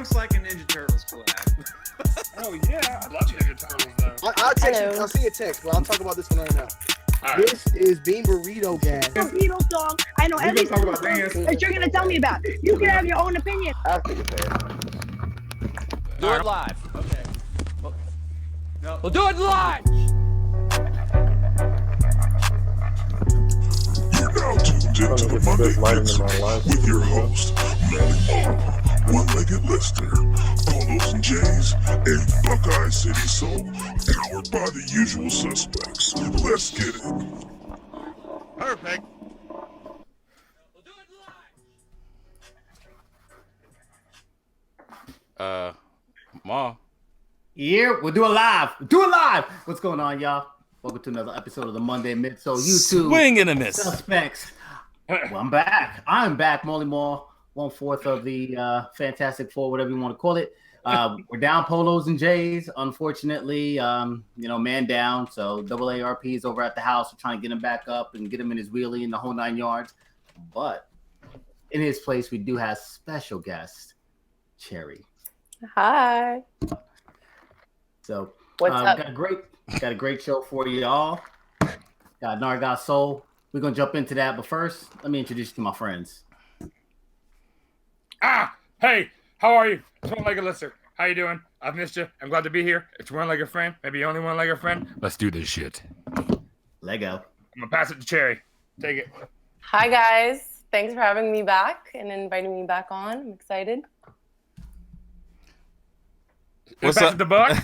looks like a Ninja Turtles collab. Oh yeah, I love Ninja Turtles though. I'll text you. I'll see a text, but I'll talk about this one right now. All right. This is Bean Burrito Gas. Beatles song. I know every talk about single dance. song that you're gonna tell me about. You can have your own opinion. After the band. Do it live. Okay. We'll do it live. You're now tuned into the Monday Midsole with your host, Melly Armour, One-Legged Lister, Polos and Jays, and Buckeye City Soul, powered by the usual suspects. Let's get it. Perfect. Ma. Yeah, we'll do it live. Do it live. What's going on, y'all? Welcome to another episode of the Monday Midsole YouTube. Swing and a miss. Suspects. Well, I'm back. I'm back. Molly Moore, 1/4 of the Fantastic Four, whatever you want to call it. We're down Polos and Jays, unfortunately. Man down. So AARP is over at the house. We're trying to get him back up and get him in his wheelie and the whole 9 yards. But in his place, we do have special guest, Cherry. Hi. So What's up? Got a great show for you all. Got Nargot Soul. We're gonna jump into that, but first, let me introduce you to my friends. Hey, how are you? It's One-Legged Lister. How you doing? I've missed you. I'm glad to be here. It's one-legged friend, maybe only one-legged friend. Let's do this shit. Lego. I'm gonna pass it to Cherry. Take it. Hi, guys. Thanks for having me back and inviting me back on. I'm excited. What's Pass up? it to Buck.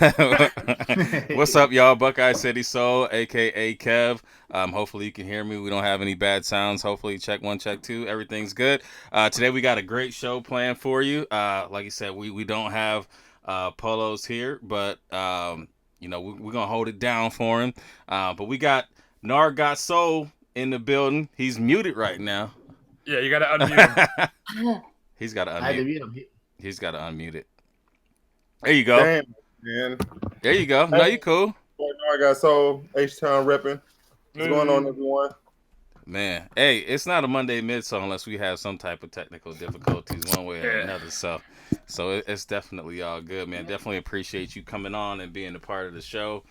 What's up, y'all? Buckeye City Soul, aka Kev. Hopefully you can hear me. We don't have any bad sounds. Hopefully, check 1, check 2. Everything's good. Today we got a great show planned for you. Like you said, we don't have Polos here, but we're gonna hold it down for him. But we got Nargot Soul in the building. He's muted right now. Yeah, you gotta unmute him. He's got to I had to unmute. mute him. He's got to unmute it. There you go. Damn, man. There you go. No, you cool. I got Soul, H-Town repping. What's going on, everyone? Man, hey, it's not a Monday Midsole unless we have some type of technical difficulties one way or another. So it's definitely all good, man. Definitely appreciate you coming on and being a part of the show.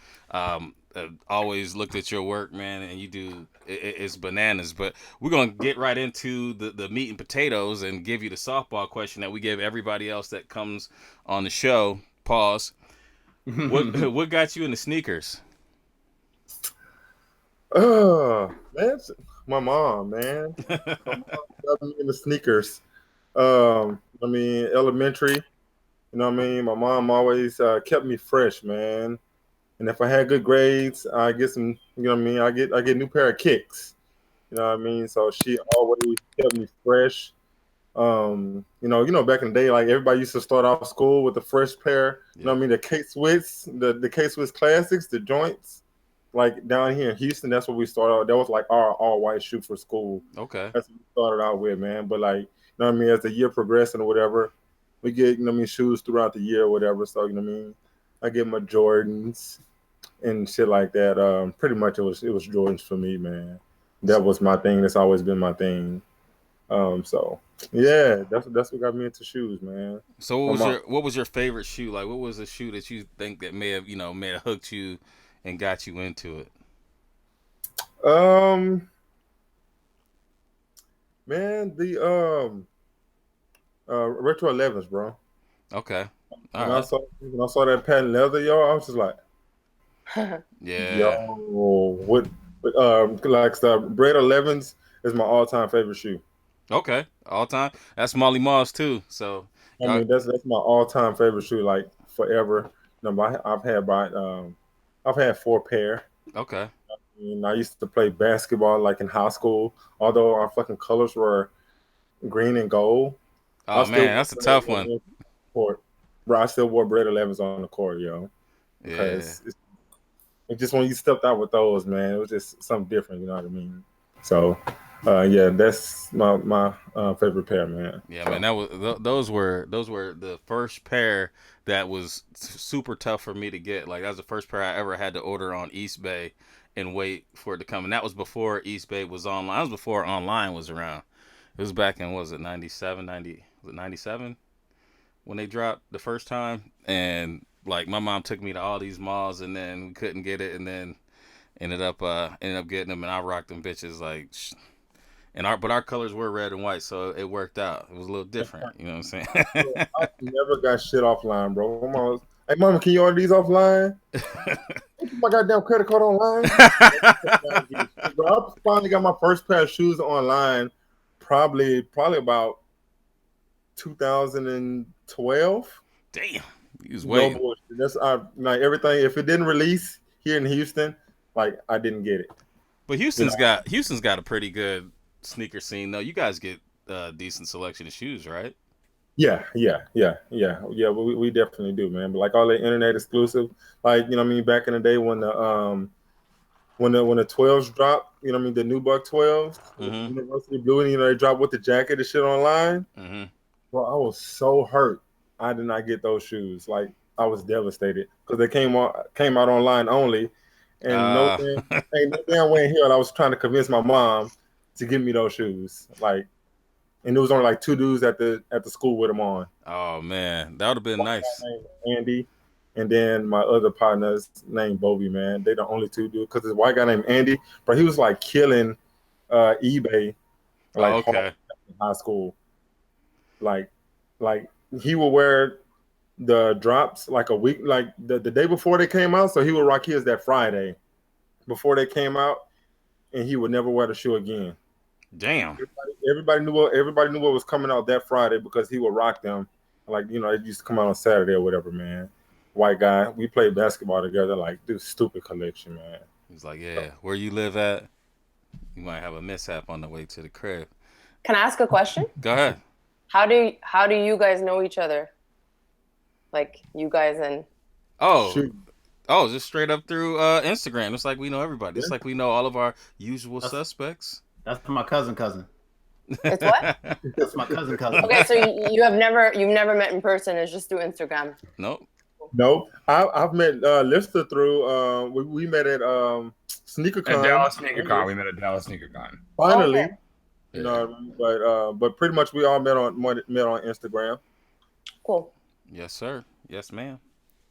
Always looked at your work, man, and you do it's bananas. But we're gonna get right into the meat and potatoes and give you the softball question that we give everybody else that comes on the show. Pause. What got you into sneakers? Man, it's my mom, man. My mom got me into sneakers. Elementary. You know what I mean? My mom always kept me fresh, man. And if I had good grades, I get some. You know what I mean? I get a new pair of kicks. You know what I mean? So she always kept me fresh. Back in the day, like everybody used to start off school with a fresh pair. You know what I mean? The K-Swiss, the K-Swiss classics, the joints. Like down here in Houston, that's what we started out. That was like our all-white shoe for school. Okay. That's what we started out with, man. But like, you know what I mean? As the year progressing or whatever, we get, shoes throughout the year or whatever. So, you know what I mean? I get my Jordans and shit like that. Pretty much it was Jordans for me, man. That was my thing. That's always been my thing. So yeah, that's what got me into shoes, man. So what was your favorite shoe? Like, what was the shoe that you think that may have hooked you and got you into it? Man, the Retro 11s, bro. Okay. When I saw that patent leather, y'all, I was just like, yeah. Yo, like the Bred 11s is my all-time favorite shoe. Okay, all time. That's Molly Moss too. So I mean, that's my all-time favorite shoe, like forever. I've had 4 pair. Okay. I used to play basketball like in high school, although our fucking colors were green and gold. Oh man, that's a tough one. Bro, I still wore Bred 11s on the court, yo. Yeah. It's just when you stepped out with those, man, it was just something different. You know what I mean? So, yeah, that's my favorite pair, man. Yeah, man, those were the first pair that was super tough for me to get. Like, that was the first pair I ever had to order on East Bay and wait for it to come. And that was before East Bay was online. That was before online was around. It was back in, 97? when they dropped the first time, and like my mom took me to all these malls, and then we couldn't get it, and then ended up getting them, and I rocked them bitches like. But our colors were red and white, so it worked out. It was a little different, you know what I'm saying? I never got shit offline, bro. My mom was, hey, mama, can you order these offline? Put my goddamn credit card online. Bro, I finally got my first pair of shoes online, probably about 2012. Damn, he was waiting. No, that's like everything. If it didn't release here in Houston, like I didn't get it. But Houston's got a pretty good sneaker scene though. You guys get a decent selection of shoes, right? Yeah. We definitely do, man. But like all the internet exclusive, like you know, what I mean, back in the day when the 12s dropped, you know, what I mean, the new Buck 12s, University Blue, and you know they dropped with the jacket and shit online. Bro, I was so hurt. I did not get those shoes. Like I was devastated because they came out online only, and ain't no damn way in hell I was trying to convince my mom to give me those shoes. Like, and there was only like 2 dudes at the school with them on. Oh man, that would have been nice. Andy, and then my other partners named Bobby. Man, they the only 2 dudes because this white guy named Andy, but he was like killing eBay, like in high school. Like he would wear the drops like a week, like the day before they came out. So he would rock his that Friday before they came out, and he would never wear the shoe again. Damn. Everybody knew what was coming out that Friday because he would rock them. Like, you know, it used to come out on Saturday or whatever, man. White guy. We played basketball together, like, dude, stupid collection, man. He's like, yeah, where you live at, you might have a mishap on the way to the crib. Can I ask a question? Go ahead. How do you guys know each other? Like you guys and just straight up through Instagram. It's like we know everybody. It's like we know all of our usual suspects. That's my cousin. It's what? That's my cousin. Okay, so you've never met in person. It's just through Instagram. Nope. I've met Lister through. We met at SneakerCon. At Dallas SneakerCon. We met at Dallas SneakerCon. Finally, okay. You know, but pretty much we all met on Instagram. Cool. Yes, sir. Yes, ma'am.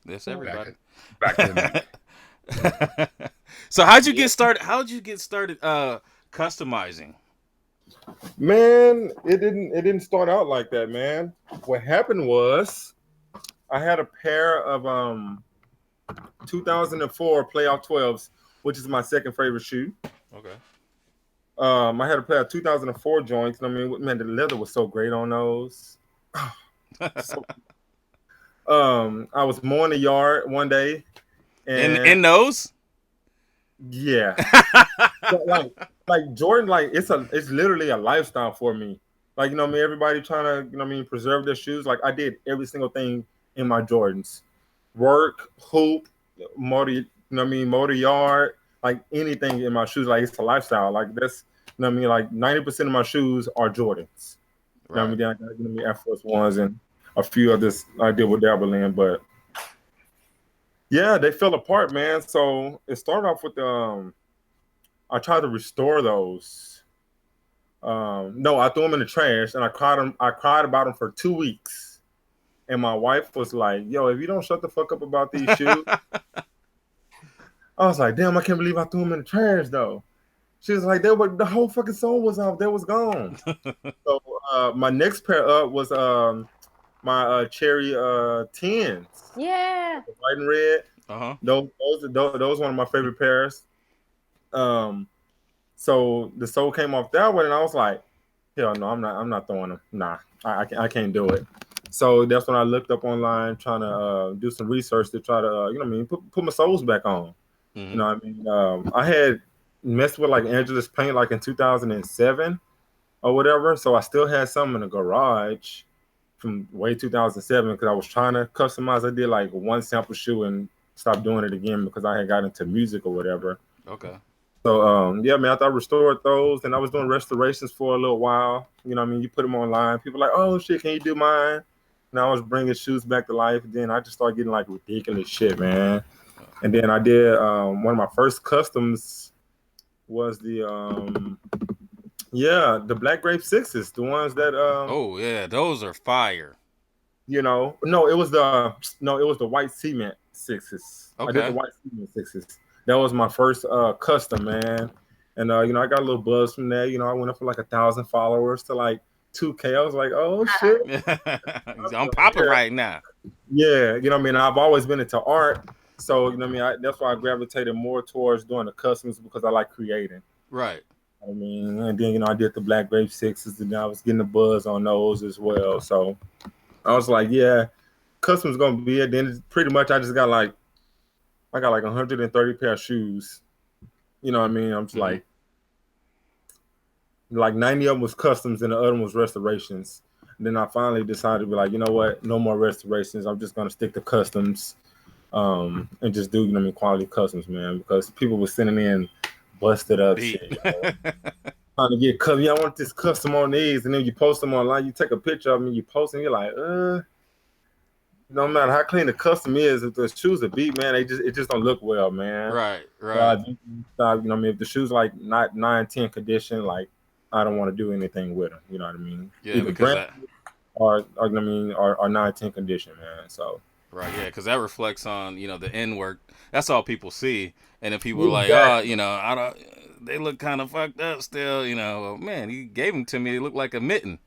Yes, everybody. Back to the So how'd you get started? Customizing? Man, it didn't start out like that, man. What happened was I had a pair of 2004 playoff 12s, which is my second favorite shoe. Okay. I had a pair of 2004 joints. I mean, man, the leather was so great on those. I was mowing the yard one day, and in those, yeah, like Jordan, like it's literally a lifestyle for me. Like, you know what I mean, everybody trying to, you know what I mean, preserve their shoes. Like I did every single thing in my Jordans, work, hoop, motor, you know what I mean, motor yard, like anything in my shoes. Like it's a lifestyle. Like that's, you know what I mean, like 90% of my shoes are Jordans. You know what I mean, then I got, you know, Air Force Ones and a few others I did with dabble in, but yeah, they fell apart, man. So it started off with I tried to restore those. No, I threw them in the trash and I cried about them for 2 weeks. And my wife was like, yo, if you don't shut the fuck up about these shoes. I was like, damn, I can't believe I threw them in the trash though. She was like, the whole fucking sole was off. They was gone. So my next pair up was my cherry 10s. Yeah. White and red. Those one of my favorite pairs. So the sole came off that one, and I was like, hell no, I'm not throwing them. Nah, I can't do it. So that's when I looked up online, trying to do some research to try to you know what I mean, put my soles back on. Mm-hmm. You know what I mean? I had messed with like Angelus paint like in 2007 or whatever. So I still had some in the garage from way 2007 because I was trying to customize. I did like one sample shoe and stopped doing it again because I had got into music or whatever. Okay. So yeah, man, after I restored those and I was doing restorations for a little while. You know what I mean? You put them online. People are like, oh shit, can you do mine? And I was bringing shoes back to life. Then I just started getting like ridiculous shit, man. And then I did one of my first customs was the Black Grape 6s, the ones that oh yeah, those are fire. You know, no, it was the white cement sixes. I did the Okay. white cement sixes. That was my first custom, man. And you know, I got a little buzz from that. You know, I went up from like 1,000 followers to like 2K. I was like, oh shit. I'm popping right now. Yeah, you know what I mean? I've always been into art. So, you know what I mean? That's why I gravitated more towards doing the customs because I like creating. Right. I mean, and then, you know, I did the Black Grape Sixes and I was getting the buzz on those as well. So I was like, yeah, customs gonna be it. Then pretty much I got like 130 pair of shoes. You know what I mean? I'm just like 90 of them was customs and the other one was restorations. And then I finally decided to be like, you know what? No more restorations. I'm just gonna stick to customs. And just do, you know what I mean, quality customs, man, because people were sending in busted up shit. You know? Trying to get custom. Yeah, I want this custom on these, and then you post them online. You take a picture of them, and you post them. You're like, no matter how clean the custom is, if the shoes are beat, man, it just don't look well, man. Right. You know what I mean? If the shoes like not 9-10 condition, like I don't want to do anything with them. You know what I mean? Yeah, either because brand or you know what I mean, or 9-10 condition, man. So. Right, yeah, because that reflects on, you know, the end work. That's all people see, and then people are like, oh, you know, I don't. They look kind of fucked up still, you know. Well, man, he gave them to me. It looked like a mitten.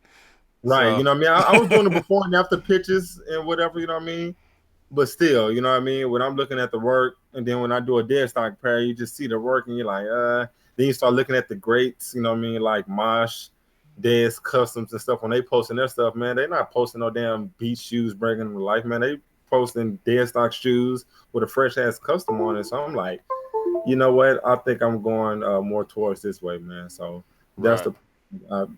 Right, So. you know what I mean. I was doing the before and after pictures and whatever, you know what I mean. But still, you know what I mean. When I'm looking at the work, and then when I do a dead stock pair, you just see the work, and you're like, Then you start looking at the greats, you know what I mean, like Mosh, Dead's Customs and stuff. When they posting their stuff, man, they not posting no damn beach shoes breaking them to life, man. They posting dead stock shoes with a fresh ass custom on it. So I'm like, you know what? I think I'm going more towards this way, man. So that's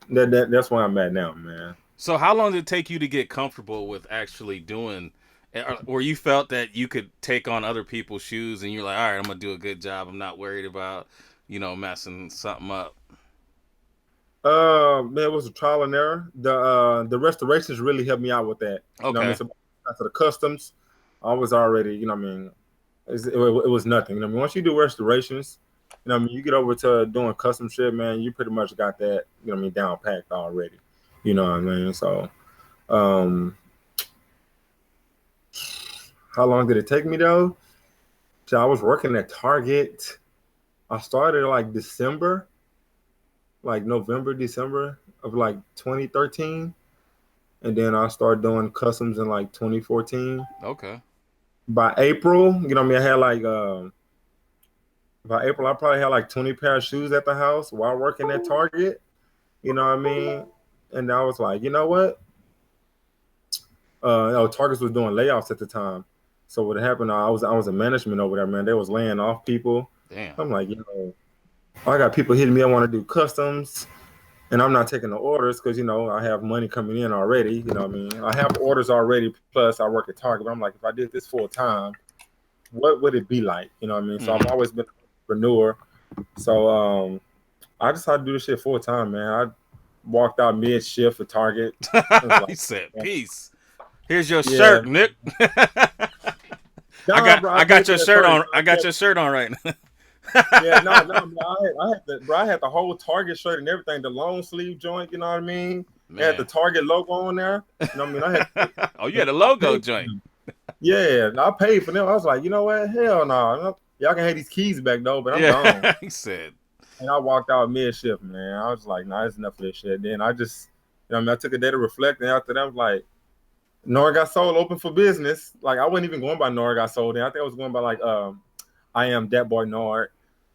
that's where I'm at now, man. So how long did it take you to get comfortable with actually doing, or you felt that you could take on other people's shoes and you're like, all right, I'm gonna do a good job. I'm not worried about, you know, messing something up. Man, it was a trial and error. The restorations really helped me out with that. Okay. You know what I mean? So after the customs, I was already, you know what I mean, it was nothing. You know what I mean? Once you do restorations, you know what I mean, you get over to doing custom shit, man, you pretty much got that, you know what I mean, down packed already. You know what I mean? So how long did it take me though? So I was working at Target. I started like December, like November, December of like 2013. And then I started doing customs in like 2014. Okay. By April, you know what I mean, I had like by April I probably had like 20 pair of shoes at the house while working at Target. You know what I mean? And I was like, you know what? Target was doing layoffs at the time. So what happened, I was in management over there, man. They was laying off people. Damn. I'm like, you know, I got people hitting me. I want to do customs. And I'm not taking the orders because, you know, I have money coming in already. You know what I mean? I have orders already. Plus, I work at Target. But I'm like, if I did this full time, what would it be like? You know what I mean? So I've always been an entrepreneur. So I decided to do this shit full time, man. I walked out mid shift for Target. He said, peace. Here's your shirt, Nick. I got your shirt on. I got your shirt on right now. Yeah, no, I had the whole Target shirt and everything, the long sleeve joint, you know what I mean? It had the Target logo on there. You know what I mean? I had oh, you had a logo joint. Yeah, I paid for them. I was like, you know what? Hell no. Y'all can have these keys back though, but I'm gone. He said. And I walked out mid shift, man. I was like, nah, it's enough of this shit. Then I just, you know what I mean, I took a day to reflect, and after that I was like, Nora Got Sold open for business. Like I wasn't even going by Nora Got Sold. Then I think I was going by like I Am That Boy Nord.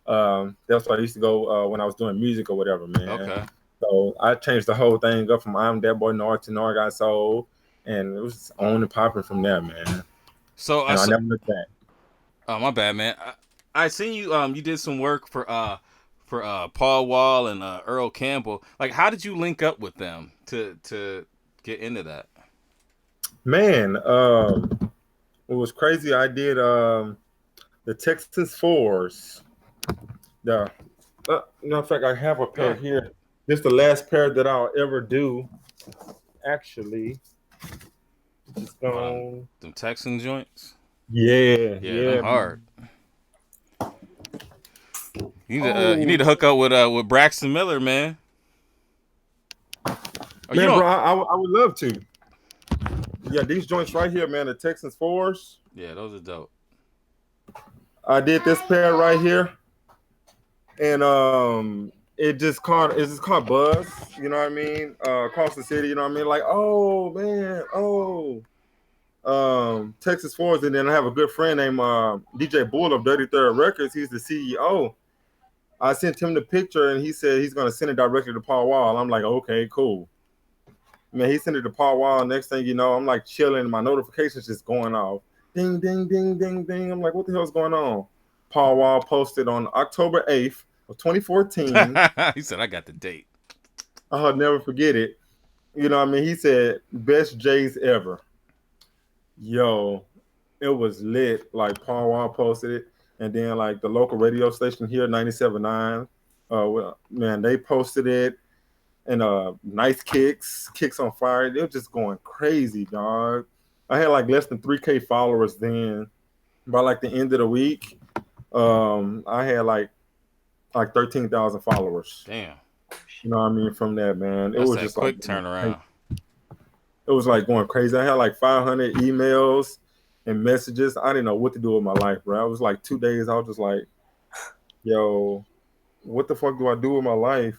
That's what I used to go when I was doing music or whatever, man. Okay. So I changed the whole thing up from I Am That Boy Nord to Nora Got Sold, and it was on and popping from there, man. So I never looked back. Oh, my bad, man. I seen you. You did some work for Paul Wall and Earl Campbell. Like, how did you link up with them to get into that? Man, it was crazy. I did the Texas Fours. In fact, I have a pair here. This is the last pair that I'll ever do. Actually, just gone. Them Texan joints. Yeah, them hard. You need to hook up with Braxton Miller, man. Man, bro, I would love to. Yeah, these joints right here, man, the Texans 4s. Yeah, those are dope. I did this pair right here, and it's just called Buzz. You know what I mean? Across the city. You know what I mean? Like, oh man, Texas 4s, and then I have a good friend named DJ Bull of Dirty Third Records. He's the CEO. I sent him the picture, and he said he's gonna send it directly to Paul Wall. I'm like, okay, cool. Man, he sent it to Paul Wall. Next thing you know, I'm like chilling. My notifications just going off. Ding, ding, ding, ding, ding. I'm like, what the hell's going on? Paul Wall posted on October 8th of 2014. He said, I got the date. I'll never forget it. You know what I mean? He said, best J's ever. Yo, it was lit. Like, Paul Wall posted it. And then, like, the local radio station here, 97.9, man, they posted it. And nice kicks on fire. They were just going crazy, dog. I had like less than 3K followers then. By like the end of the week, I had like 13,000 followers. Damn. You know what I mean? From that, man. That's it was that just quick like, turnaround. It was like going crazy. I had like 500 emails and messages. I didn't know what to do with my life, bro. I was like 2 days. I was just like, yo, what the fuck do I do with my life?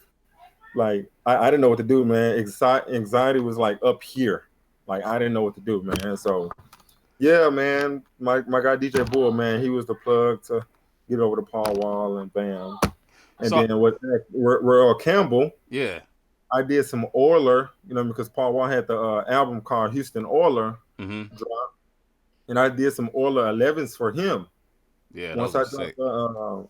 Like, I didn't know what to do, man. Anxiety was like up here. Like, I didn't know what to do, man. So, yeah, man. My guy DJ Bull, man, he was the plug to get over to Paul Wall and bam. And So- then with Royal Campbell, Yeah. I did some Oiler, you know, because Paul Wall had the album called Houston Oiler drop, and I did some Oiler 11s for him. Yeah, Once those I are sick. dropped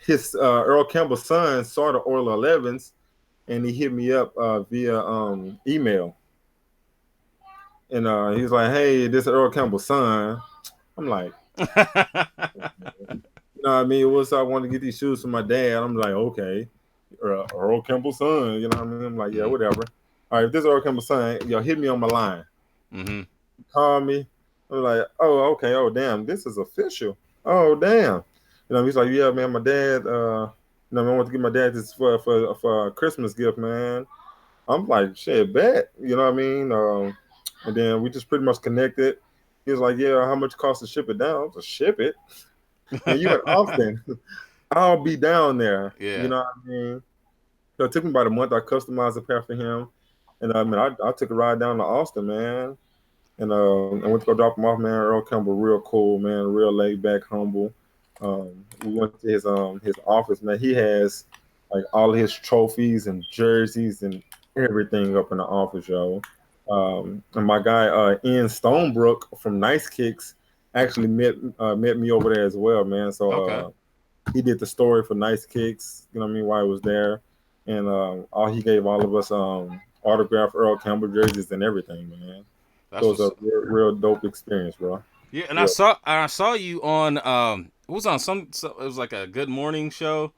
his Earl Campbell's son saw the Oiler 11s, and he hit me up via email. And he was like, hey, this is Earl Campbell's son. I'm like, you know what I mean? What's I want to get these shoes for my dad. I'm like, okay. Earl Campbell's son. You know what I mean? I'm like, yeah, whatever. All right, if this is Earl Campbell's son, yo, hit me on my line. Call me. I'm like, oh, okay. Oh, damn. This is official. Oh, damn. You know, he's like, yeah, man, my dad, you know, I want to give my dad this for a Christmas gift, man. I'm like, shit, bet. You know what I mean? And then we just pretty much connected. He was like, yeah, how much it costs to ship it down? I was like, ship it? And you in Austin. I'll be down there. Yeah. You know what I mean? So it took me about a month. I customized a pair for him. And I mean, I took a ride down to Austin, man. And I went to go drop him off, man. Earl Campbell, real cool, man. Real laid back, humble. We went to his office, man. He has like all of his trophies and jerseys and everything up in the office, yo. And my guy Ian Stonebrook from Nice Kicks actually met me over there as well, man. So he did the story for Nice Kicks, you know what I mean, while I was there. And he gave all of us autographed Earl Campbell jerseys and everything, man. So it was a real dope experience, bro. Yeah, and I saw you on it was on it was like a Good Morning show.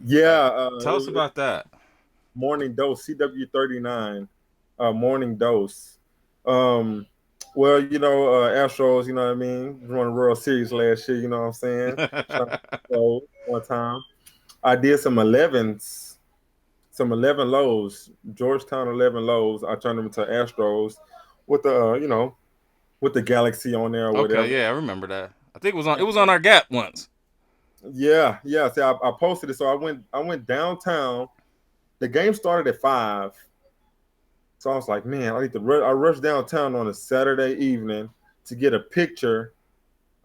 Yeah, tell us about that. Morning Dose, CW39, Morning Dose. Well, you know, Astros, you know what I mean, won the World Series last year, you know what I'm saying? So one time, I did some 11s, some 11 lows, Georgetown 11 lows. I turned them into Astros with the, you know, with the Galaxy on there or whatever. Yeah, I remember that. I think it was on our G.A.P once. Yeah. See, I posted it. So I went downtown. The game started at 5. So I was like, man, I rushed downtown on a Saturday evening to get a picture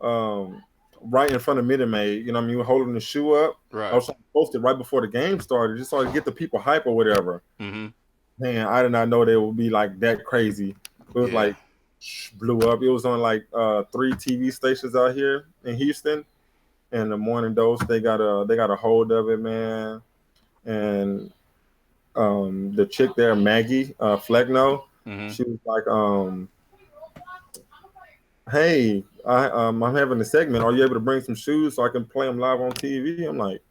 right in front of Minute Maid. You know what I mean? Holding the shoe up. Right. I was trying to post it right before the game started, just so I could get the people hype or whatever. Man, I did not know they would be like that crazy. It was like blew up. It was on like 3 TV stations out here in Houston. And the Morning Dose, they got a hold of it, man. And the chick there, Maggie Flegno, she was like, hey, I'm having a segment. Are you able to bring some shoes so I can play them live on TV? I'm like,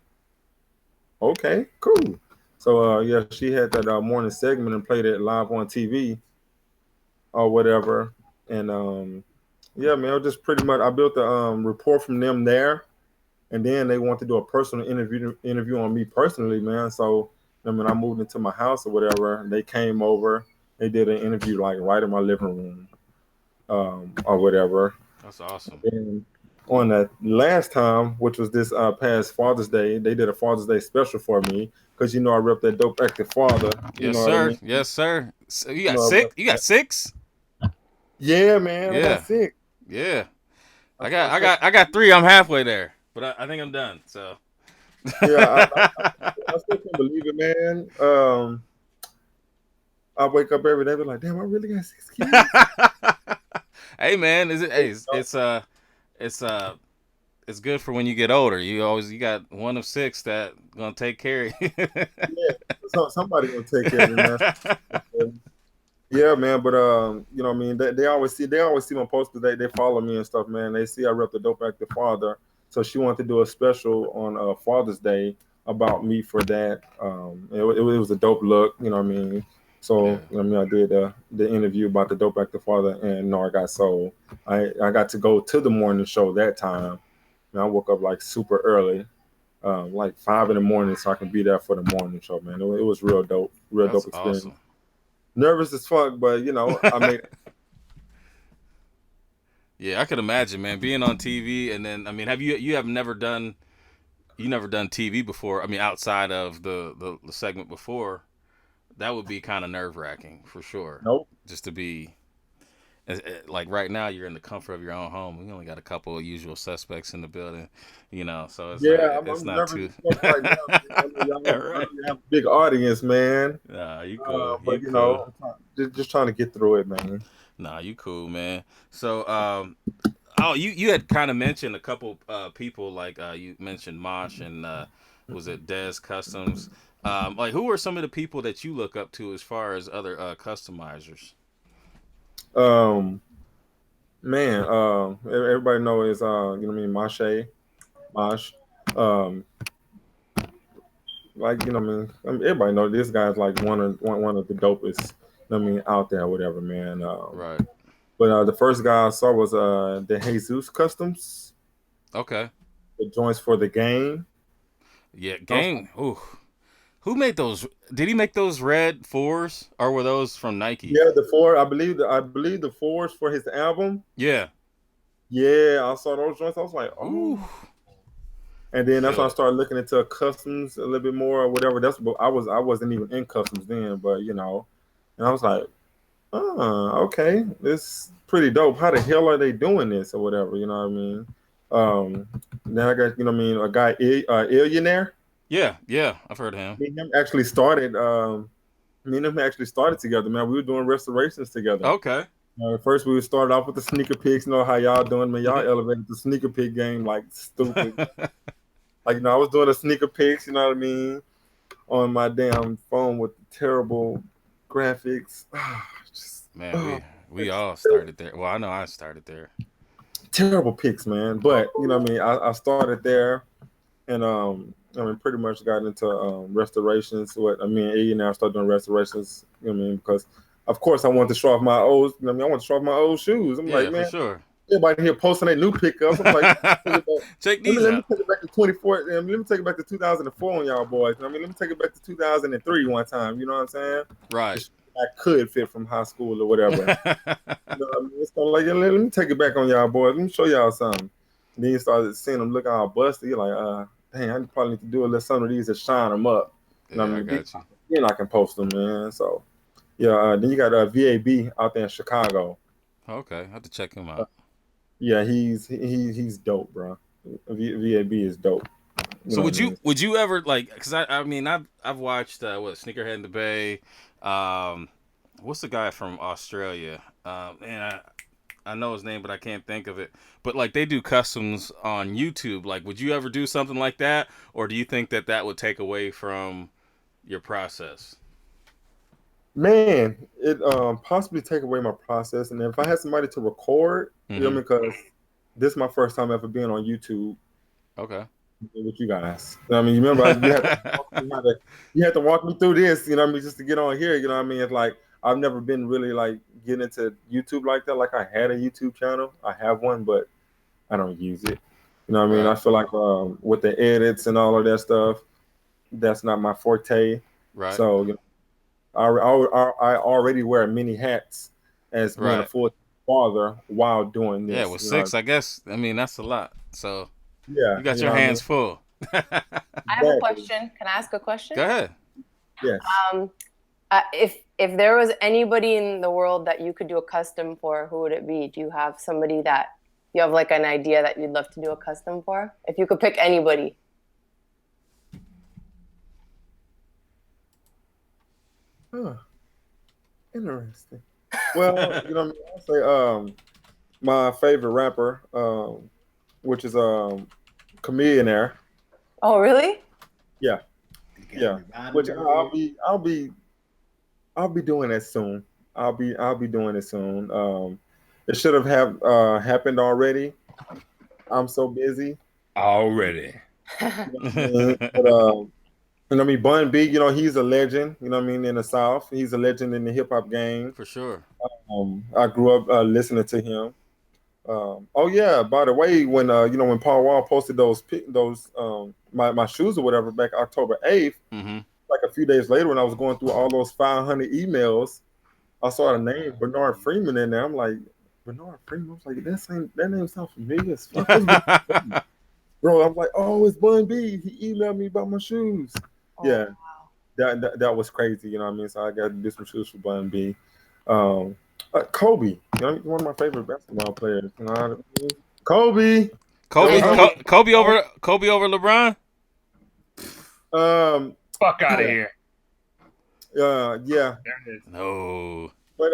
okay, cool. So yeah, she had that morning segment and played it live on TV or whatever. And yeah, man, it was just pretty much I built a report from them there, and then they want to do a personal interview on me personally, man. So I mean, I moved into my house or whatever, and they came over They did an interview like right in my living room, or whatever. That's awesome. And on that last time, which was this past Father's Day, they did a Father's Day special for me because I rep that dope active father. You Yes, know sir. what I mean? Yes, sir. So you got No, six? You got six? Yeah, man. I Yeah. got 6. Yeah. I got 3. I'm halfway there, but I think I'm done. So. Yeah, I still can't believe it, man. I wake up every day, be like, damn, I really got 6 kids. Hey, man, it's good for when you get older. You got one of 6 that gonna take care of you. Yeah, so somebody gonna take care of you, man. Yeah, man, but you know what I mean? They always see my posts. They follow me and stuff, man. They see I rep the dope active father. So she wanted to do a special on Father's Day about me for that. It was a dope look, you know what I mean? So Yeah. I mean, I did the interview about the dope active father, and I got sold. I got to go to the morning show that time. And I woke up like super early, like 5 in the morning, so I can be there for the morning show, man. It was real dope, That's dope experience. awesome. Nervous as fuck, but I made it. Yeah, I could imagine, man, being on TV, and then have you never done TV before? I mean, outside of the segment before, that would be kind of nerve-wracking for sure. Nope. Just to be like right now, you're in the comfort of your own home. We only got a couple of usual suspects in the building, so it's I'm not nervous too. as fuck right now. Right. You have a big audience, man. Nah, you cool. But You cool. just trying to get through it, man. Nah, you cool, man. So, you had kind of mentioned a couple people, like you mentioned Mosh and was it Des Customs? Like, who are some of the people that you look up to as far as other customizers? Man, everybody knows Mosh. Like everybody knows this guy's like one of the dopest. Out there, whatever, man. Right. But the first guy I saw was the Jesus Customs. Okay. The joints for the game. Yeah, game. Ooh. Who made those? Did he make those red 4s, or were those from Nike? Yeah, the 4. I believe the 4s for his album. Yeah. Yeah, I saw those joints. I was like, oh. Ooh. And then that's when I started looking into customs a little bit more or whatever. That's what I wasn't even in customs then, but and I was like, oh, okay, this pretty dope. How the hell are they doing this or whatever? You know what I mean? Then I got a guy Illionaire. Yeah, I've heard of him. Me and him actually started. Together, man. We were doing restorations together. Okay. First, we started off with the sneaker picks. You know how y'all doing, man? Y'all elevated the sneaker pick game like stupid. Like, I was doing the sneaker picks, you know what I mean, on my damn phone with terrible graphics. Man, we all started there. Well, I know I started there. Terrible picks, man. But you know what I mean. I started there, and pretty much got into restorations. I started doing restorations. You know what I mean? Because of course I wanted to show off my old. I want to show off my old shoes. I'm like, man, for sure. Everybody here posting their new pickups. I'm like, check these let out. me take it back to 24. Let me take it back to 2004 on y'all boys. Let me take it back to 2003 one time. You know what I'm saying? Right. I could fit from high school or whatever. It's like, let me take it back on y'all boys. Let me show y'all something. And then you started seeing them looking all busted. You're like, dang, I probably need to do a little some of these to shine them up. Yeah, I got you. Then I can post them, man. So, yeah. Then you got VAB out there in Chicago. Okay, I have to check him out. Yeah, he's dope, bro. VAB is dope. So would you ever like? Because I've watched Sneakerhead in the Bay. What's the guy from Australia? And I know his name, but I can't think of it. But like they do customs on YouTube. Like, would you ever do something like that, or do you think that would take away from your process? Man, it possibly take away my process. And if I had somebody to record, you know, because this is my first time ever being on YouTube. Okay. With you guys. You know what I mean? You remember you had to walk me through this, you know what I mean, just to get on here, you know what I mean? It's like I've never been really like getting into YouTube like that. Like I had a YouTube channel. I have one, but I don't use it. You know what I mean? I feel like with the edits and all of that stuff, that's not my forte. Right. So, you know, I already wear many hats as being a Right. full father while doing this. Yeah, with 6, I guess. I mean, that's a lot. So Yeah, you got you your know what I hands full. I have a question. Can I ask a question? Go ahead. Yes. If there was anybody in the world that you could do a custom for, who would it be? Do you have somebody that you have like an idea that you'd love to do a custom for? If you could pick anybody. Huh. Interesting. Well, you know what I mean? I'll say my favorite rapper, which is Chameleonaire. Oh, really? Yeah. Yeah. Which I'll be doing that soon. I'll be doing it soon. It should have happened already. I'm so busy. Already. But you know what I mean? Bun B, you know, he's a legend, you know what I mean, in the South. He's a legend in the hip hop game. For sure. I grew up listening to him. Oh yeah, by the way, when you know, when Paul Wall posted those my shoes or whatever back October 8th, like a few days later when I was going through all those 500 emails, I saw the name Bernard Freeman in there. I'm like, Bernard Freeman? I was like, that name sounds familiar as fuck. Bro, I'm like, oh, it's Bun B. He emailed me about my shoes. Oh, Yeah. Wow. That was crazy, you know what I mean? So I got to do some shoes for Bun B. Kobe, you know, he's one of my favorite basketball players. You know what I mean? Kobe over LeBron. Fuck out of here. Yeah. There it is. No. But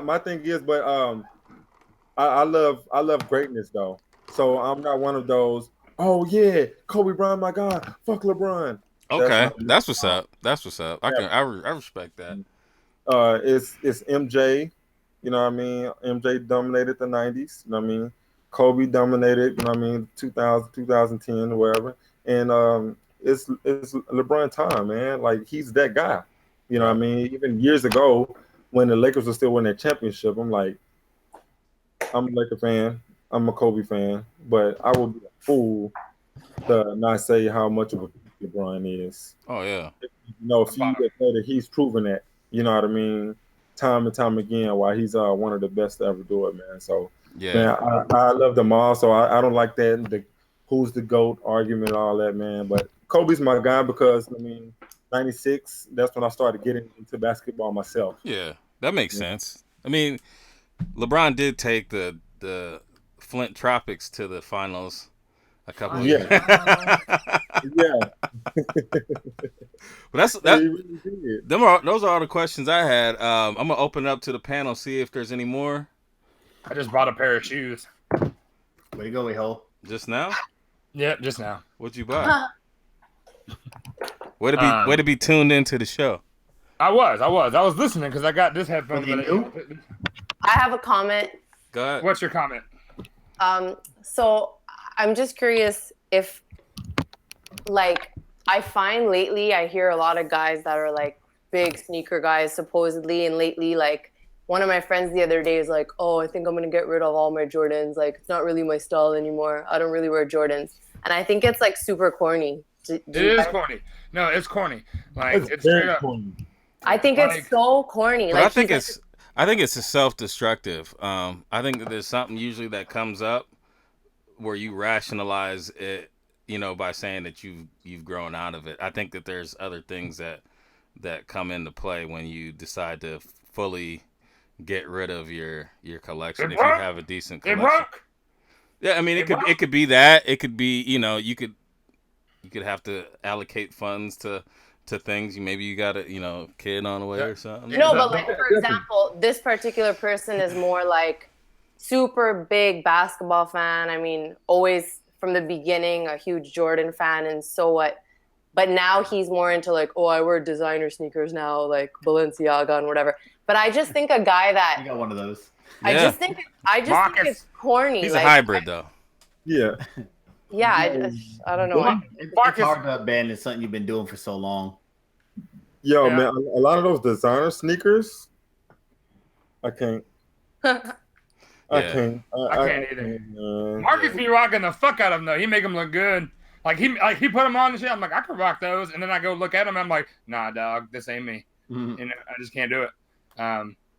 my thing is, I love greatness though. So I'm not one of those. Oh yeah, Kobe Bryant, my God. Fuck LeBron. Okay, that's what's up. That's what's up. I respect that. It's MJ. You know what I mean? MJ dominated the 90s. You know what I mean? Kobe dominated. You know what I mean? 2000, 2010, or wherever. And it's LeBron time, man. Like he's that guy. You know what I mean? Even years ago, when the Lakers were still winning their championship, I'm like, I'm a Laker fan. I'm a Kobe fan, but I would be a fool to not say how much of a LeBron is. Oh yeah. You know, a few years later, he's proven that. You know what I mean? Time and time again, why he's one of the best to ever do it, man. So yeah, man, I love them all. So I don't like that who's the GOAT argument, all that, man. But Kobe's my guy because I mean, '96. That's when I started getting into basketball myself. Yeah, that makes sense. I mean, LeBron did take the Flint Tropics to the finals a couple of years. Yeah. But Really did. those are all the questions I had. I'm gonna open it up to the panel, see if there's any more. I just bought a pair of shoes. Way to go, Ho. Just now? Yep, just now. What'd you buy? Way to be tuned into the show. I was listening because I got this headphone. I have a comment. Go ahead. What's your comment? So I'm just curious if, like, I find lately I hear a lot of guys that are like big sneaker guys supposedly, and lately, like, one of my friends the other day is like, oh, I think I'm gonna get rid of all my Jordans. Like, it's not really my style anymore. I don't really wear Jordans, and I think it's like super corny. It is corny. No, it's corny. Like it's very straight up. corny. I think it's so corny. But Like, I think it's a self-destructive. I think that there's something usually that comes up where you rationalize it, you know, by saying that you've grown out of it. I think that there's other things that come into play when you decide to fully get rid of your collection if you have a decent collection. Yeah, I mean it could be that. It could be, you know, you could have to allocate funds to things. Maybe you got a, you know, kid on the way or something. No, but like, for example, this particular person is more like super big basketball fan. I mean, always from the beginning a huge Jordan fan, and so what. But now he's more into like, oh, I wear designer sneakers now, like Balenciaga and whatever. But I just think a guy that You got one of those. I just think it's corny. He's like, a hybrid though. Yeah. Yeah, I don't know. It's hard to abandon something you've been doing for so long. Yo, Yeah. man, a lot of those designer sneakers, I can't. I can't either. Marcus be rocking the fuck out of them though. He make them look good. Like he put them on and shit. I'm like, I could rock those, and then I go look at them. I'm like, nah, dog, this ain't me. Mhm. You know, I just can't do it.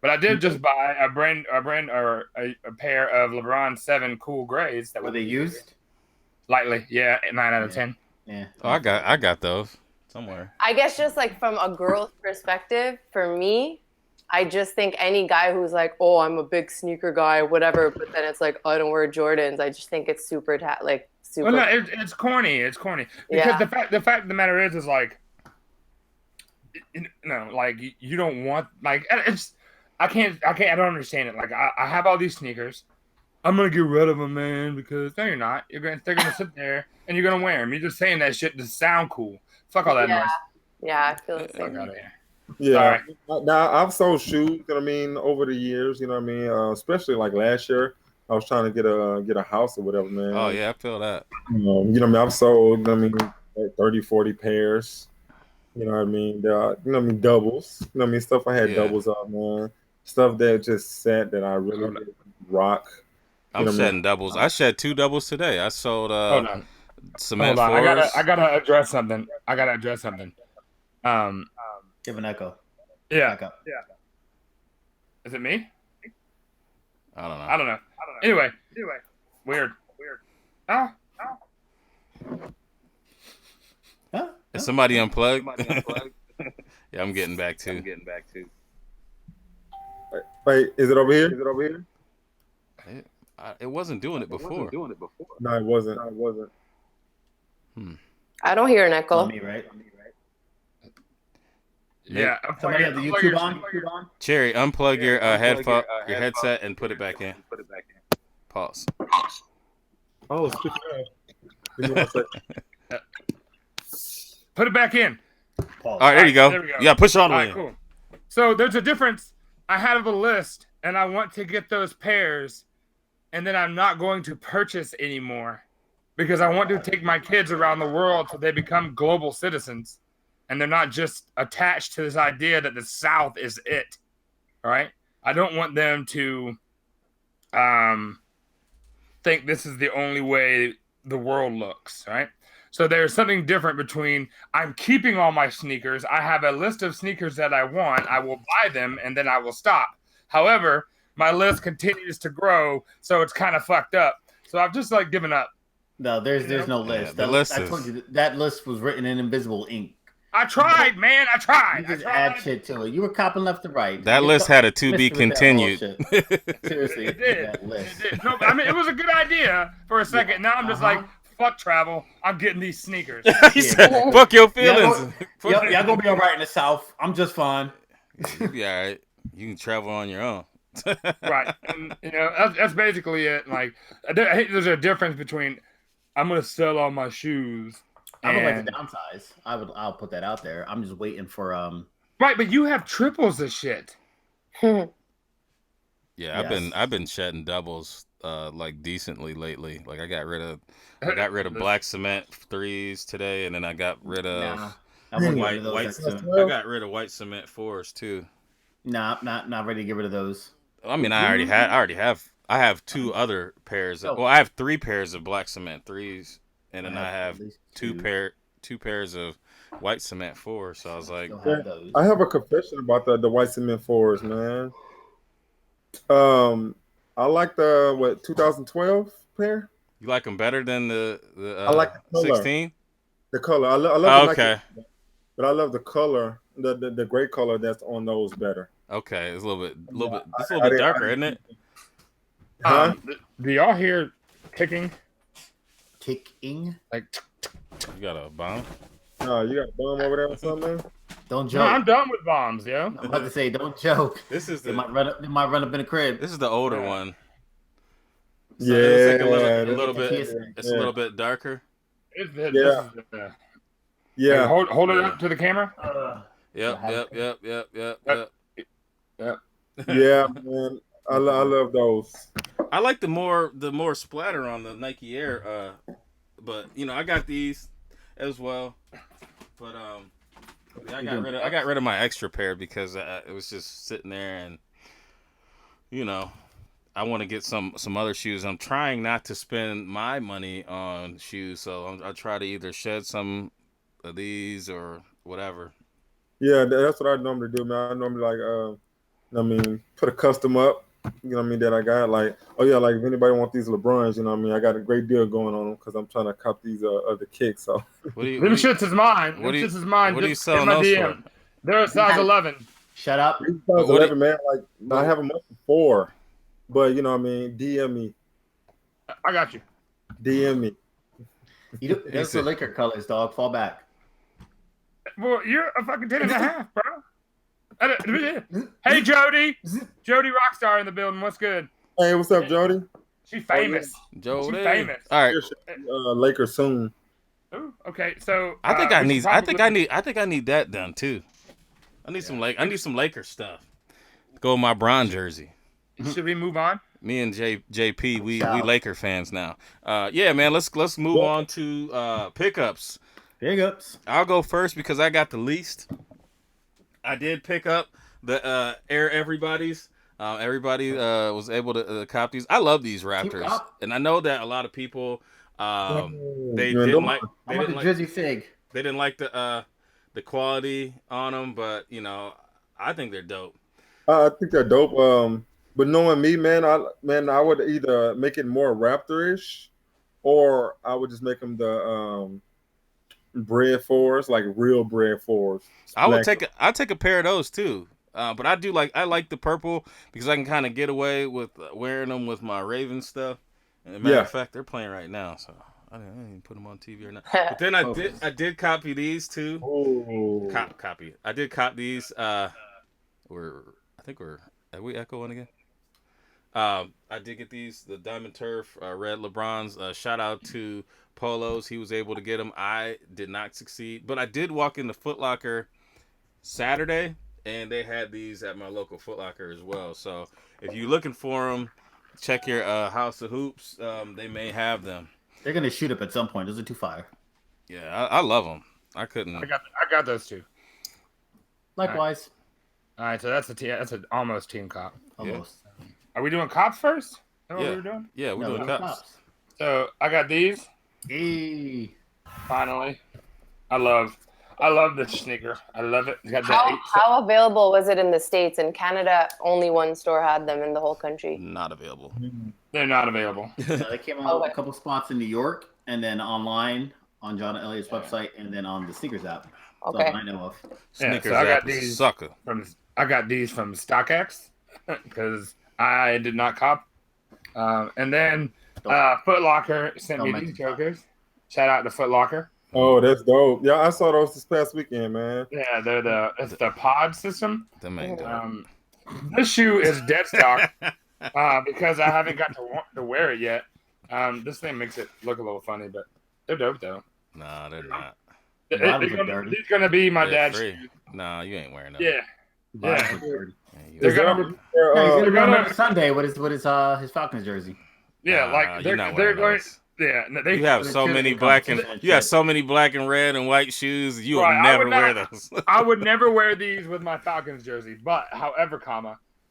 But I did just buy a pair of LeBron 7 cool grays that Were they used? lightly. Yeah, 9 out of 10. Yeah. Oh, I got those somewhere. I guess just like from a girl's perspective, for me, I just think any guy who's like, oh, I'm a big sneaker guy, whatever, but then it's like, oh, I don't wear Jordans. I just think it's super. Well, no, it's corny. It's corny because Yeah. the fact of the matter is like, like you don't want like it's. I don't understand it. Like I have all these sneakers. I'm gonna get rid of them, man, because no, you're not. They're gonna sit there and you're gonna wear them. You're just saying that shit to sound cool. Fuck all that noise. Yeah, I feel the Fuck same. out of here. Yeah. Now I've sold shoes. You know what I mean? Over the years, you know what I mean? Especially like last year, I was trying to get a house or whatever, man. Oh yeah, I feel that. You know what I mean? I've sold, you know what I mean, like 30, 40 pairs. You know what I mean? You know what I mean? Doubles. You know what I mean? Stuff I had doubles of, man. Stuff that just sat that I really didn't rock. I'm shedding doubles. I shed 2 doubles today. I sold Hold on. cement Hold on. fours. I gotta address something. Give an echo. Yeah. Echo. Yeah. Is it me? I don't know. Anyway. Weird. Oh. Huh? Is somebody unplugged? Yeah, I'm getting back too. Wait, is it over here? It wasn't doing it before. No, it wasn't. I don't hear an echo. On me, right? Yeah. Somebody have the YouTube on? Cherry, unplug your headset and put it back in. Pause. Oh, speaking of. Give me 1 second. Put it back in. All right, there you go. There we go. Yeah, push it all the All way right, in. cool. So there's a difference. I have a list, and I want to get those pairs, and then I'm not going to purchase anymore because I want to take my kids around the world so they become global citizens, and they're not just attached to this idea that the South is it. All right? I don't want them to think this is the only way the world looks, right? So there's something different between I'm keeping all my sneakers. I have a list of sneakers that I want. I will buy them and then I will stop. However, my list continues to grow, so it's kind of fucked up. So I've just like given up. No, there's no list. the list I told you that list was written in invisible ink. I tried, man. I tried. You just add shit to it. You were copping left to right. That list had a to be continued. Seriously, It did. that list. It did. No, I mean, it was a good idea for a second. Now I'm just like, fuck travel. I'm getting these sneakers. He said, fuck your feelings. Y'all gonna be all right in the South. I'm just fine. You'll be all right. You can travel on your own. Right. And, you know, that's basically it. Like, I think there's a difference between I'm going to sell all my shoes. I would like to downsize. I'll put that out there. I'm just waiting for Right, but you have triples of shit. Yeah, Yes. I've been shedding doubles like decently lately. Like I got rid of black cement 3s today, and then I got rid of I wouldn't get white. rid of those that soon. I got rid of white cement 4s too. Nah, not ready to get rid of those. I mean, I already have. I have 2 other pairs. I have 3 pairs of black cement 3s, and then I have two pairs of white cement 4s. So I was like, I have a confession about the white cement 4s, man. I like the 2012 pair. you like them better than the I like the color. 16? The color. I love Okay. Nike, but I love the color, the gray color that's on those better. Okay, it's a little bit darker, isn't it? Huh? Do y'all hear kicking? Kicking? Like, You got a bomb? No, you got a bomb over there or something? Don't no, joke. I'm done with bombs, yo. I'm about to say, don't joke. This is They might run up in the crib. This is the older one. So Yeah, it's like a little bit. Yeah. It's a little bit darker. Yeah. Hey, hold it up to the camera. Yep. Yeah, man. I love those. I like the more splatter on the Nike Air. But you know, I got these as well. But I got rid of my extra pair because it was just sitting there, and you know, I want to get some other shoes. I'm trying not to spend my money on shoes, so I try to either shed some of these or whatever. Yeah, that's what I normally do, man. I normally put a custom up. You know what I mean? That I got like, oh yeah, like if anybody want these LeBrons, you know what I mean? I got a great deal going on them because I'm trying to cop these other kicks. So Them shits is mine. What Them do shits is mine. What are you Just selling hit my those DM. for? They're a size 11. Shut up. these size 11, man. Like I have them up before, but you know what I mean? DM me. I got you. DM me. Those are liquor colors, dog. Fall back. Well, you're a fucking 10.5, bro. Hey, Jody. Jody Rockstar in the building. What's good? Hey, what's up, Jody? She's famous. Jody. She's famous. All right. Lakers soon. Ooh, okay, so I think I need that done too. I need some Lakers stuff. Go with my Bron jersey. Should we move on? Me and JP, we Laker fans now. Yeah, man. Let's move on to pickups. Pickups. I'll go first because I got the least. I did pick up the Air Everybody's. Everybody was able to cop these. I love these Raptors, and I know that a lot of people they didn't like the Jersey Fig. They didn't like the quality on them, but you know, I think they're dope. I think they're dope. But knowing me, man, I would either make it more Raptor-ish, or I would just make them the bread fours, like real bread fours. I'd take a pair of those too. But I like the purple because I can kind of get away with wearing them with my Ravens stuff. And as a matter of fact, they're playing right now, so I didn't even put them on TV or not. But then I did copy these too. Oh. Copy. I did cop these. Are we echoing again? I did get these, the Diamond Turf red LeBrons. Shout out to Polos. He was able to get them. I did not succeed, but I did walk into Foot Locker Saturday, and they had these at my local Foot Locker as well. So if you're looking for them, check your House of Hoops. They may have them. They're gonna shoot up at some point. Those are too fire. Yeah, I love them. I couldn't. I got those two. Likewise. All right, so that's an almost team cop. Almost. Yeah. Are we doing cops first? Is that what Yeah. we were doing? Yeah, we're doing cops. So I got these. Hey. Finally, I love this sneaker. I love it. Got How available was it in the States? In Canada, only one store had them in the whole country. Not available. They're not available. They came out a couple spots in New York, and then online on John Elliott's website, and then on the sneakers app. Okay. That's all I know of. Sneakers so I got app is a these sucker. I got these from StockX because I did not cop. And then Foot Locker sent me these jokers. Shout out to Foot Locker. Oh, that's dope. Yeah, I saw those this past weekend, man. Yeah, it's the pod system. Them ain't dope. This shoe is dead stock because I haven't got to wear it yet. This thing makes it look a little funny, but they're dope though. Nah, they're not. It's gonna be my dad's shoe. Nah, you ain't wearing them. Yeah. Yeah. They're he's gonna wear Sunday with his Falcons jersey. Yeah, like they're going. Yeah, you have so many black and red and white shoes. You will never wear those. I would never wear these with my Falcons jersey. But however,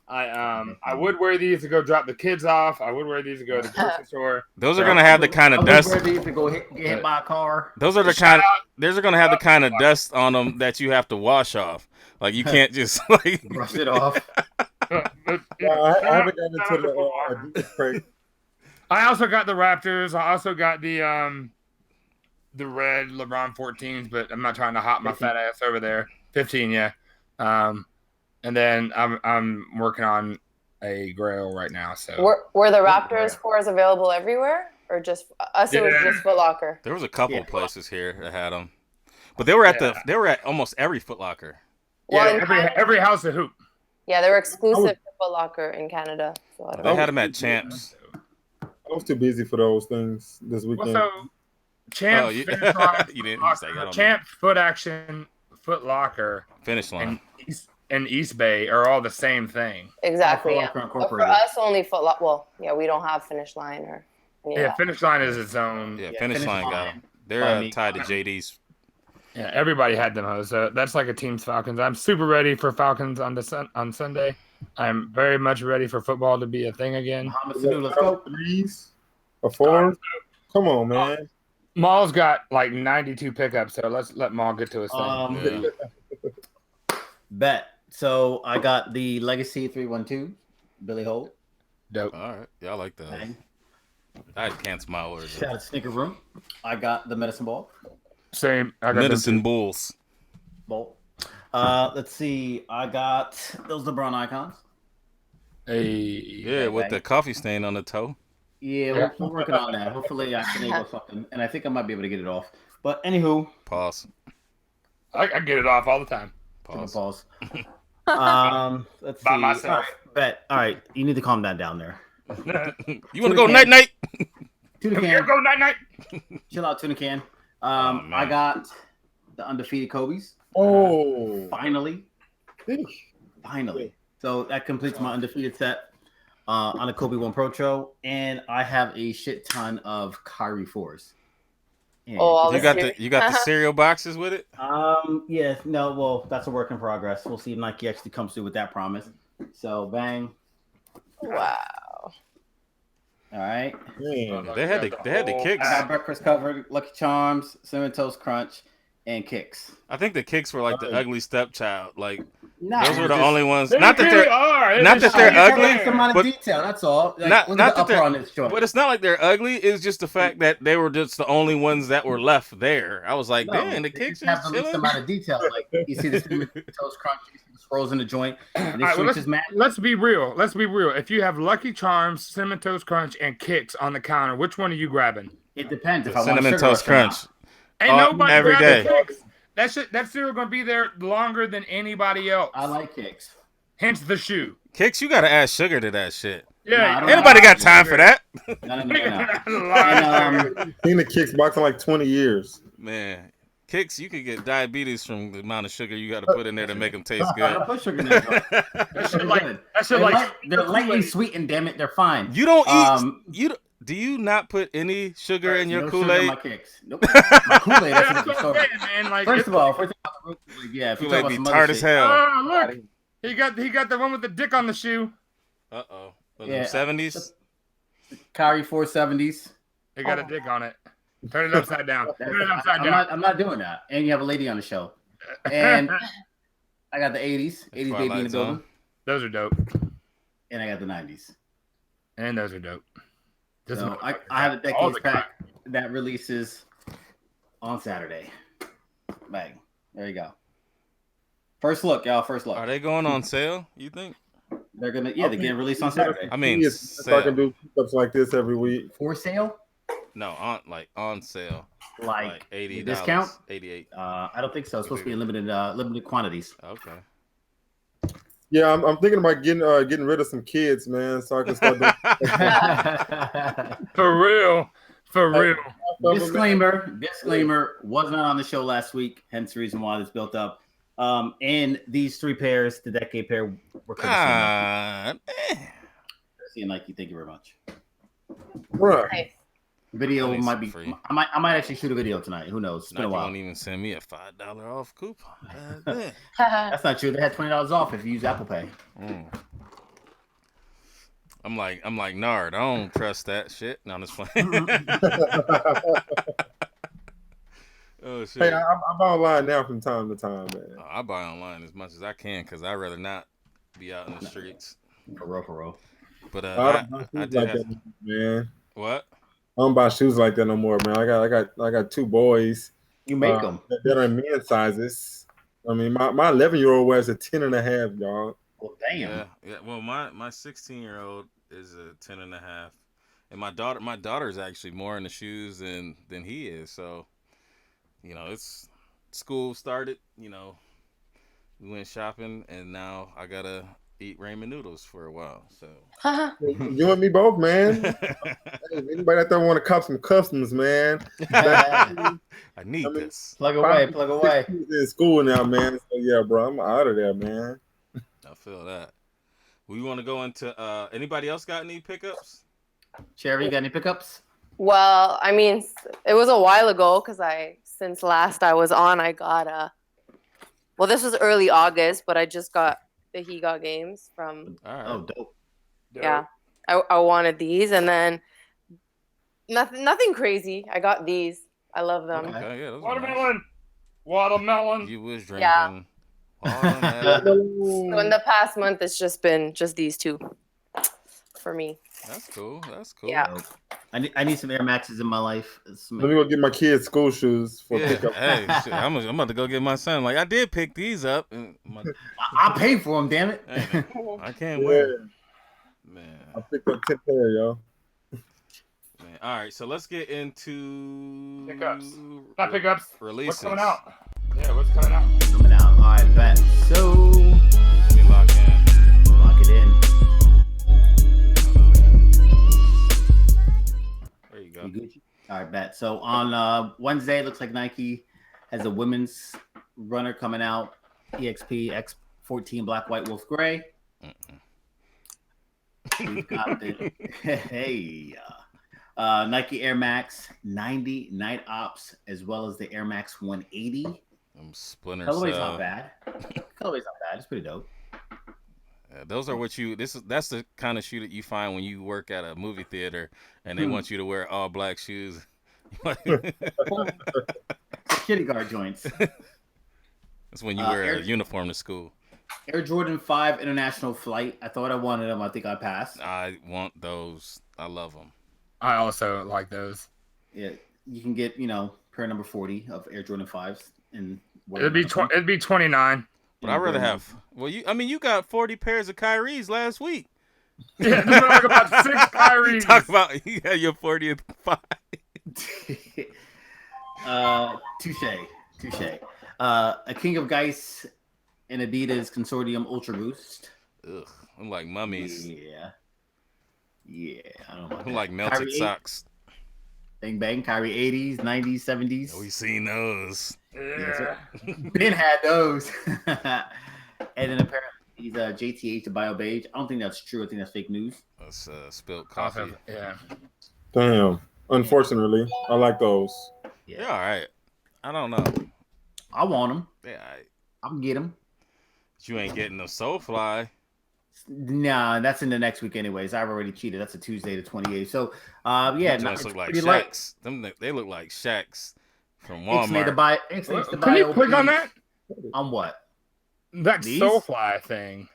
I would wear these to go drop the kids off. I would wear these to go to the grocery store. Those are gonna have the kind of dust. Wear these to go get hit by a car. Those are the kind. Those are gonna have the kind of dust on them that you have to wash off. Like you can't just like brush it off. I haven't gotten into the crate. I also got the Raptors. I also got the red LeBron 14s, but I'm not trying to hop my fat ass over there. 15, yeah. And then I'm working on a Grail right now. So were the Raptors 4s available everywhere, or just us? It was just Foot Locker. There was a couple of places here that had them, but they were at almost every Foot Locker. Well, every house of hoop. Yeah, they were exclusive to Foot Locker in Canada. So I don't they had them at Champs. I was too busy for those things this weekend. Well, so Champs, Finish Line, you didn't say Champs, Foot Action, Foot Locker, Finish Line, and East Bay are all the same thing. Exactly. Yeah. But for us, only Foot Locker. Well, yeah, we don't have Finish Line or. Finish Line is its own. Yeah, Finish Line got them. They're tied to JD's. Yeah, everybody had them. So that's like a team's Falcons. I'm super ready for Falcons on Sunday. I'm very much ready for football to be a thing again. Muhammad Sanu, let's go. 3s or 4s? Come on, man. Maul's got like 92 pickups, so let's let Maul get to his thing. Bet. So I got the Legacy 312, Billy Holt. Dope. All right. Yeah, I like that. Bang. I'd cancel my order. Shout out to Sneaker Room. I got the Medicine Ball. Same. I got Medicine Bulls. Bolt. Let's see. I got those LeBron icons. Yeah, with the coffee stain on the toe. Yeah, we're working on that. Hopefully, I can able something, and I think I might be able to get it off. But anywho, pause. I get it off all the time. Pause. Let's see. By myself. All right, bet. All right, you need to calm that down there. You want to go night night? Tuna Here, can. go night night. Chill out, Tuna can. I got the undefeated Kobe's. Oh, Finally. So that completes my undefeated set on a Kobe 1 Pro Tro, and I have a shit ton of Kyrie 4s. Yeah. You got the cereal boxes with it? Yeah, no, well, that's a work in progress. We'll see if Nike actually comes through with that promise. So bang. Wow. All right. They had the kicks. I got breakfast covered, Lucky Charms, Cinnamon Toast Crunch, and kicks. I think the kicks were like the ugly stepchild. Like Nah, those were the only ones. They Not that really they're are. not that they're ugly, Some amount of but detail. That's all. Like, not look not at that the they're. upper on this joint. But it's not like they're ugly. It's just the fact that they were just the only ones that were left there. I was like, dang, the they kicks just have are the least chilling. amount of detail. Like you see the Cinnamon Toast Crunch, you see the swirls in the joint, and this All right, well, joint is mad. let's be real. Let's be real. If you have Lucky Charms, Cinnamon Toast Crunch, and Kicks on the counter, which one are you grabbing? It depends. If I want Cinnamon sugar Toast rush or not. Crunch. Ain't nobody every grabbing day. Kicks. That cereal gonna be there longer than anybody else. I like kicks. Hence the shoe. Kicks, you gotta add sugar to that shit. Yeah, No, Ain't nobody got time for that. No. And, seen the kicks box in like 20 years. Man, Kicks, you could get diabetes from the amount of sugar you got to put in there to make them taste I good. don't put sugar in that joint. that shit They're like good. that shit They're, like they're lightly sweetened. Damn it, they're fine. You don't eat. Do you not put any sugar in your no sugar in Kool-Aid? my kicks. Nope. My Kool-Aid. That's a That's different what story. I'm saying, man. Like, First of all, if we're talking about the root, like, yeah, if you're Kool-Aid talking be about some tart other as shit, hell. oh, look, he got the one with the dick on the shoe. Uh-oh. Yeah. 70s? Kyrie 470s. He got a dick on it. Turn it upside down. Turn it upside down. I'm not doing that. And you have a lady on the show. And I got the 80s. 80s baby in the Twilight Zone. building. Those are dope. And I got the 90s. And those are dope. This So motherfucker I have a got all decades the pack that releases on Saturday. Bang. There you go. First look, y'all. First look. Are they going on sale, you think? They're they're getting released on Saturday. I mean, so I can do stuff like this every week. For sale? No, on sale. Like $80. discount? $88. I don't think so. It's supposed to be in limited quantities. Okay. Yeah, I'm thinking about getting rid of some kids, man, so I can start doing For real. Disclaimer, was not on the show last week, hence the reason why this built up. And these three pairs, the decade pair, were seeing Nike. Thank you very much. Bruh. Nice. Video might be free. I might actually shoot a video tonight. Who knows? It's been a while. Won't even send me a $5 off coupon. That's not true. They had $20 off if you use Apple Pay. I'm like Nard. I don't trust that shit. No, I'm just playing. Oh shit. Hey, I buy online now from time to time, man. I buy online as much as I can because I'd rather not be out in the streets. For real. But I did have... man. What? I don't buy shoes like that no more, man. I got two boys. You make them. That are men sizes. I mean, my 11-year-old wears a 10.5, y'all. Well, damn. Yeah. Well, my 16-year-old is a 10.5, and my daughter's actually more in the shoes than he is. So, it's school started. We went shopping, and now I gotta eat ramen noodles for a while. So you and me both, man. Hey, anybody out there want to cop some customs, man? I need this. Plug away. In school now, man. So yeah, bro, I'm out of there, man. I feel that. We want to go into anybody else got any pickups? Cherry, you got any pickups? Well, I mean, it was a while ago because since last I was on, I got well, this was early August, but I just got the He Got Games from. All right. Oh, dope. Yeah, I wanted these, and then nothing crazy. I got these. I love them. Okay, yeah, those are Watermelon. nice. Watermelon. You was drinking. Yeah. Watermelon. So in the past month, it's just been these two for me. That's cool. That's cool. Yeah. I need some Air Maxes in my life. Let me go get my kids school shoes for Yeah. pickup. Hey, shit, I'm about to go get my son. Like I did pick these up. And I paid for them, damn it. Hey, I can't win. Man. I picked up 10 pair, yo. Man. All right, so let's get into Pickups. Not pickups. Releases. What's coming out? Yeah, what's coming out? Coming out. All right, bet. So Let me lock in. lock it in. There you go. You Gucci? All right, bet. So on Wednesday, it looks like Nike has a women's runner coming out. EXP X14 Black, White, Wolf, Gray. We've got the Nike Air Max 90 Night Ops, as well as the Air Max 180. Splinter Colorway's Cell. not bad. Colorway's not bad. It's pretty dope. Those are what you. That's the kind of shoe that you find when you work at a movie theater and they want you to wear all black shoes. Kitty guard joints. That's when you wear a uniform to school. Air Jordan 5 International Flight. I thought I wanted them. I think I passed. I want those. I love them. I also like those. Yeah, you can get pair number 40 of Air Jordan 5s and It'd be 29. But I'd rather have. Well, you got 40 pairs of Kyrie's last week. Yeah, this is like about 6 Kyrie's. Talk about you had your 40th 5. Touche. A King of Geist and Adidas Consortium Ultra Boost. Ugh, I'm like mummies. Yeah. I don't know. I'm like melted Kyrie socks. Bang Bang, Kyrie 80s, 90s, 70s. We seen those. Yeah. Ben had those. And then apparently he's JTH to Bio Beige. I don't think that's true. I think that's fake news. That's spilled coffee. Yeah. Damn. Unfortunately, I like those. Yeah, all right. I don't know. I want them. Yeah, all right. I can get them. But you ain't getting no Soulfly. Nah, that's in the next week anyways. I've already cheated. That's a Tuesday the 28th. So, yeah. Those look like pretty light. Shaqs. They look like Shaqs from Ixnay to Walmart. buy. Can you click on that? On what? That These? Soulfly thing.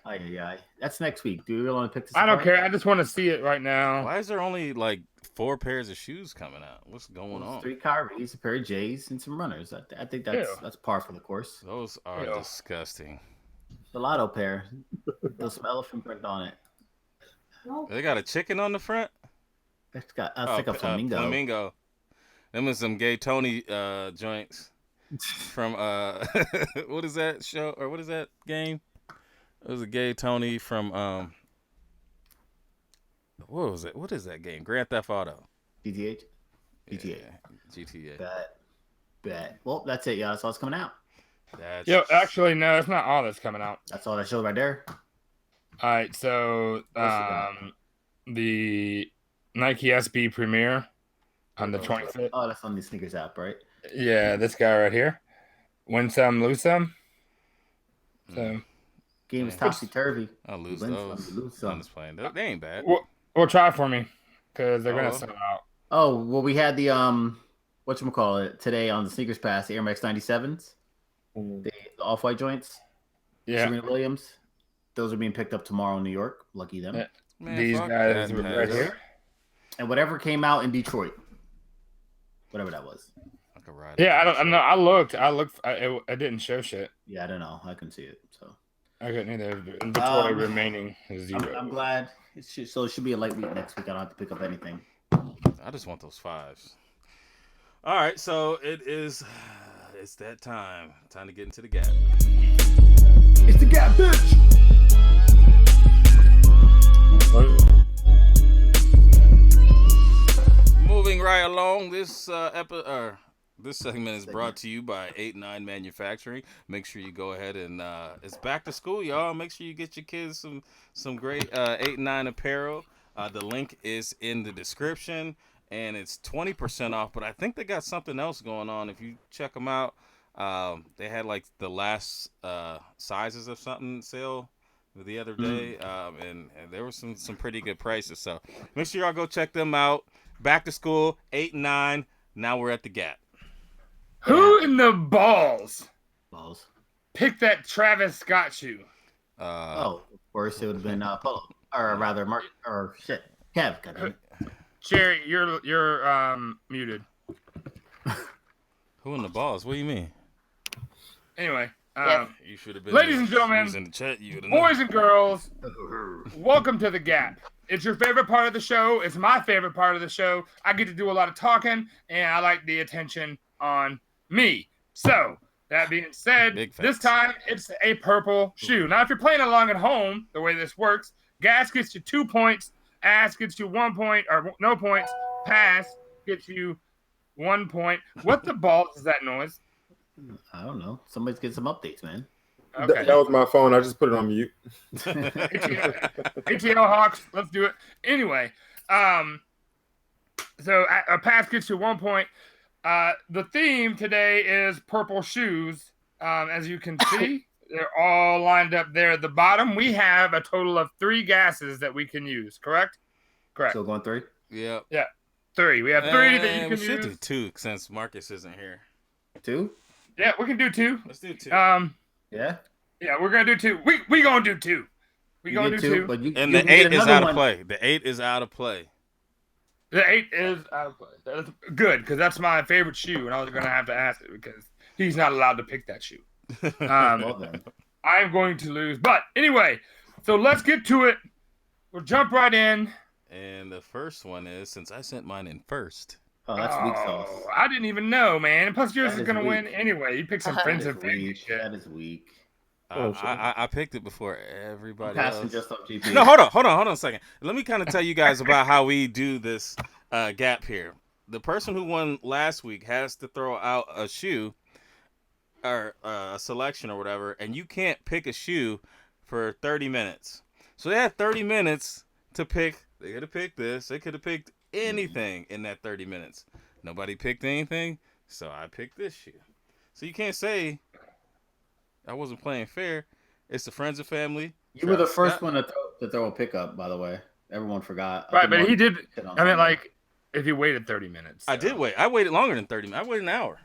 That's next week. Do you really want to pick this? I don't apart? care. I just want to see it right now. Why is there only like 4 pairs of shoes coming out? What's going on? 3 Kyries, a pair of J's, and some runners. I think that's par for the course. Those are disgusting. The Lotto pair. There's some elephant print on it. They got a chicken on the front. It's got like a flamingo. Flamingo. Them is some gay Tony joints from what is that show or what is that game? It was a gay Tony from what was it? What is that game? Grand Theft Auto. GTA. Yeah, GTA. Bet. Well, that's it, y'all. That's all that's coming out. Actually, no, it's not all that's coming out. That's all that show right there. All right, so the Nike SB Premier on the 25th. Oh, that's on the sneakers app, right? Yeah, this guy right here. Win some, lose some. So game is topsy turvy. I'll lose those. Lose some. I'm just playing. They ain't bad. Well, try for me because they're gonna sell out. Oh well, we had the whatchamacallit today on the Sneakers Pass, the Air Max 97s, the off-white joints. Yeah, Serena Williams. Those are being picked up tomorrow in New York. Lucky them. Man, these guys were right here. And whatever came out in Detroit, whatever that was. I could ride. Yeah, I don't know. I looked. I didn't show shit. Yeah, I don't know. I couldn't see it, so I couldn't either. Detroit remaining is 0. I'm glad. It should be a light week next week. I don't have to pick up anything. I just want those 5s. All right, so it's that time. Time to get into the G.A.P. It's the G.A.P, bitch. Moving right along, this segment is brought to you by 8-9 Manufacturing. Make sure you go ahead and it's back to school, y'all. Make sure you get your kids some great 8-9 apparel. The link is in the description, and it's 20% off. But I think they got something else going on. If you check them out, they had like the last sizes of something sale the other day, and there were some pretty good prices. So make sure y'all go check them out. Back to school, 8 and 9. Now we're at the Gap. Who in the balls Balls. picked that Travis Scott shoe? Of course it would have been Polo, or rather Mark, or shit, Kev. Goddamn. Jerry, you're muted. Who in the balls? What do you mean? Anyway, You should have been. ladies and gentlemen, in the chat. You boys and girls, welcome to the Gap. It's your favorite part of the show. It's my favorite part of the show. I get to do a lot of talking, and I like the attention on me. So, that being said, this time it's a purple shoe. Now, if you're playing along at home, the way this works, gas gets you 2 points, ass gets you 1 point, or no points, pass gets you 1 point. What the balls is that noise? I don't know. Somebody's getting some updates, man. Okay. That was my phone. I just put it on mute. ATL Hawks, let's do it. Anyway, so a pass gets you 1 point. The theme today is purple shoes. As you can see, they're all lined up there at the bottom. We have a total of 3 gases that we can use, correct? Correct. Still going 3? Yep. Yeah, 3. We have 3 that you can we should use. do 2 since Marcus isn't here. 2? Yeah, we can do 2. Let's do 2. Yeah. Yeah, we're gonna do 2. We gonna do 2. We gonna do 2. But and the 8 is out of play. The 8 is out of play. The 8 is out of play. That's good, because that's my favorite shoe, and I was gonna have to ask it because he's not allowed to pick that shoe. Well then. I'm going to lose. But anyway, so let's get to it. We'll jump right in. And the first one is, since I sent mine in first. Oh, that's weak sauce. I didn't even know, man. And plus, yours That is is going to weak. win anyway. You pick some friends and family shit. That is weak. I picked it before everybody Passing else. just up GP. No, hold on a second. Let me kind of tell you guys about how we do this Gap here. The person who won last week has to throw out a shoe or a selection or whatever, and you can't pick a shoe for 30 minutes. So they had 30 minutes to pick. They could have picked this. They could have picked anything in that 30 minutes. Nobody picked anything, so I picked this shoe. So you can't say I wasn't playing fair. It's the friends and family. You were the first one to throw a pickup, by the way. Everyone forgot. Right, but he did. I mean, like, if he waited 30 minutes. I did wait. I waited longer than 30 minutes. I waited an hour.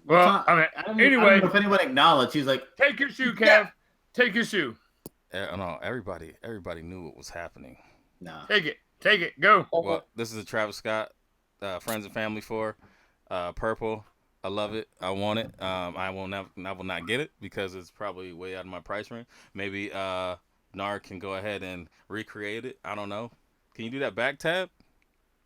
Well, I mean, I don't anyway. know if anyone acknowledged. He's like, take your shoe, Kev. Take your shoe. No, everybody knew what was happening. Nah. Take it. Go. Well, this is a Travis Scott, friends and family for purple. I love it. I want it. I will not get it because it's probably way out of my price range. Maybe Nar can go ahead and recreate it. I don't know. Can you do that back tab?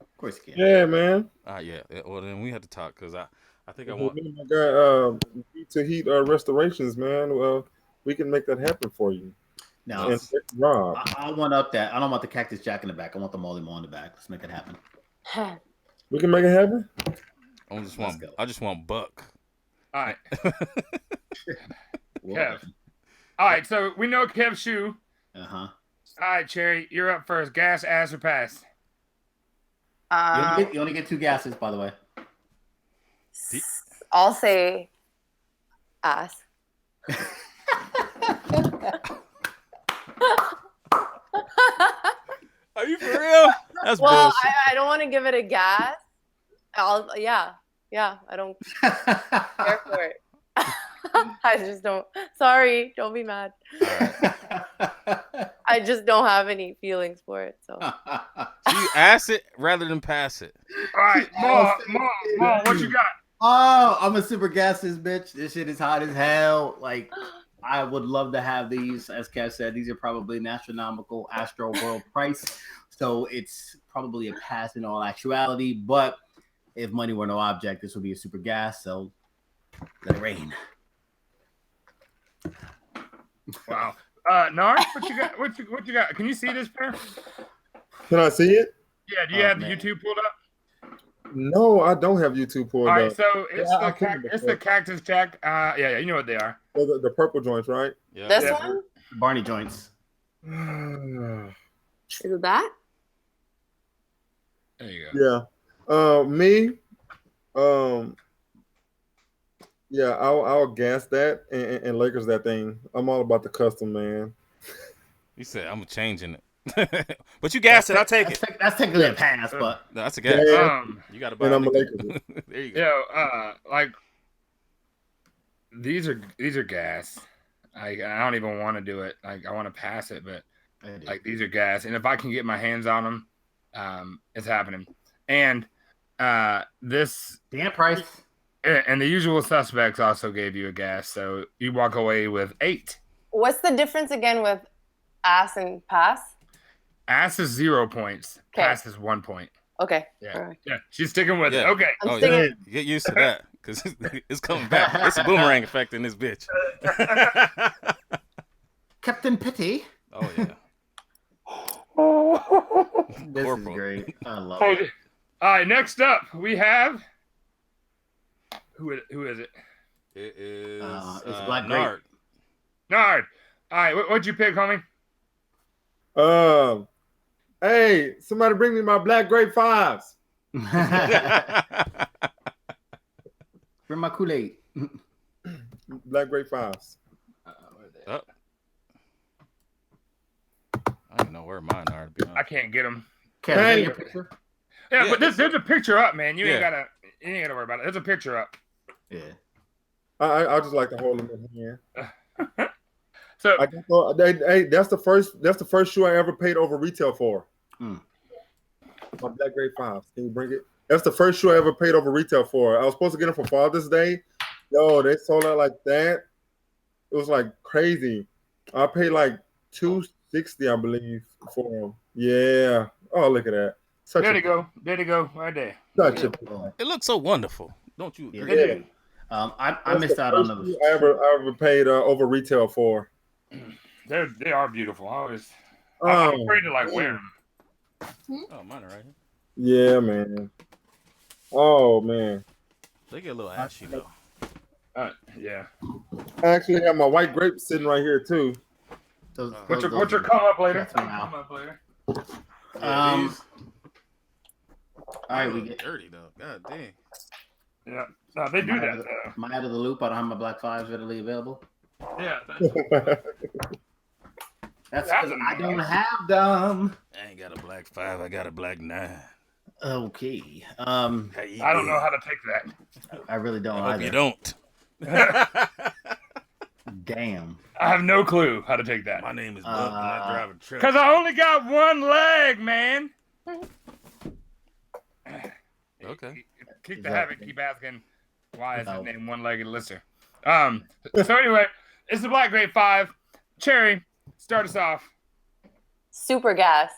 Of course you can. Yeah, man. Yeah. Well, then we had to talk because I think I want. I got Heat to Heat restorations, man. Well, we can make that happen for you. No, Rob. I want up that. I don't want the Cactus Jack in the back. I want the Molly Mo in the back. Let's make it happen. We can make it happen. I just want Buck. All right. Kev. All right, so we know Kev's shoe. Uh-huh. All right, Cherry, you're up first. Gas, ass, or pass? You only get 2 gases, by the way. I'll say ass. Are you for real? That's well, bullshit. I don't want to give it a gas. Yeah. I don't care for it. I just don't. Sorry, don't be mad. I just don't have any feelings for it. So you ass it rather than pass it. All right, Mom, what you got? Oh, I'm a super gases bitch. This shit is hot as hell. Like, I would love to have these. As Kev said, these are probably an astronomical Astro World price. So it's probably a pass in all actuality. But if money were no object, this would be a super gas. So let it rain. Wow. Nar, what you got? What you got? Can you see this pair? Can I see it? Yeah. Do you have the YouTube pulled up? No, I don't have YouTube pulled All right, up. so it's the Cactus Jack. Yeah, you know what they are. The purple joints, right? Yeah. this one Barney joints. is it that? There you go. Yeah. Me. Yeah, I'll gas that and Lakers that thing. I'm all about the custom, man. He said, "I'm changing it." But you gassed it. I'll take it. That's technically a pass, but No, that's a gas. You got to buy. And I'm a it. Lakers. There you go. Yeah, like these are gas. I don't even want to do it. Like I want to pass it, but like these are gas. And if I can get my hands on them, it's happening. And this damn price. And the usual suspects also gave you a gas, so you walk away with 8. What's the difference again with ass and pass? Ass is 0 points. Okay. Pass is 1 point. Okay. Yeah. All right. Yeah. She's sticking with it. Yeah. Okay. I'm Oh sticking- yeah. Get used to that because it's coming back. It's a boomerang effect in this bitch. Captain Pity. Oh yeah. This is Corporal. great. I love All it. right. Next up, we have who is it? It is it's Black Grape. Nard. Nard. All right. What'd you pick, homie? Hey, somebody bring me my Black Grape 5s. Bring my Kool-Aid. Black Grape 5s. Oh. I don't know where mine are. To be honest. I can't get them. Kev, is that your picture? Yeah, but there's a picture up, man. You ain't Yeah. gotta worry about it. There's a picture up. Yeah. I just like to hold them in here. So I just thought, hey, that's the first shoe I ever paid over retail for. Mm. My Black Grape 5s. Can you bring it? That's the first shoe I ever paid over retail for. I was supposed to get them for Father's Day. Yo, they sold out like that. It was like crazy. I paid like $260, I believe, for them. Yeah. Oh, look at that. there you go. There you go. Right there. Such a It looks so wonderful. Don't you Yeah. agree? yeah. I That's missed the out on first those. shoe I ever paid over retail for. They are beautiful. I'm Oh, afraid to like wear them. Oh, mine are right here. yeah, man. Oh, man. They get a little ashy though. Yeah. I actually have my white grape sitting right here too. What's your come up later? That's fine now. Come up later. Yeah, these All right, we look get. dirty though. God dang. Yeah. No, they do Am I that out of the- though. Am I out of the loop? I don't have my Black 5s readily available. Yeah. That's because I don't have them. I ain't got a black 5. I got a black 9. Okay. I don't know how to take that. I really don't. I hope either. you don't. Damn. I have no clue how to take that. My name is Buck and I drive a truck. Because I only got one leg, man. Okay. Keep the habit. Keep asking why is his Oh. name one-legged lister. So anyway, it's the Black Grape 5. Cherry, start us off. Super gas.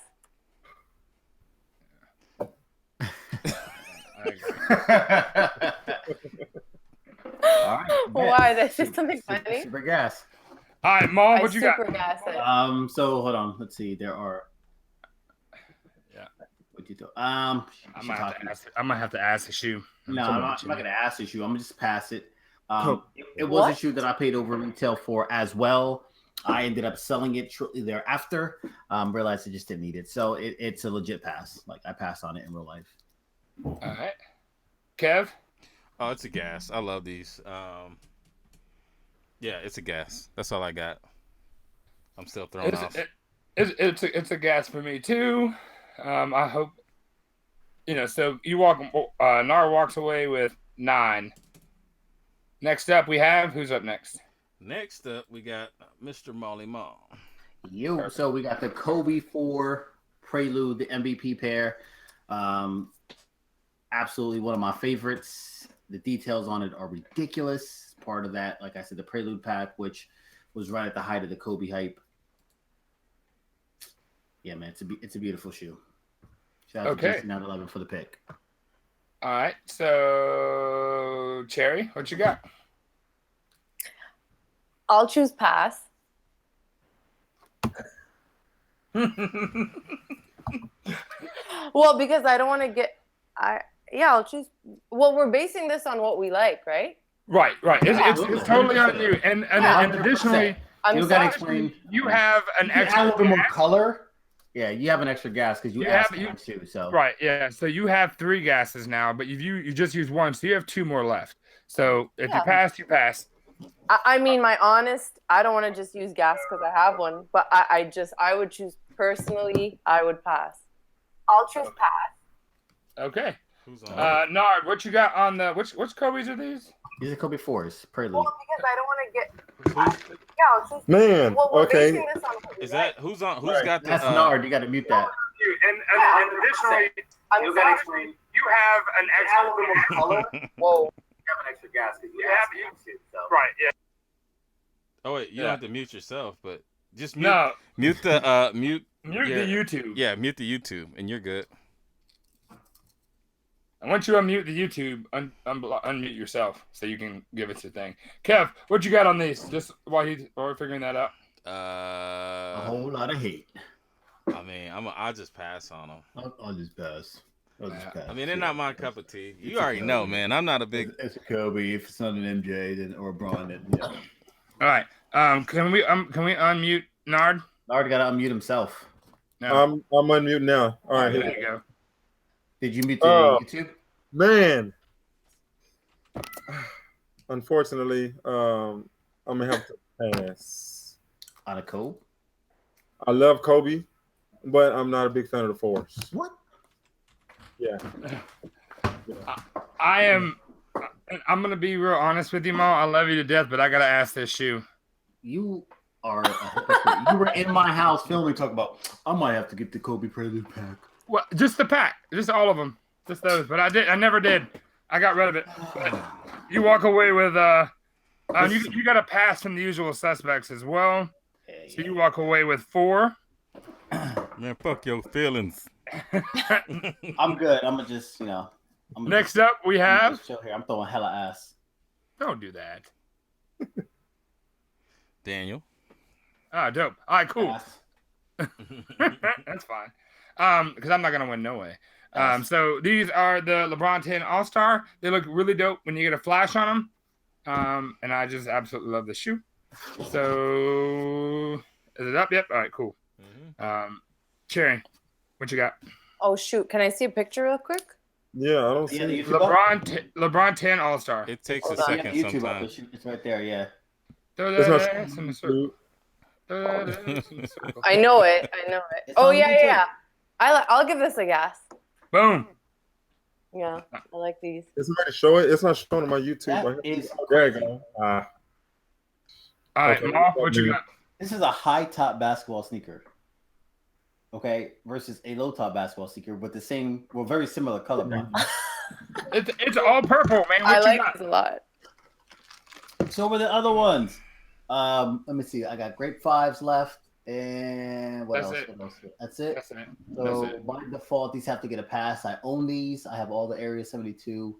All right. Why? That's just something funny. Super gas. All right, Mom, I what you got? super gas it. So hold on. Let's see. There are. Yeah. What you thought? I might have to ask the shoe. No, I'm not gonna ask this shoe. I'm gonna just pass it. It was a What? shoe that I paid over retail for as well. I ended up selling it shortly thereafter. Realized I just didn't need it, so it's a legit pass. Like I passed on it in real life. All right. Kev? Oh, it's a gas. I love these. Yeah, it's a gas. That's all I got. I'm still thrown off. It's a gas for me too. I hope so you walk. Nar walks away with 9. Next up, we have who's up next? Next up, we got Mr. Molly Mall. So we got the Kobe 4 Prelude, the MVP pair. Absolutely one of my favorites. The details on it are ridiculous. Part of that, like I said, the Prelude pack, which was right at the height of the Kobe hype. Yeah, man, it's a beautiful shoe. Shout out to Jason 911 for the pick. All right, so Cherry, what you got? I'll choose pass. Well, because I don't want to get. I'll choose. Well, we're basing this on what we like, right? Right. It's totally on you. And additionally, I'm You gotta sorry. explain. you have an You add a extra little more gas. color. Yeah, you have an extra gas because you asked for two. So Right, yeah. So you have 3 gases now, but you just used 1, so you have 2 more left. So if you Yeah. pass, you pass. I mean, I don't want to just use gas because I have one, but I would choose personally, I would pass. I'll choose pass. Okay. Who's on? Nard, what you got on the which Kobe's are these? These are Kobe 4s, Prelude. Well, because I don't want to get. I'll choose. Man, Well, we're okay. basing this on Kobe, Is that who's on? Who's got the? That's Nard. You got to mute that. And additionally, you got to explain. You have an extra color. Whoa. You have an extra gas. Right. Yeah. Oh wait, you don't have to mute yourself, but just mute. No. Mute the mute. Mute the YouTube. Yeah, mute the YouTube, and you're good. And once you unmute the YouTube, unmute yourself so you can give it your thing. Kev, what you got on these? Just while we're figuring that out. A whole lot of hate. I mean, I'll just pass on them. I'll just pass. I mean, they're not my cup of tea. You already know, man. I'm not a big. It's a Kobe. If it's not an MJ, then or Bryant, then yeah. All right. Can we unmute Nard? Nard got to unmute himself. No. I'm unmute now. All right, There you go. Did you mute the YouTube? Man. Unfortunately, I'm gonna have to pass. On a Kobe? I love Kobe, but I'm not a big fan of the Force. What? Yeah. I am. I'm gonna be real honest with you, Mo. I love you to death, but I gotta ask this shoe. You are a hypocrite. You were in my house filming, talking about I might have to get the Kobe Prelude pack. Well, just the pack, just all of them, just those. But I never did. I got rid of it. But you walk away with you got a pass from the usual suspects as well. So you walk away with 4. Man, fuck your feelings. I'm good. I'm gonna just Next up, we have. Chill here. I'm throwing hella ass. Don't do that. Daniel. Ah, dope. All right, cool. That's fine. Because I'm not gonna win no way. So these are the LeBron 10 All-Star. They look really dope when you get a flash on them. And I just absolutely love the shoe. So is it up? Yep. All right, cool. Cherry, what you got? Oh shoot! Can I see a picture real quick? Yeah, I don't see LeBron 10 All-Star. It takes a second sometimes. It's right there. Yeah. I know it. Oh yeah. I'll give this a gas. Boom. Yeah, I like these. It's not show it. It's not showing on my YouTube. There you go. All right, Ma, what you got? This is a high top basketball sneaker. Okay, versus a low top basketball sneaker, but the same, very similar color. It's all purple, man. What I you like got? this a lot. So were the other ones. Let me see. I got Grape 5s left, and what else? That's it. So by default, these have to get a pass. I own these. I have all the Area 72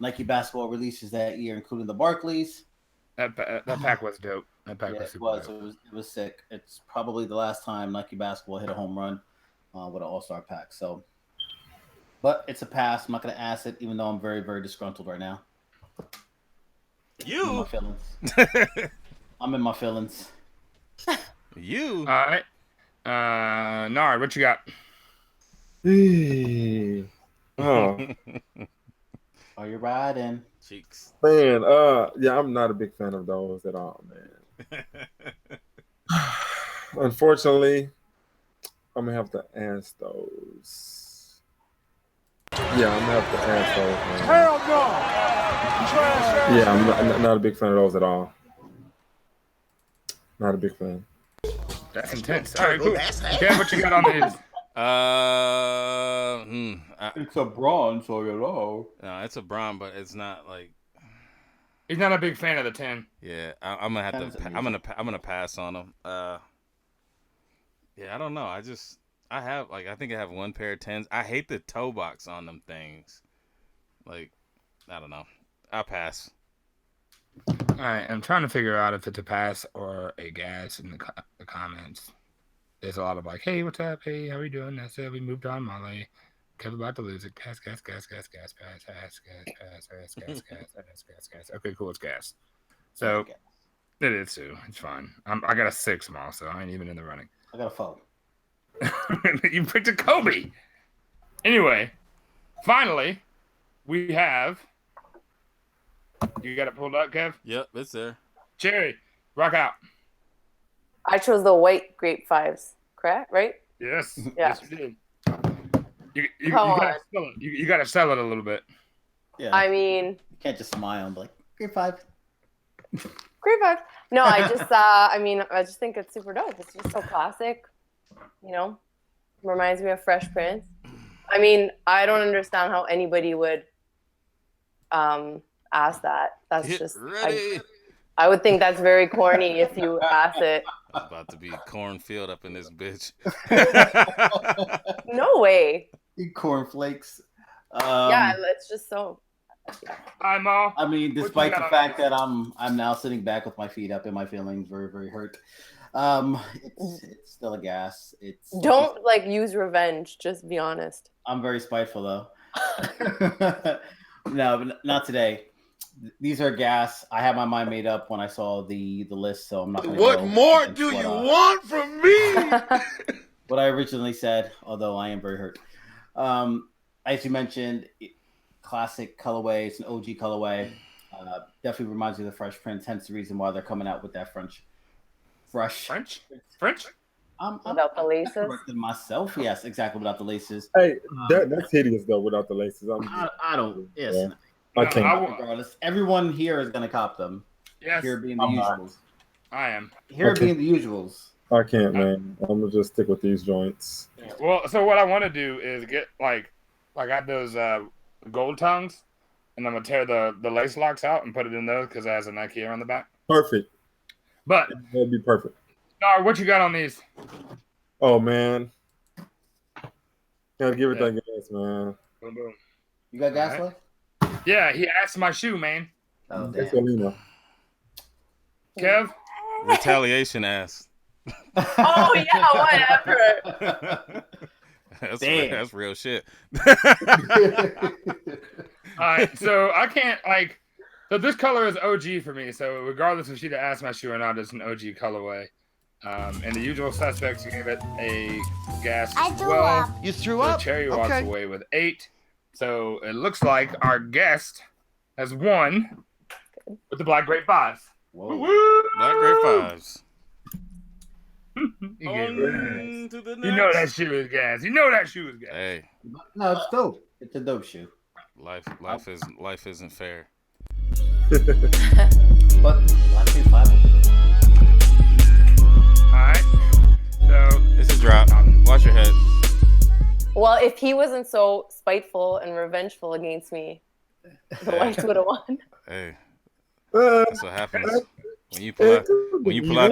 Nike basketball releases that year, including the Barclays. That pack was dope. That pack was super dope. It was sick. It's probably the last time Nike basketball hit a home run with an All-Star pack. So, but it's a pass. I'm not gonna ask it, even though I'm very, very disgruntled right now. You. I'm in my feelings. I'm in my feelings. You. All right. Nard, what you got? Are you riding? Cheeks. Man, yeah, I'm not a big fan of those at all, man. Unfortunately, I'm gonna have to ask those. Yeah, I'm gonna have to ask those, man. Hell no! Yeah, I'm not a big fan of those at all. Not a big fan. That's intense. All right, cool. Kev, what you got on these? It's a bronze, so you know. No, it's a bronze, but it's not like. He's not a big fan of the 10. Yeah, I'm gonna have to. I'm gonna pass on them. Yeah, I don't know. I think I have one pair of 10s. I hate the toe box on them things. Like, I don't know. I'll pass. All right, I'm trying to figure out if it's a pass or a gas in the comments. There's a lot of like, hey, what's up? Hey, how we doing? That's it. We moved on, Molly. Kev about to lose it. Gas, pass, gas. Okay, cool. It's gas. So it is too. It's fine. I got a 6, Mal, so I ain't even in the running. I got a 4. You picked a Kobe. Anyway, finally, we have. You got it pulled up, Kev? Yep, it's there. Cherry, rock out. I chose the white grape 5s, correct? Right? Yes. Yeah. Yes, you did. You gotta sell it. You gotta sell it a little bit. Yeah. I mean, You can't just smile and be like, grade 5. grape 5. No, I just, I just think it's super dope. It's just so classic. You know, reminds me of Fresh Prince. I mean, I don't understand how anybody would ask that. That's Get just ready. I would think that's very corny if you ask it. It's about to be cornfield up in this bitch. No way. You cornflakes. Yeah, it's just so. I'm all. I mean, despite the fact that I'm now sitting back with my feet up and my feelings very, very hurt. It's still a gas. Don't like use revenge. Just be honest. I'm very spiteful though. No, but not today. These are gas. I had my mind made up when I saw the list, so I'm not going to What more do you want from me? What I originally said, although I am very hurt. As you mentioned, classic colorway. It's an OG colorway. Definitely reminds me of the Fresh Prince. Hence the reason why they're coming out with that French. French. Without the laces. Corrected myself. Yes, exactly. Without the laces. Hey, that's hideous though. Without the laces, I don't. Yes. Yeah. I can't. Regardless, everyone here is going to cop them. Yes. Here being the usuals. I am. Here being the usuals. I can't, man. I'm gonna just stick with these joints. Yeah. Well, so what I want to do is get I got those gold tongues, and I'm gonna tear the lace locks out and put it in those because it has a Nike Air on the back. Perfect. But that'd be perfect. Star, what you got on these? Oh man, gotta give it that gas, man. Boom, boom. You got gas left? Yeah, he asked my shoe, man. Oh damn. Kev? Retaliation ass. Oh yeah, whatever. That's real shit. All right, so I can't so this color is OG for me. So regardless if she'd asked my shoe or not, it's an OG colorway. And the usual suspects gave it a gas as well. You threw up? Cherry walks away with 8. So it looks like our guest has won with the Black Grape 5s. Whoa. Black Grape 5s. You know that shoe is gas. You know that shoe is gas. Hey. No, it's dope. It's a dope shoe. Life isn't fair. But Black Grape 5 will be dope. Alright. So it's a drop. Watch your head. Well, if he wasn't so spiteful and revengeful against me, the whites would have won. Hey, that's what happens when you pull out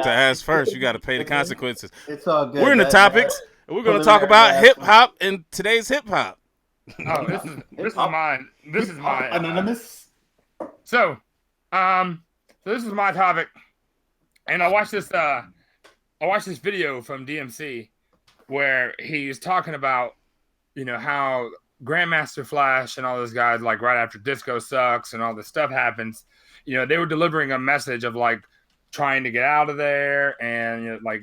the ass first. You got to pay the consequences. It's all good. We're in the topics, and we're going to talk about hip hop and today's hip hop. Oh, this is mine. This is my anonymous. So this is my topic, and I watched this video from DMC where he's talking about, how Grandmaster Flash and all those guys, like right after Disco Sucks and all this stuff happens, they were delivering a message of like trying to get out of there and like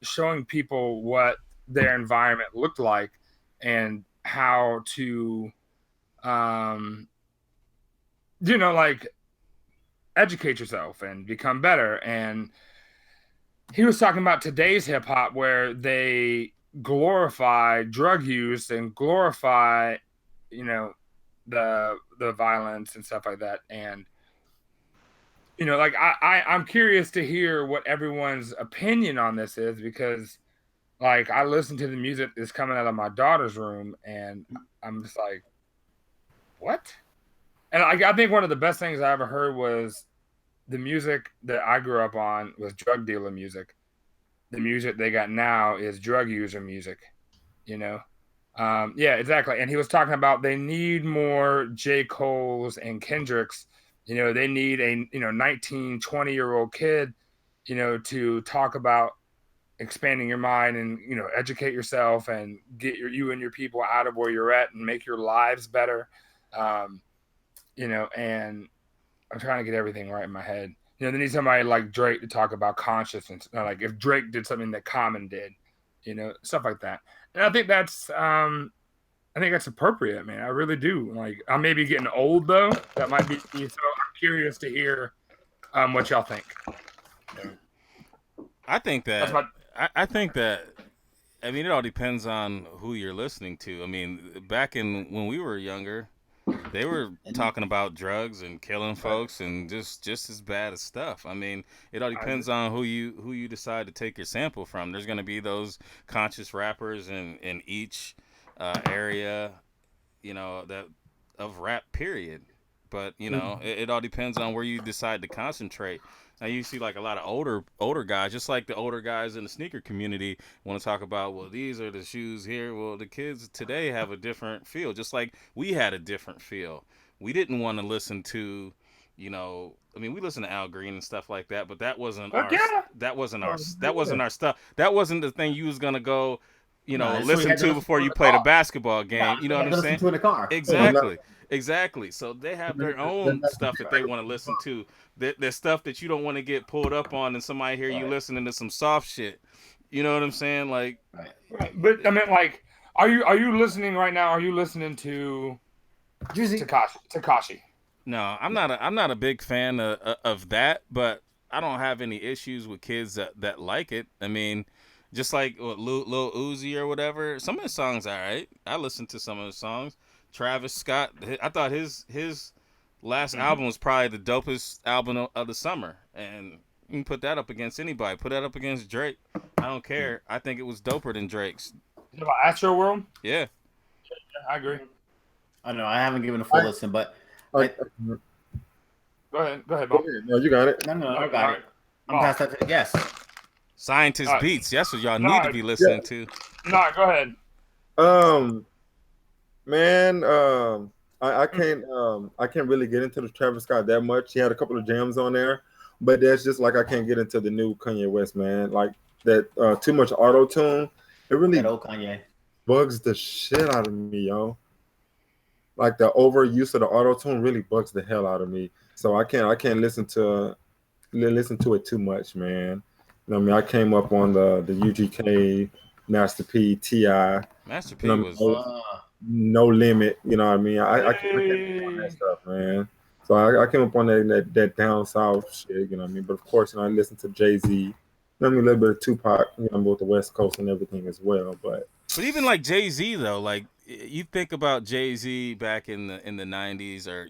showing people what their environment looked like and how to, like educate yourself and become better. And he was talking about today's hip hop where they glorify drug use and glorify, the violence and stuff like that. And, I'm curious to hear what everyone's opinion on this is, because like I listen to the music that's coming out of my daughter's room and I'm just like, what? And I think one of the best things I ever heard was the music that I grew up on was drug dealer music. The music they got now is drug user music, Yeah, exactly. And he was talking about they need more J. Cole's and Kendrick's. They need a 19, 20-year-old kid, to talk about expanding your mind and educate yourself and get you and your people out of where you're at and make your lives better. And I'm trying to get everything right in my head. They need somebody like Drake to talk about consciousness. Like if Drake did something that Common did, stuff like that. And I think that's appropriate, man. I really do. Like I may be getting old though. That might be. So I'm curious to hear what y'all think. I think that That's my. I think that I mean it all depends on who you're listening to. I mean, back in when we were younger, they were talking about drugs and killing folks and just as bad as stuff. I mean, it all depends on who you decide to take your sample from. There's gonna be those conscious rappers in each area, that of rap. Period. But it all depends on where you decide to concentrate. Now you see like a lot of older guys, just like the older guys in the sneaker community, want to talk about, well, these are the shoes here. Well, the kids today have a different feel, just like we had a different feel. We didn't want to listen to, I mean, we listened to Al Green and stuff like that, but that wasn't that wasn't our stuff. That wasn't the thing you was gonna go, listen to before you played a basketball game. You know what I'm saying? To in the car. Exactly. So they have their own stuff that they want to listen to. There's stuff that you don't want to get pulled up on, and somebody hear you listening to some soft shit. You know what I'm saying? Like, but I mean, like, are you listening right now? Are you listening to Tekashi? No, I'm not a big fan of that, but I don't have any issues with kids that like it. I mean, just like Lil Uzi or whatever. Some of the songs are alright. I listened to some of the songs. Travis Scott, I thought his last album was probably the dopest album of the summer, and you can put that up against anybody. Put that up against Drake. I don't care. I think it was doper than Drake's. About Astro World? Yeah, I agree. I don't know. I haven't given a full listen, but go ahead, Bob. No, you got it. No, I got it. I'm past that to the guest. Scientist Beats. That's what y'all need to be listening to. No, go ahead. Man, I can't really get into the Travis Scott that much. He had a couple of jams on there, but that's just like I can't get into the new Kanye West, man. Like that too much auto tune. It really Kanye bugs the shit out of me, yo. Like the overuse of the auto tune really bugs the hell out of me. So I can't listen to it too much, man. I mean, I came up on the UGK, Master P, T.I. Master P was No Limit, you know what I mean? I can't on that stuff, man. So I came up on that down south shit, you know what I mean? But of course, I listened to Jay-Z. I mean, a little bit of Tupac, both the West Coast and everything as well. But even like Jay-Z though, like you think about Jay-Z back in the 90s or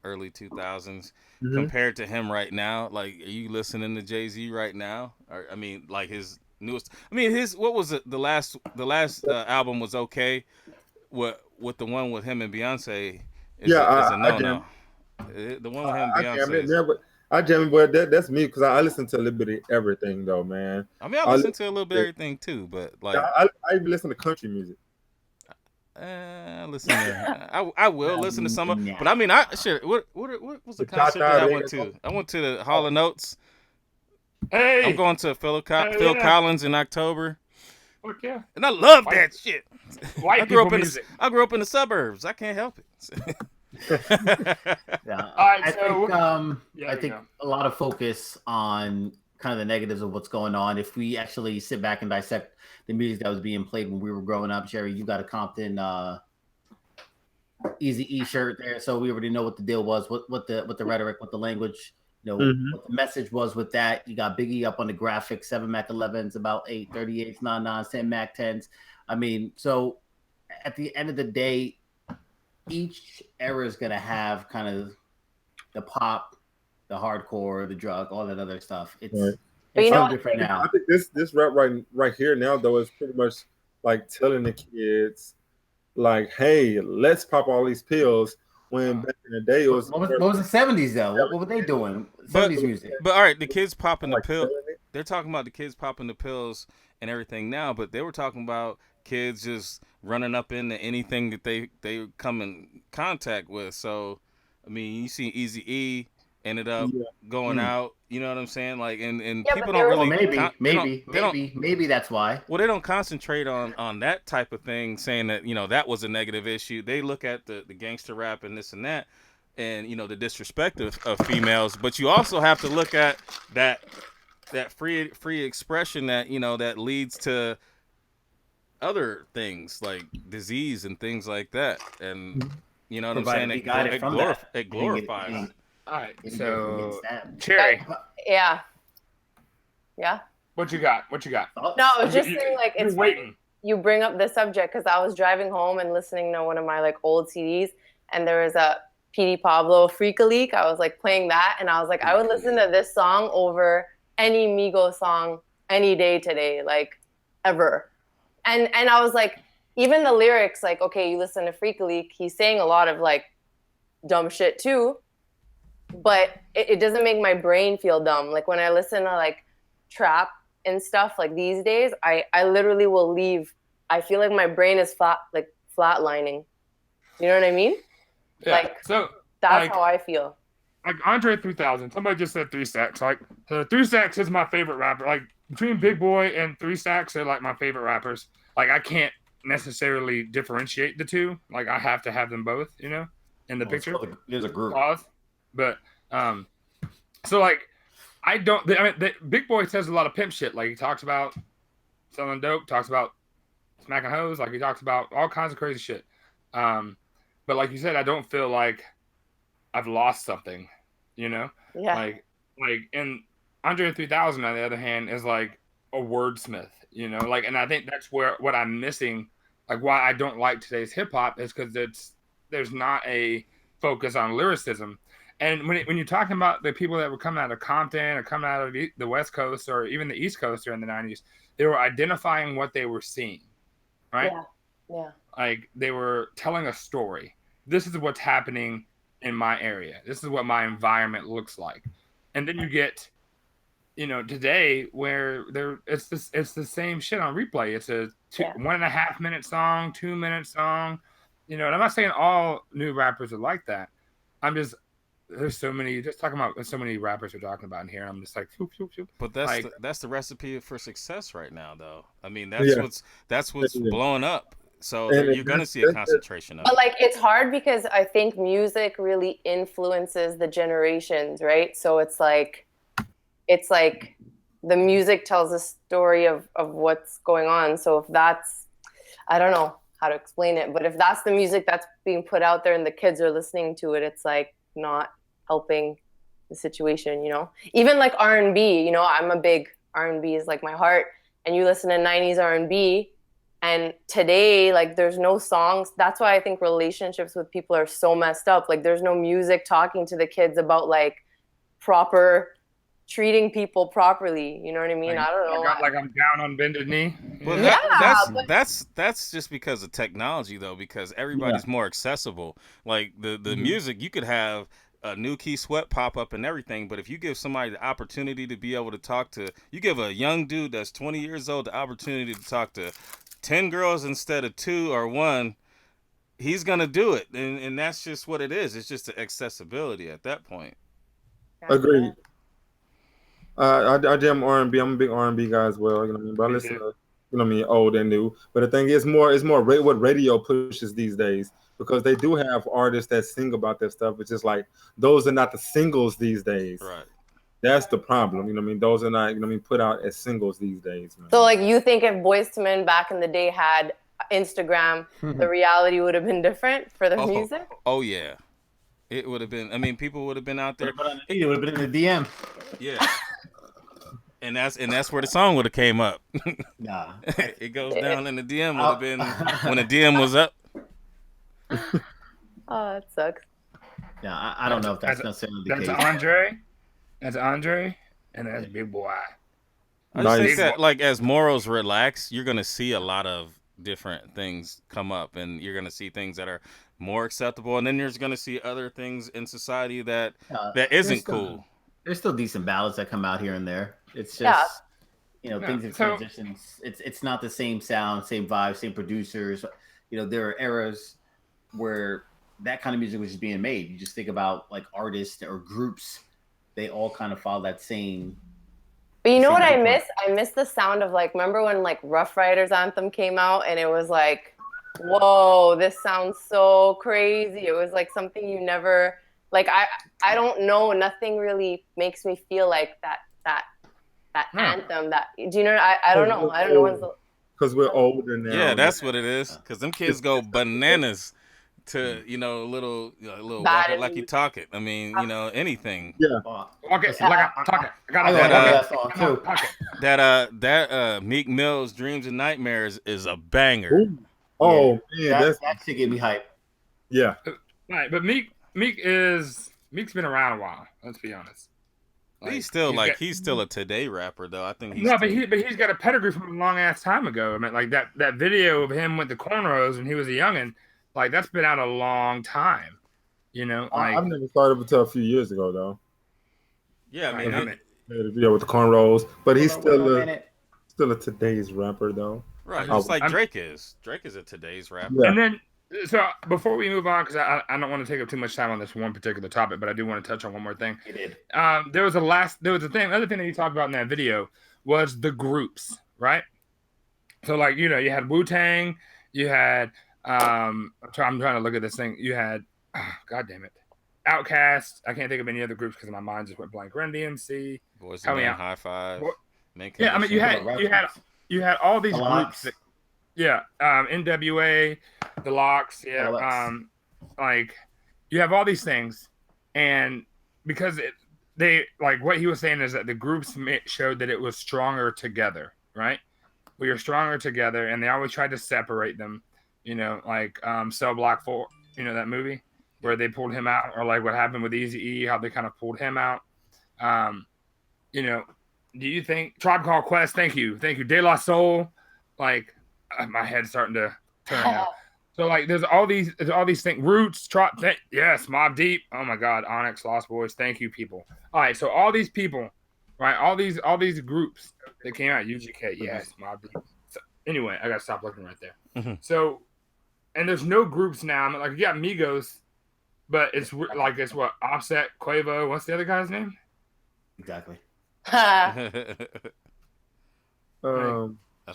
early 2000s compared to him right now. Like, are you listening to Jay-Z right now? Or I mean, like his newest. I mean, what was it? The last album was okay. With the one with him and Beyonce is a no-no. The one with him and Beyonce. I jam, but that's me because I listen to a little bit of everything though, man. I mean, I listen to a little bit of everything too, but like I even listen to country music. I will listen to some of, but I mean, what was the concert that I went to? I went to the Hall of Notes. Hey, I'm going to Phil Collins in October. Fuck yeah. And I love that shit. White people music. I grew up in the suburbs. I can't help it. Yeah. Right, I think a lot of focus on kind of the negatives of what's going on. If we actually sit back and dissect the music that was being played when we were growing up, Jerry, you got a Compton Easy E shirt there, so we already know what the deal was, what the rhetoric, what the language, what the message was with that. You got Biggie up on the graphic, 7 Mac 11s, about 8 38s, 99s, 10 Mac 10s. I mean, so at the end of the day, each era is going to have kind of the pop, the hardcore, the drug, all that other stuff. It's different now. I think this rap right here now though is pretty much like telling the kids, like, hey, let's pop all these pills. When back in the day it was what was the 70s though? What were they doing? 70s music. But all right, the kids popping the pill. They're talking about the kids popping the pills and everything now, but they were talking about kids just running up into anything that they come in contact with. So, I mean, you see Eazy-E ended up going out. You know what I'm saying? Like, and people don't really maybe that's why. Well, they don't concentrate on that type of thing, saying that that was a negative issue. They look at the gangster rap and this and that, and the disrespect of females. But you also have to look at that free expression that that leads to other things like disease and things like that, and you know what I'm saying? It glorifies. All right, so Cherry. Yeah. What you got? What you got? No, I was just saying, like, You're it's waiting. you bring up this subject because I was driving home and listening to one of my like old CDs, and there was a PD Pablo Freak a Leak. I was like playing that, and I was like, I would listen to this song over any Migos song any day today, like ever. And I was like, even the lyrics, like, okay, you listen to Freak a Leak, he's saying a lot of like dumb shit too, but it doesn't make my brain feel dumb. Like when I listen to like trap and stuff like these days, I literally will leave. I feel like my brain is flatlining. You know what I mean? Yeah. Like, so that's like, how I feel. Like Andre 3000. Somebody just said 3 Stacks. Like, so 3 Stacks is my favorite rapper. Like between Big Boy and 3 Stacks are like my favorite rappers. Like I can't necessarily differentiate the two. Like I have to have them both, you know, in the picture. There's a group. Pause. But so like I mean, Big Boy says a lot of pimp shit. Like he talks about selling dope, talks about smacking hoes, like he talks about all kinds of crazy shit. But like you said, I don't feel like I've lost something, you know? Yeah. Like and Andre 3000 on the other hand is like a wordsmith, you know? Like, and I think that's what I'm missing, like why I don't like today's hip hop is because there's not a focus on lyricism. And when you're talking about the people that were coming out of Compton or coming out of the West Coast or even the East Coast during the 90s, they were identifying what they were seeing, right? Yeah. Like they were telling a story. This is what's happening in my area. This is what my environment looks like. And then you get, you know, today where it's the same shit on replay. It's a 1.5 minute song, 2 minute song, you know. And I'm not saying all new rappers are like that. There's so many. Just talking about so many rappers we're talking about in here. I'm just like, phew, phew, phew. But that's like, that's the recipe for success right now, though. I mean, that's what's blowing up. So you're gonna see a concentration of it. But like it's hard because I think music really influences the generations, right? So it's like the music tells a story of what's going on. So if that's, I don't know how to explain it, but if that's the music that's being put out there and the kids are listening to it, it's like not helping the situation, you know? Even like R&B, you know, I'm a big R&B is like my heart, and you listen to 90s R&B, and today, like, there's no songs. That's why I think relationships with people are so messed up. Like, there's no music talking to the kids about, like, proper treating people properly. You know what I mean? Like, I don't know. Like I'm down on bended knee. Well, that's just because of technology, though, because everybody's more accessible. Like, the music, you could have a New Key Sweat pop up and everything, but if you give somebody the opportunity to be able to talk to, you give a young dude that's 20 years old the opportunity to talk to 10 girls instead of 2 or 1, he's gonna do it, and that's just what it is. It's just the accessibility at that point. Agreed. I jam R&B. I'm a big R&B guy as well. You know what I mean? But I listen to, you know what I mean, old and new. But the thing is, it's more what radio pushes these days, because they do have artists that sing about that stuff. It's just like those are not the singles these days. Right. That's the problem. You know what I mean? Those are not, you know what I mean, put out as singles these days, man. So, like, you think if Boyz II Men back in the day had Instagram, the reality would have been different for their music? Oh, yeah. It would have been. I mean, people would have been out there. It would have been in the DM. Yeah. And that's where the song would have came up. Nah. It goes down in the DM would have been when the DM was up. Oh, that sucks. Yeah, I don't know if that's necessarily the case. That's Andre, and that's Big Boy. I just think that, like, as morals relax, you're gonna see a lot of different things come up, and you're gonna see things that are more acceptable, and then you're gonna see other things in society that isn't cool. There's still decent ballads that come out here and there. It's just things have transitioned. It's not the same sound, same vibe, same producers. You know, there are eras where that kind of music was just being made. You just think about like artists or groups. They all kind of follow that same. But you know what I miss? I miss the sound of, like, remember when like Rough Riders anthem came out and it was like, whoa, this sounds so crazy. It was like something you never, like, I don't know. Nothing really makes me feel like that anthem. That, do you know? I don't know. I don't know when's the. Because we're older now. Yeah, that's what it is. Because them kids go bananas to a little walk Bad it like you talk it. I mean, anything. Yeah. Walk it like I talk it. I got I that. love that song too. Talk it. That Meek Mill's Dreams and Nightmares is a banger. Ooh. Oh man, that should get me hype. yeah. Right, but Meek's been around a while. Let's be honest. He's still he's still a today rapper though. I think he's but he's got a pedigree from a long ass time ago. I mean, like that video of him with the cornrows when he was a youngin', like that's been out a long time. I've never started until a few years ago though. Yeah, I mean, made a video with the cornrows, but he's still a today's rapper though. Right, just like Drake is. Drake is a today's rapper. Yeah. And then, so before we move on, because I don't want to take up too much time on this one particular topic, but I do want to touch on one more thing. He did. There was another thing that he talked about in that video was the groups, right? So like, you had Wu-Tang, you had I'm trying to look at this thing. You had God damn it, Outkast. I can't think of any other groups because my mind just went blank. Run DMC, Boys and Men, High Five. Yeah, I mean you had all these groups. NWA, the Locks, like you have all these things, and because they like what he was saying is that the groups showed that it was stronger together, right? We are stronger together, and they always tried to separate them, like Cell Block 4, that movie where they pulled him out, or like what happened with Eazy-E, how they kind of pulled him out. Do you think Tribe Called Quest? Thank you, De La Soul, like. My head's starting to turn out. So like, there's all these things. Roots, yes, Mobb Deep. Oh my God, Onyx, Lost Boys. Thank you, people. All right, so all these people, right? All these groups that came out. UGK, yes, Mobb Deep. So anyway, I gotta stop looking right there. Mm-hmm. So, and there's no groups now. I mean, like you got Migos, but it's what Offset, Quavo. What's the other guy's name? Exactly.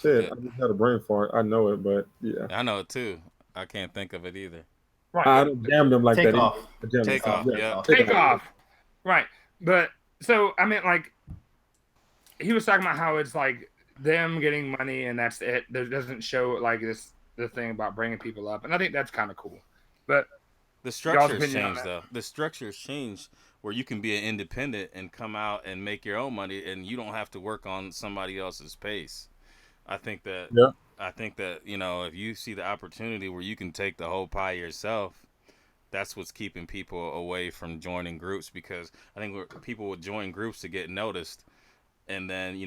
Shit, I just had a brain fart. I know it, but yeah. I know it too. I can't think of it either. Right. I don't jam them like Take that. off. Take off. Yeah. Take off. Right. But so I mean, like he was talking about how it's like them getting money and that's it. There doesn't show like the thing about bringing people up, and I think that's kind of cool. But the structure's changed though. The structure's changed where you can be an independent and come out and make your own money, and you don't have to work on somebody else's pace. I think that if you see the opportunity where you can take the whole pie yourself, that's what's keeping people away from joining groups, because I think people would join groups to get noticed, and then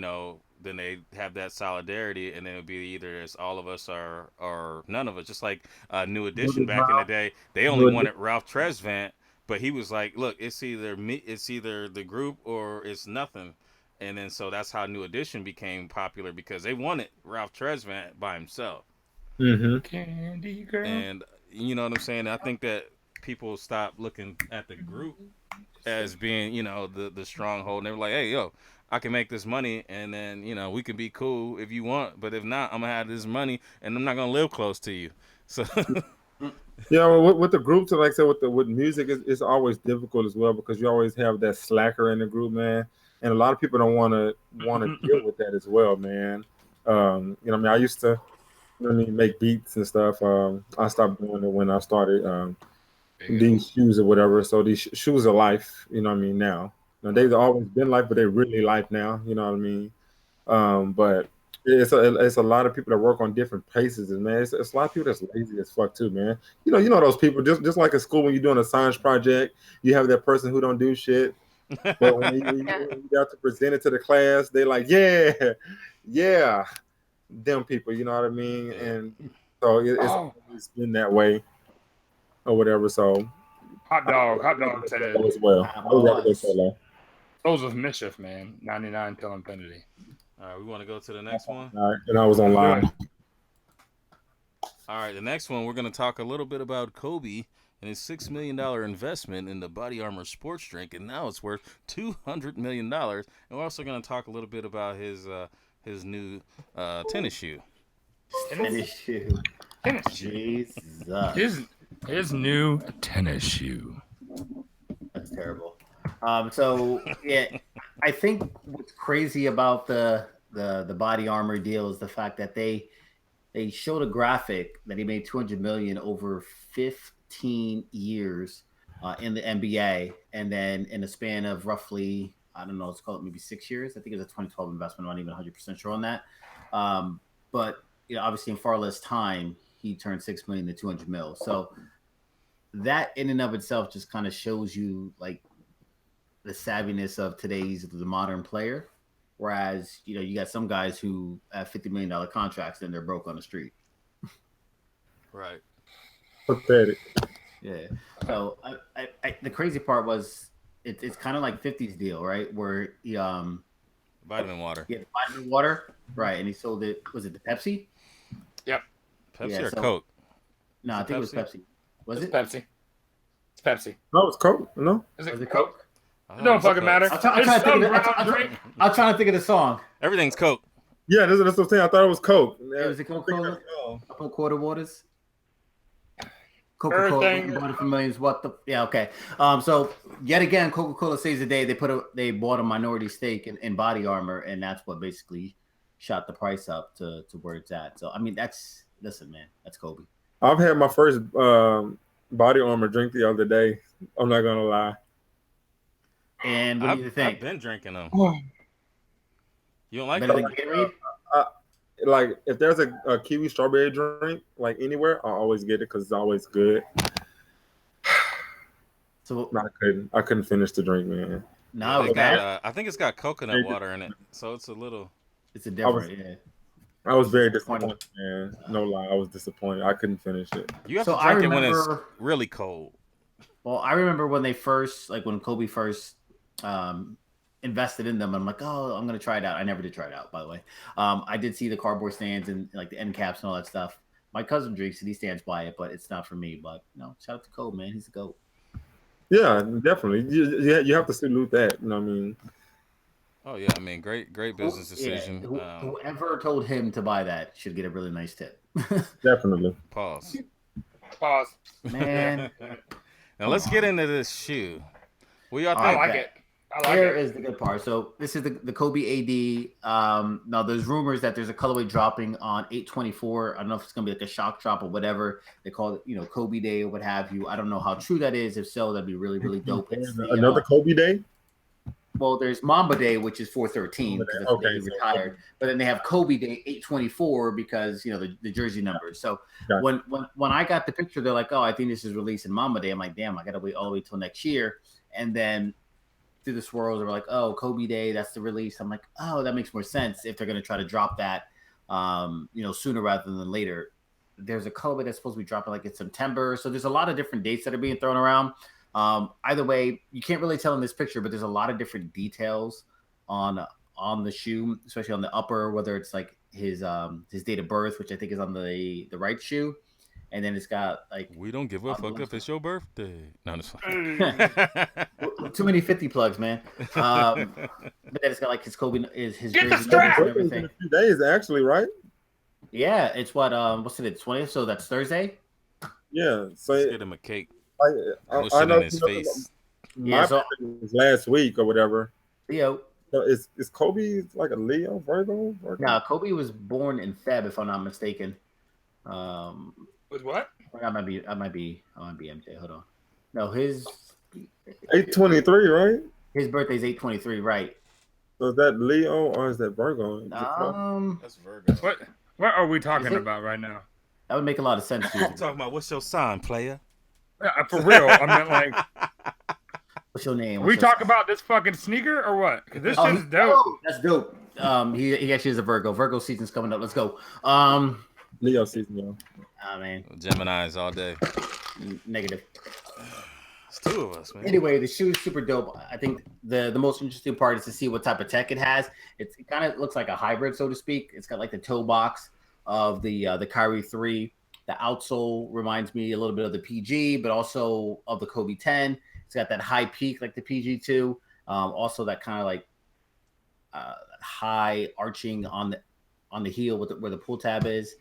then they have that solidarity, and then it would be either it's all of us or none of us. Just like New Edition back in the day, they only wanted Ralph Tresvant, but he was like, look, it's either the group or it's nothing. And then so that's how New Edition became popular, because they wanted Ralph Tresvant by himself. Mm-hmm. Candy Girl. And you know what I'm saying? I think that people stop looking at the group as being, the stronghold. And they were like, hey, yo, I can make this money, and then, we can be cool if you want. But if not, I'm going to have this money, and I'm not going to live close to you. So... Yeah, well, with the groups, like I said, with music, it's always difficult as well, because you always have that slacker in the group, man. And a lot of people don't want to deal with that as well, man. I used to, make beats and stuff. I stopped doing it when I started these shoes or whatever. So these shoes are life, now. They've always been life, but they're really life now, you know what I mean? But it's a lot of people that work on different paces, and man, it's a lot of people that's lazy as fuck too, man. You know those people, just like at school when you're doing a science project, you have that person who don't do shit. But when you got to present it to the class, they like, yeah, them people, you know what I mean? And so it's always been that way, or whatever. So hot dog said it as well. I would rather go solo. Souls of Mischief, man. 99 till infinity. All right, we want to go to the next one. All right, and I was online. All right, the next one, we're going to talk a little bit about Kobe and his $6 million investment in the Body Armor sports drink, and now it's worth $200 million. And we're also going to talk a little bit about his new tennis shoe. Tennis shoe. Jesus. His new tennis shoe. That's terrible. So yeah, I think what's crazy about the Body Armor deal is the fact that they showed a graphic that he made $200 million over 15 years in the NBA, and then in a span of roughly, I don't know, let's call it maybe 6 years. I think it was a 2012 investment. I'm not even 100% sure on that. But obviously in far less time, he turned 6 million to 200 mil. So that in and of itself just kind of shows you like the savviness of the modern player. Whereas, you got some guys who have $50 million contracts and they're broke on the street. Right. Pathetic. Yeah. So the crazy part was it's kind of like 50's deal, right? Where he Vitamin water. Yeah, vitamin water. Right. And he sold it. Was it the Pepsi? Yep. Pepsi or Coke? No, I think it was Pepsi. Was it? Pepsi. It's Pepsi. No, it's Coke. No. Is it Was it Coke? Coke? It don't fucking matter. I'm trying to think of the song. Everything's Coke. Yeah, that's what I'm saying. I thought it was Coke. It was the Coca-Cola. I put quarter waters. Everything. Coca-Cola bought it for millions. What the? Yeah, okay. So yet again, Coca-Cola saves the day. They bought a minority stake in Body Armor, and that's what basically shot the price up to where it's at. So I mean, listen, man, that's Kobe. I've had my first Body Armor drink the other day. I'm not gonna lie. And what do you think? I've been drinking them. You don't like Better them? than Gatorade? Like if there's a kiwi strawberry drink like anywhere, I always get it because it's always good. So I couldn't finish the drink, man. No, I think it's got coconut water in it, so it's a little. It's a different. I was very disappointed, man. No lie, I was disappointed. I couldn't finish it. You have to drink it when it's really cold. Well, I remember when they first, when Kobe first invested in them. I'm like, oh, I'm gonna try it out. I never did try it out, by the way. I did see the cardboard stands and like the end caps and all that stuff. My cousin drinks it. He stands by it, but it's not for me. But shout out to Kobe, man. He's a GOAT. Yeah, definitely. You have to salute that. You know what I mean? Oh yeah, I mean, great business decision. Yeah. Whoever told him to buy that should get a really nice tip. Definitely. Pause. Man. Now let's get into this shoe. What y'all think? I like it. Here is the good part. So this is the Kobe AD. Now there's rumors that there's a colorway dropping on 8/24. I don't know if it's gonna be like a shock drop or whatever they call it, Kobe Day or what have you. I don't know how true that is. If so, that'd be really, really dope. Another Kobe Day? Well, there's Mamba Day, which is 4/13 because that's the day he retired. But then they have Kobe Day 8/24 because the jersey numbers. So when I got the picture, they're like, oh, I think this is released in Mamba Day. I'm like, damn, I gotta wait all the way till next year. And then through the swirls, they were like, oh, Kobe Day, that's the release. I'm like, oh, that makes more sense if they're gonna try to drop that sooner rather than later. There's a colorway that's supposed to be dropping like in September. So there's a lot of different dates that are being thrown around. Either way, you can't really tell in this picture, but there's a lot of different details on the shoe, especially on the upper, whether it's like his date of birth, which I think is on the right shoe, and then it's got like we don't give a fuck if it's your birthday. No, it's fine. Too many 50 plugs, man. But then it's got like his Kobe his get the jersey strap and everything. In a few days, actually, right? Yeah, it's what's today? 20th, so that's Thursday. Yeah, so let's get him a cake. I know in his face. My birthday was last week or whatever. Leo. So is Kobe like a Leo, Virgo? No, Kobe was born in Feb, if I'm not mistaken. With what? I might be MJ. Hold on. No, his 8/23, right? His birthday's 8/23, right? So is that Leo or is that Virgo? That's Virgo. What are we talking about right now? That would make a lot of sense. I'm talking about what's your sign, player? Yeah, for real. I meant like. What's your name? We talk about this fucking sneaker or what? Because this shit is dope. Oh, that's dope. He actually is a Virgo. Virgo season's coming up. Let's go. Leo season, yo. Oh man. Gemini's all day. Negative. It's two of us, man. Anyway, the shoe is super dope. I think the most interesting part is to see what type of tech it has. It kind of looks like a hybrid, so to speak. It's got like the toe box of the Kyrie 3. The outsole reminds me a little bit of the PG, but also of the Kobe 10. It's got that high peak like the PG 2. Also that kind of like high arching on the heel where the pull tab is.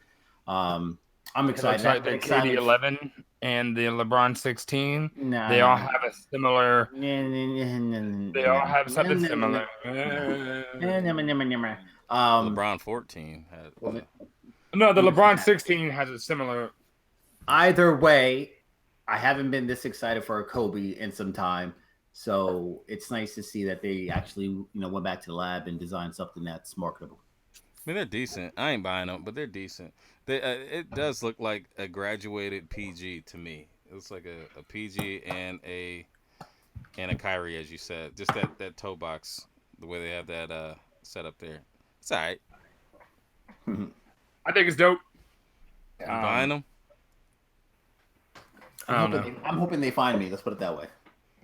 I'm excited. Like the KD 11 and the LeBron 16. They all have a similar. They all have something similar. LeBron 14 had. No, the LeBron 16 has a similar. Either way, I haven't been this excited for a Kobe in some time. So it's nice to see that they actually, went back to the lab and designed something that's marketable. I mean, they're decent. I ain't buying them, but they're decent. It does look like a graduated PG to me. It looks like a PG and a Kyrie, as you said. Just that toe box, the way they have that set up there. It's all right. I think it's dope. You buying them? I'm hoping they find me. Let's put it that way.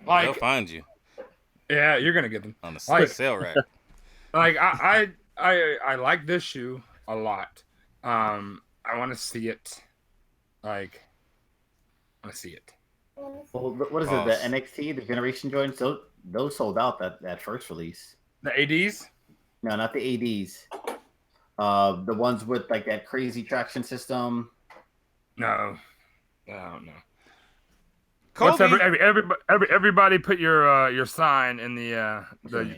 Like, they'll find you. Yeah, you're gonna get them on the sale rack. Like I like this shoe a lot. I want to see it. Like, I want to see it. Well, what is it? The NXT, the Generation joints? Those sold out that first release. The ADs? No, not the ADs. The ones with like that crazy traction system. No, I don't know. What's everybody put your sign in the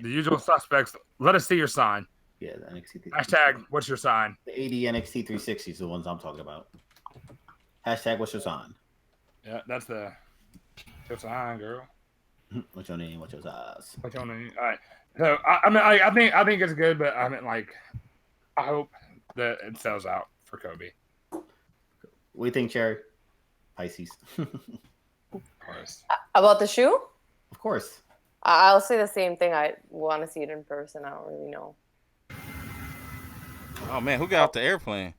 usual suspects. Let us see your sign. Yeah, the NXT. Hashtag what's your sign? The AD NXT 360s is the ones I'm talking about. Hashtag what's your sign? Yeah, that's your sign, girl. What's your name? What's your size? What's your name? All right. So I think it's good, but I mean, like, I hope that it sells out for Kobe. What do you think, Cherry? Pisces. About the shoe? Of course. I'll say the same thing. I want to see it in person. I don't really know. Oh man, who got off the airplane?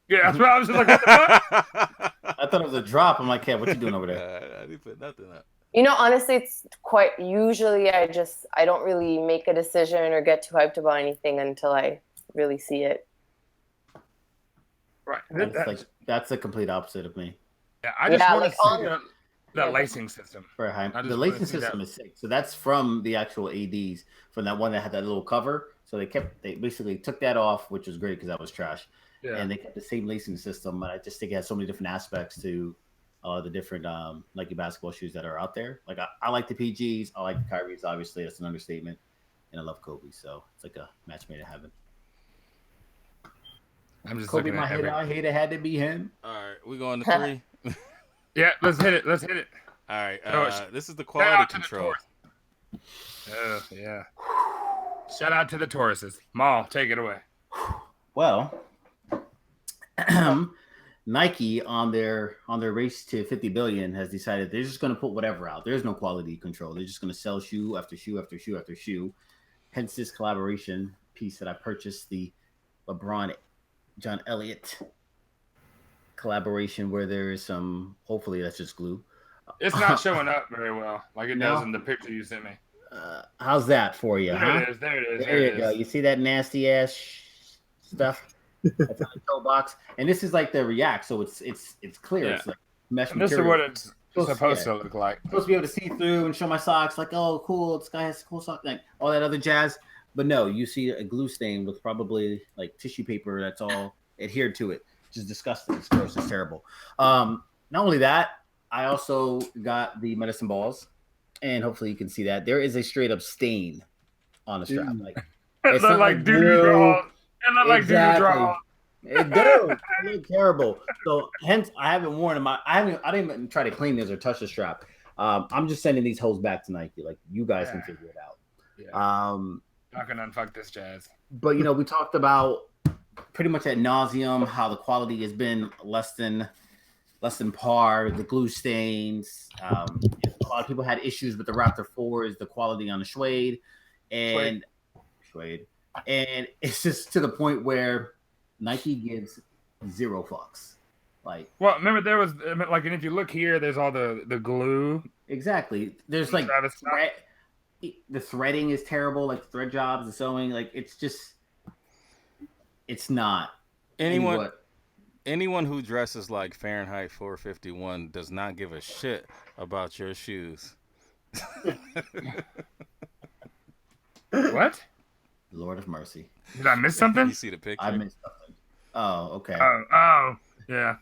Yeah, that's what I was just like. What the fuck? I thought it was a drop. I'm like, yeah, what you doing over there? I didn't put nothing up. Honestly, it's quite usually I don't really make a decision or get too hyped about anything until I really see it. Right. That's the complete opposite of me. Yeah, I just want to see the lacing system. The lacing system is sick. So that's from the actual ADs, from that one that had that little cover. So they basically took that off, which was great because that was trash. Yeah. And they kept the same lacing system. But I just think it has so many different aspects to the different Nike basketball shoes that are out there. Like I like the PGs, I like the Kyries. Obviously, that's an understatement, and I love Kobe. So it's like a match made in heaven. I'm just Kobe, my hater. I hate it had to be him. All right, we going to 3. Yeah, let's hit it. All right, this is the quality control. Yeah. Shout out to the Tauruses. Maul, take it away. Well, Nike on their race to 50 billion has decided they're just going to put whatever out. There's no quality control. They're just going to sell shoe after shoe after shoe after shoe. Hence this collaboration piece that I purchased, the LeBron John Elliott collaboration, where there is some, hopefully that's just glue. It's not showing up very well like it does in the picture you sent me. How's that for you? There it is. There you go. You see that nasty ass stuff? That's on the toe box. And this is like the React, so it's clear. Yeah. It's like mesh material. This is what it's supposed to look like. I'm supposed to be able to see through and show my socks, like, oh, cool, this guy has cool socks, like all that other jazz. But no, you see a glue stain with probably like tissue paper that's all adhered to it, which is disgusting. It's gross. It's terrible. Not only that, I also got the medicine balls, and hopefully you can see that there is a straight up stain on the strap. Like it's not like doo-doo draw. It look like doo-doo draw. It does. It look terrible. So hence I haven't worn them. I didn't even try to clean this or touch the strap. I'm just sending these hoes back to Nike. Like, you guys can figure it out. Yeah. Not gonna unfuck this jazz. But we talked about pretty much ad nauseum how the quality has been less than par. The glue stains. A lot of people had issues with the Raptor 4s, the quality on the suede, and it's just to the point where Nike gives zero fucks. Like, well, remember there was like, and if you look here, there's all the glue. Exactly. There's like the threading is terrible, like thread jobs, the sewing, like it's not. Anyone who dresses like Fahrenheit 451 does not give a shit about your shoes. What? Lord of mercy. Did I miss something? You see the picture? I missed something. Oh, okay. Oh, yeah.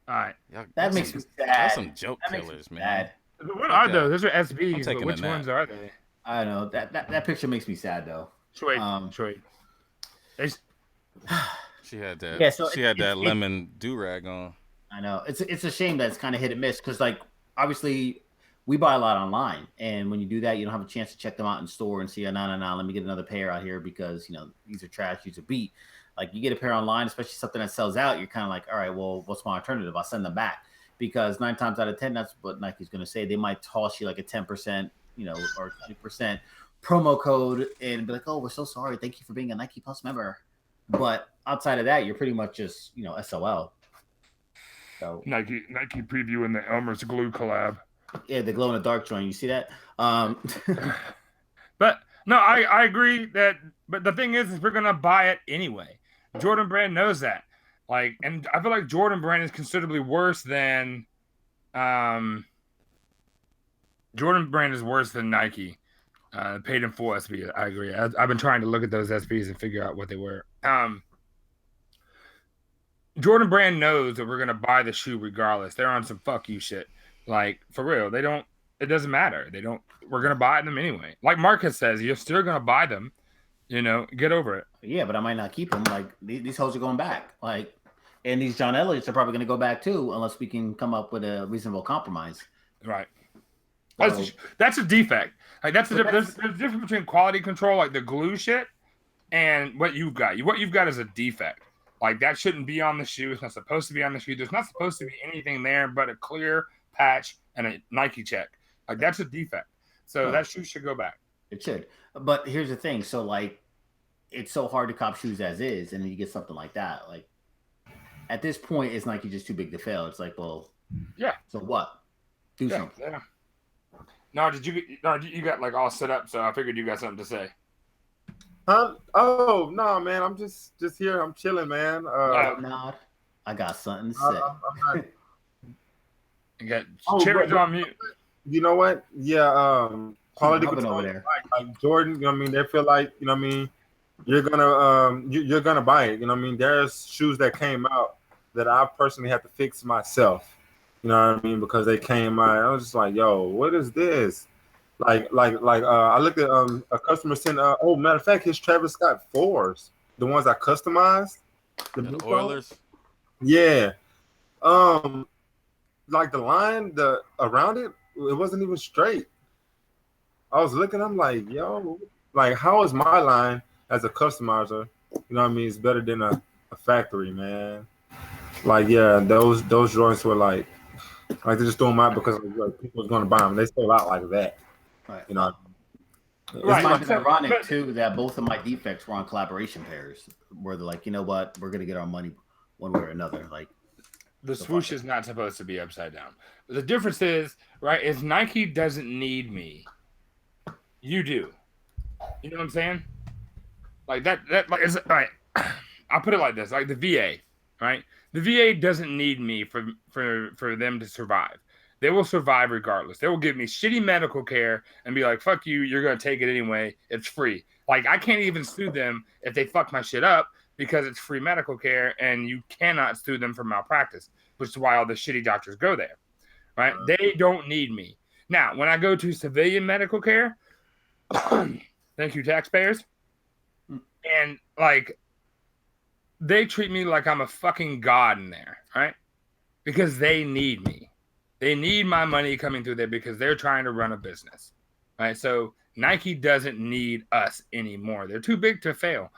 All right. That makes me sad. That's some joke killers, man. What are those? Those are SBs. But which ones are they? I don't know. That picture makes me sad though. Troy. She had that. Yeah, so she had that lemon do-rag on. I know. It's a shame that it's kind of hit and miss because like obviously we buy a lot online, and when you do that, you don't have a chance to check them out in store and see, no, let me get another pair out here because these are trash, these are beat. Like you get a pair online, especially something that sells out, you're kind of like, all right, well, what's my alternative? I'll send them back because 9 times out of 10, that's what Nike's going to say. They might toss you like a 10%, or 20% promo code and be like, oh, we're so sorry, thank you for being a Nike Plus member. But outside of that, you're pretty much just SOL. So Nike previewing the Elmer's glue collab. Yeah, the glow in the dark joint. You see that? But no, I agree that. But the thing is we're gonna buy it anyway. Jordan Brand knows that. Like, and I feel like Jordan Brand is considerably worse than. Jordan Brand is worse than Nike. Paid in full SB. I agree. I've been trying to look at those SBs and figure out what they were. Jordan Brand knows that we're gonna buy the shoe regardless. They're on some fuck you shit. Like, for real, they don't. It doesn't matter. They don't. We're gonna buy them anyway. Like Marcus says, you're still gonna buy them. Get over it. Yeah, but I might not keep them. Like these hoes are going back. Like, and these John Elliots are probably gonna go back too, unless we can come up with a reasonable compromise. Right. That's a defect. Like there's a difference between quality control, like the glue shit, and what you've got. What you've got is a defect. Like that shouldn't be on the shoe. It's not supposed to be on the shoe. There's not supposed to be anything there but a clear patch and a Nike check. Like that's a defect. So that shoe should go back. It should. But here's the thing. So like, it's so hard to cop shoes as is, and then you get something like that. Like at this point, is Nike just too big to fail? It's like, well, yeah. So what? Do something. Yeah. No, you got like all set up, so I figured you got something to say. Oh no, man! I'm just here. I'm chilling, man. Nod. I got something to say. You got cherries on mute. You know what? Yeah. Quality control over there. like Jordan. They feel like you're gonna buy it. There's shoes that came out that I personally had to fix myself. Because they came out. I was just like, yo, what is this? I looked at a customer sent matter of fact, his Travis Scott 4s, the ones I customized, the Oilers. Yeah. Like the line around it wasn't even straight. I was looking, I'm like, yo, like how is my line as a customizer? It's better than a factory, man. Like, yeah, those joints were like they're just doing them out because people was going to buy them. They sold out like that. Right. Right. It's ironic too that both of my defects were on collaboration pairs, where they're like, you know what, we're gonna get our money one way or another. Like the swoosh is not supposed to be upside down. But the difference is Nike doesn't need me. You do. You know what I'm saying? Like that like it's right. I'll put it like this: like the VA, right? The VA doesn't need me for them to survive. They will survive regardless. They will give me shitty medical care and be like, fuck you, you're going to take it anyway. It's free. Like, I can't even sue them if they fuck my shit up because it's free medical care and you cannot sue them for malpractice, which is why all the shitty doctors go there, right? They don't need me. Now, when I go to civilian medical care, thank you, taxpayers, and, like, they treat me like I'm a fucking god in there, right? Because they need me. They need my money coming through there because they're trying to run a business, right? So Nike doesn't need us anymore. They're too big to fail.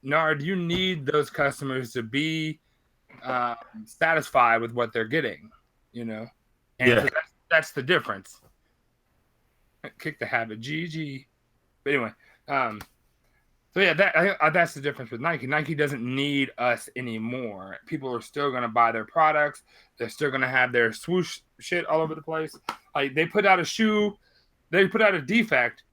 Nard, you need those customers to be satisfied with what they're getting, And so that's the difference. Kick the habit, GG. But anyway, so yeah, that's the difference with Nike. Nike doesn't need us anymore. People are still going to buy their products. They're still going to have their swoosh shit all over the place. Like they put out a shoe, they put out a defect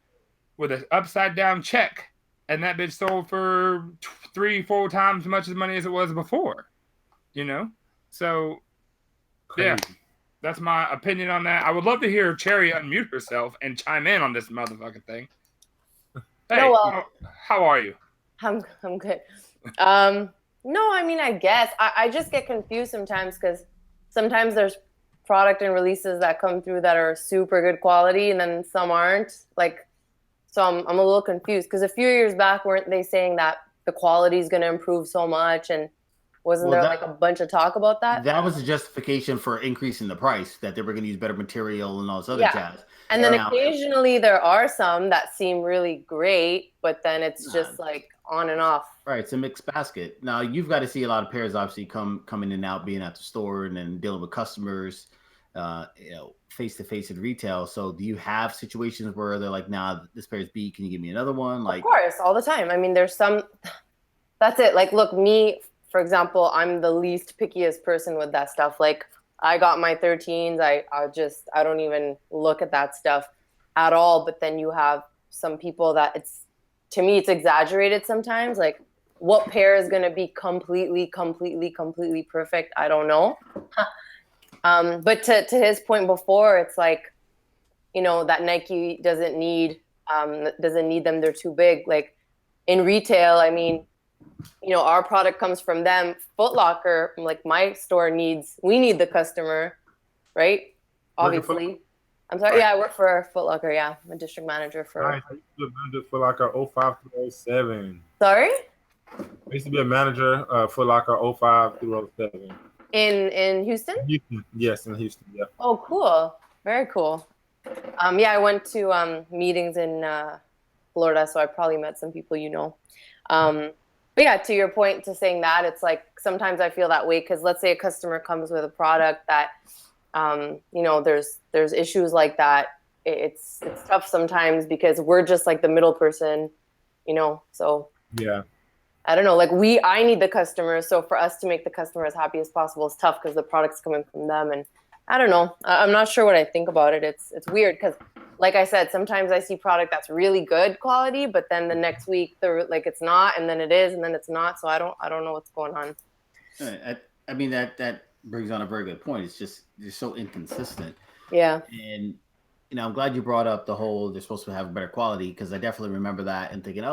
with an upside down check, and that bitch sold for 3-4 times as much as money as it was before. So yeah, that's my opinion on that. I would love to hear Cherry unmute herself and chime in on this motherfucking thing. Hey, how are you? I'm good. No, I mean, I guess I just get confused sometimes because sometimes there's product and releases that come through that are super good quality, and then some aren't. Like, so I'm a little confused because a few years back, weren't they saying that the quality is going to improve so much? And Wasn't there like a bunch of talk about that? That was a justification for increasing the price, that they were going to use better material and all this other jazz. And then occasionally there are some that seem really great, but then it's just like on and off. Right, it's a mixed basket. Now you've got to see a lot of pairs obviously coming in and out, being at the store and then dealing with customers, face to face at retail. So do you have situations where they're like, "Nah, this pair is beat. Can you give me another one?" Like, of course, all the time. I mean, there's some. That's it. Like, look, me, for example, I'm the least pickiest person with that stuff. Like, I got my 13s. I don't even look at that stuff at all. But then you have some people that to me, it's exaggerated sometimes. Like, what pair is going to be completely perfect? I don't know. But to his point before, it's like, that Nike doesn't need them. They're too big. Like in retail, I mean, our product comes from them. Foot Locker, like my store we need the customer, right? Obviously. I'm sorry. Yeah, I work for Foot Locker. Yeah, I'm a district manager for. I used to be a manager for like a 05 through 07. Sorry? I used to be a manager for like a 05 through 07. In Houston? Yes, in Houston. Yeah. Oh, cool. Very cool. I went to meetings in Florida, so I probably met some people But yeah, to your point, to saying that, it's like sometimes I feel that way because let's say a customer comes with a product that, there's issues like that. It's tough sometimes because we're just like the middle person, so. Yeah. I don't know, like I need the customer. So for us to make the customer as happy as possible is tough because the product's coming from them. And I don't know, I'm not sure what I think about it. It's weird because like I said, sometimes I see product that's really good quality, but then the next week it's not, and then it is, and then it's not. So I don't know what's going on. I mean, that brings on a very good point. It's just, you're so inconsistent. Yeah. And, I'm glad you brought up the whole, they're supposed to have better quality, because I definitely remember that and thinking,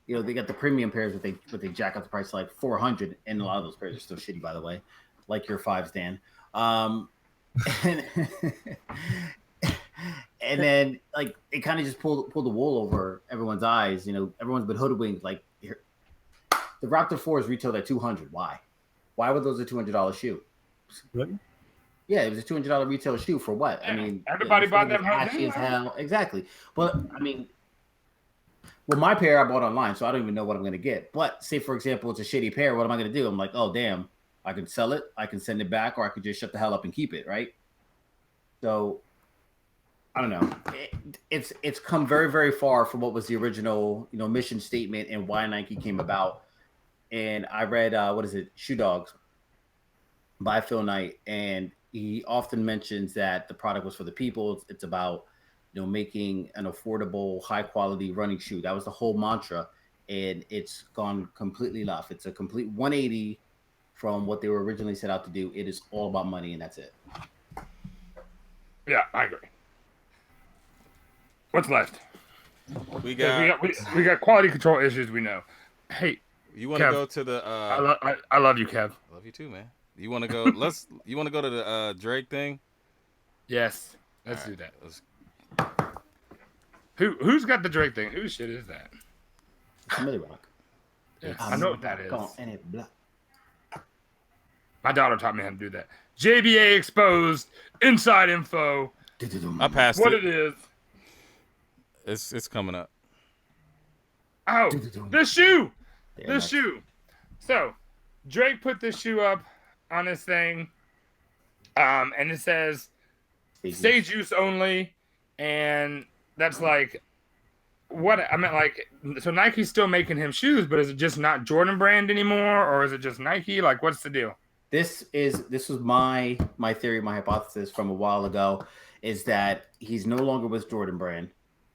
they got the premium pairs, but they jack up the price to like $400, and a lot of those pairs are still shitty, by the way, like your 5s, Dan. And then like it kind of just pulled the wool over everyone's eyes. Everyone's been hoodwinked. Like the Raptor 4s retailed at $200. Why were those a $200 shoe? Really? Yeah, it was a $200 retail shoe for what? Yeah, I mean, everybody bought them. Ashy as hell. Exactly. But I mean, well, my pair I bought online, so I don't even know what I'm going to get. But say, for example, it's a shitty pair. What am I going to do? I'm like, oh, damn. I can sell it. I can send it back, or I could just shut the hell up and keep it, right? So, I don't know. It's come very, very far from what was the original, mission statement and why Nike came about. And I read, Shoe Dogs by Phil Knight, and he often mentions that the product was for the people. It's about making an affordable, high-quality running shoe. That was the whole mantra, and it's gone completely left. It's a complete 180 from what they were originally set out to do. It is all about money, and that's it. Yeah, I agree. What's left? We got quality control issues. We know. Hey, you want to go to the? I love you, Kev. I love you too, man. You want to go? You want to go to the Drake thing? Yes, let's do that. Who's got the Drake thing? Whose shit is that? It's Millie Rock. Yeah, I know what that is. And it black. My daughter taught me how to do that. JBA exposed inside info. I passed what it is. It's coming up. Oh, the shoe. The shoe. So, Drake put this shoe up on his thing, and it says stage use only, and that's like what I meant. Like, so Nike's still making him shoes, but is it just not Jordan brand anymore, or is it just Nike? Like, what's the deal? This was my theory, my hypothesis from a while ago, is that he's no longer with Jordan brand,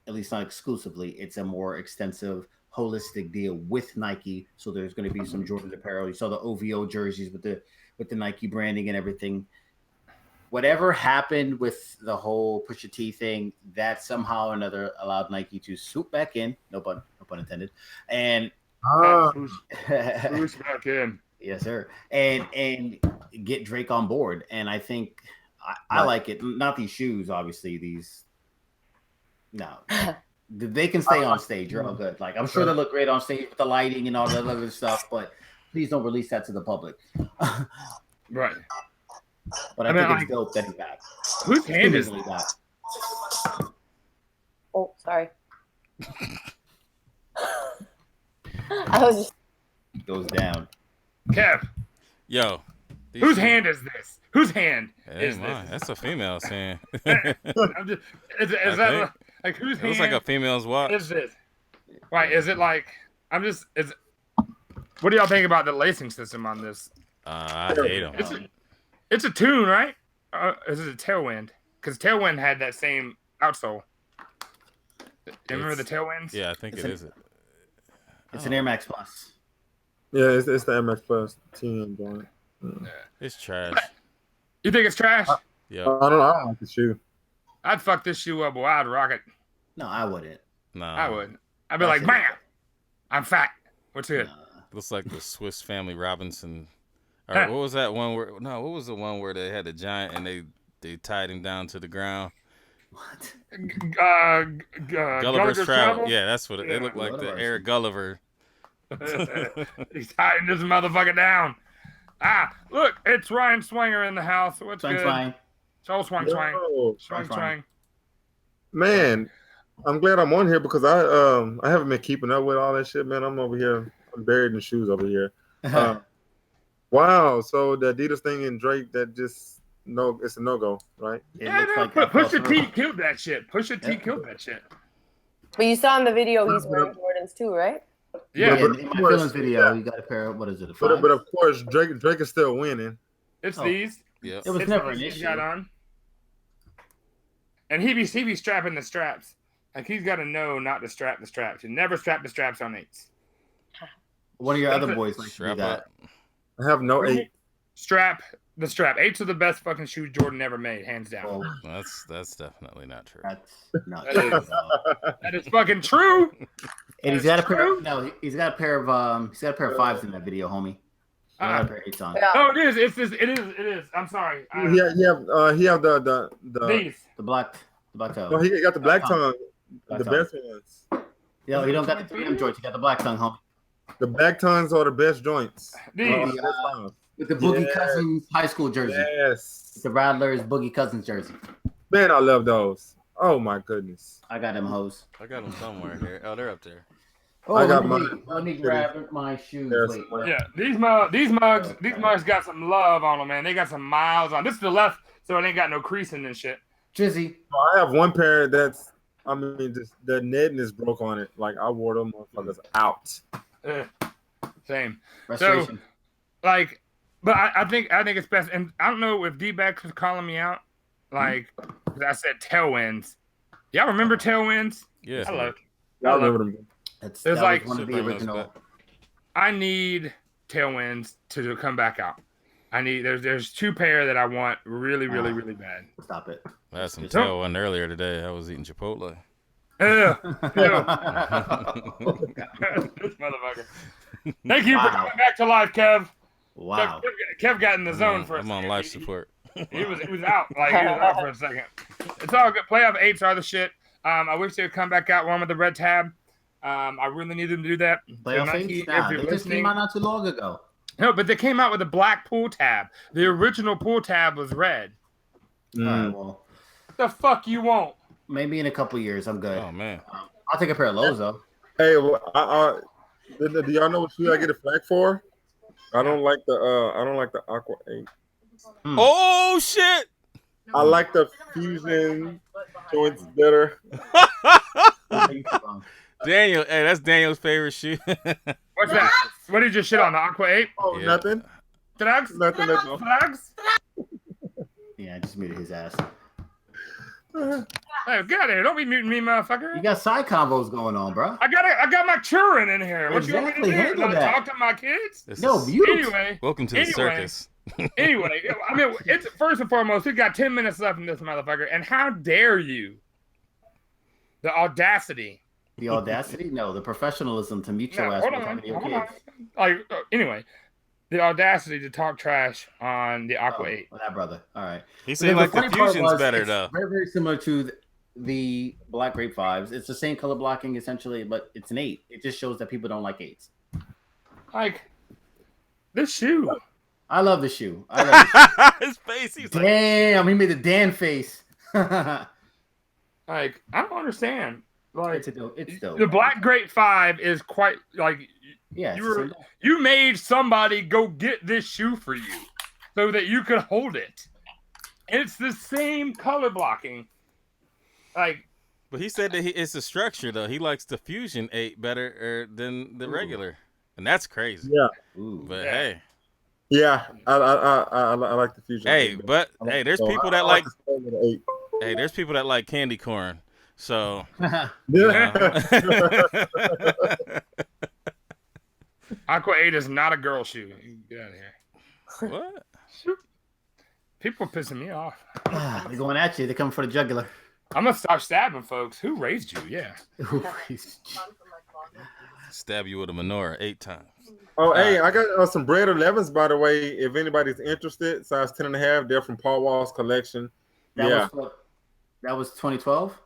at least not exclusively. It's a more extensive, holistic deal with Nike. So there's going to be some Jordan apparel. You saw the OVO jerseys with the Nike branding and everything. Whatever happened with the whole Pusha T thing, that somehow or another allowed Nike to swoop back in. No pun intended. And swoosh back in. Yes, sir. And get Drake on board. And I think I like it. Not these shoes, obviously. No. They can stay on stage. You're all good. Like, I'm sure they look great on stage with the lighting and all that other stuff. But please don't release that to the public. Right. But I think it's dope that he's back. Whose hand is Seemingly back. Oh, sorry. I was just. Goes down. Kev? Yo. Whose hand is this? Whose hand is mine. this? That's a female's hand. I'm just, is that like whose hand? It looks like a female's watch. Is it? Right? Is it like? I'm just. Is. What do y'all think about the lacing system on this? I hate them. It's a tune, right? Is it a Tailwind? Because Tailwind had that same outsole. You remember the Tailwinds? Yeah, I think it is. It's an Air Max Plus. Yeah, it's the Air Max Plus 10 joint. It's trash. You think it's trash? Yeah. I don't like the shoe. I'd fuck this shoe up, boy. I'd rock it. No, I wouldn't. No. I would. I'd be like, bam! I'm fat. What's good? Looks like the Swiss Family Robinson. All right, what was that one where? No, what was the one where they had the giant and they tied him down to the ground? What? Gulliver's Travel. Yeah, that's what it looked like. The Air Gulliver. He's hiding this motherfucker down. Ah, look, it's Ryan Swanger in the house. What's good? So swang. Man, I'm glad I'm on here because I haven't been keeping up with all that shit, man. I'm over here. I'm buried in the shoes over here. Wow, so the Adidas thing and Drake, that just it's a no-go, right? Pusha T killed that shit. Pusha T killed that shit. But you saw in the video he's wearing Jordans too, right? Yeah, in my feelings video, you got a pair of, what is it, a five? But of course, Drake is still winning. It's these. Yeah. It was never an issue. Got on. And he be strapping the straps. Like, he's got to know not to strap the straps. You never strap the straps on 8s. One of your other boys like to do that. I have no 8. Strap the strap. 8s are the best fucking shoes Jordan ever made, hands down. That's definitely not true. That's not true. That is fucking true. And he's got a pair. He's got a pair of 5s in that video, homie. He got a pair of 8s on. Oh, it is. It is. I'm sorry. He have the black toe. No, he got the black tongue. The best ones. Yo, he don't got the 3M joints. He got the black tongue, homie. The black tongues are the best joints. With the Boogie Cousins high school jersey. Yes. With the Rattlers Boogie Cousins jersey. Man, I love those. Oh my goodness. I got them hoes. I got them somewhere here. Oh, they're up there. Oh, I got let me grab my shoes. Wait. Yeah, these mugs got some love on them, man. They got some miles on. This is the left, so it ain't got no creasing and shit. Drizzy. I have one pair that's, just the netness broke on it. Like, I wore them motherfuckers out. Same. Restoration. So, like, but I think it's best. And I don't know if D-Back was calling me out. Like, cause I said tailwinds. Y'all remember tailwinds? Yeah. I remember them. It's like one of the original. I need tailwinds to come back out. I need there's 2 pair that I want really bad. Stop it. I had some tailwind earlier today. I was eating Chipotle. This motherfucker. Thank you for coming back to life, Kev. Wow. Kev got in the zone for a second. I'm on life support. He was out. Like, he was out for a second. It's all good. Playoff 8s are the shit. I wish they would come back out one with the red tab. I really need them to do that. Playoff 8s? Nah, they just came out not too long ago. No, but they came out with a black pull tab. The original pull tab was red. All right, well. What the fuck you want? Maybe in a couple years, I'm good. Oh, man. I'll take a pair of lows, though. Hey, do y'all know what shoe I get a flag for? I don't like the Aqua 8. Oh shit! I like the Fusion joints better. Daniel, hey, that's Daniel's favorite shoe. What's that? What did you shit on the Aqua 8? Oh, yeah. Nothing. Flags? Nothing. Flags? Yeah, I just muted his ass. Hey, get out of here. Don't be muting me, motherfucker. You got side combos going on, bro. I got my children in here. What exactly. You want me to do? Talk to my kids? Anyway. Welcome to the circus. Anyway, I mean, it's first and foremost, we got 10 minutes left in this motherfucker. And how dare you? The audacity. The audacity? No, the professionalism to mute your ass while talking to your kids. Like, anyway, the audacity to talk trash on the Aqua 8. Well, that brother. All right. He said like the Fusion's better, though. Very, very similar to the Black Grape 5s. It's the same color blocking, essentially, but it's an 8. It just shows that people don't like 8s. Like, This shoe. I love the shoe. I love the shoe. His face. He's Damn, he made the Dan face. Like, I don't understand. Like, it's dope. The Black Great 5 is quite like, yeah, you made somebody go get this shoe for you so that you could hold it. And it's the same color blocking. Like, but he said that it's a structure though. He likes the Fusion 8 better than the regular, and that's crazy. Yeah. But hey. Yeah, I like the Fusion. Hey, 8, but like hey, there's so people that I like. the 8. Hey, there's people that like candy corn. So. Aqua 8 is not a girl shoe. Get out of here. What? People are pissing me off. They're going at you. They're coming for the jugular. I'm gonna stop stabbing folks. Who raised you? Yeah. Stab you with a menorah 8 times. Oh, hey, I got some bread 11s, by the way. If anybody's interested, size 10.5. They're from Paul Wall's collection. That was 2012.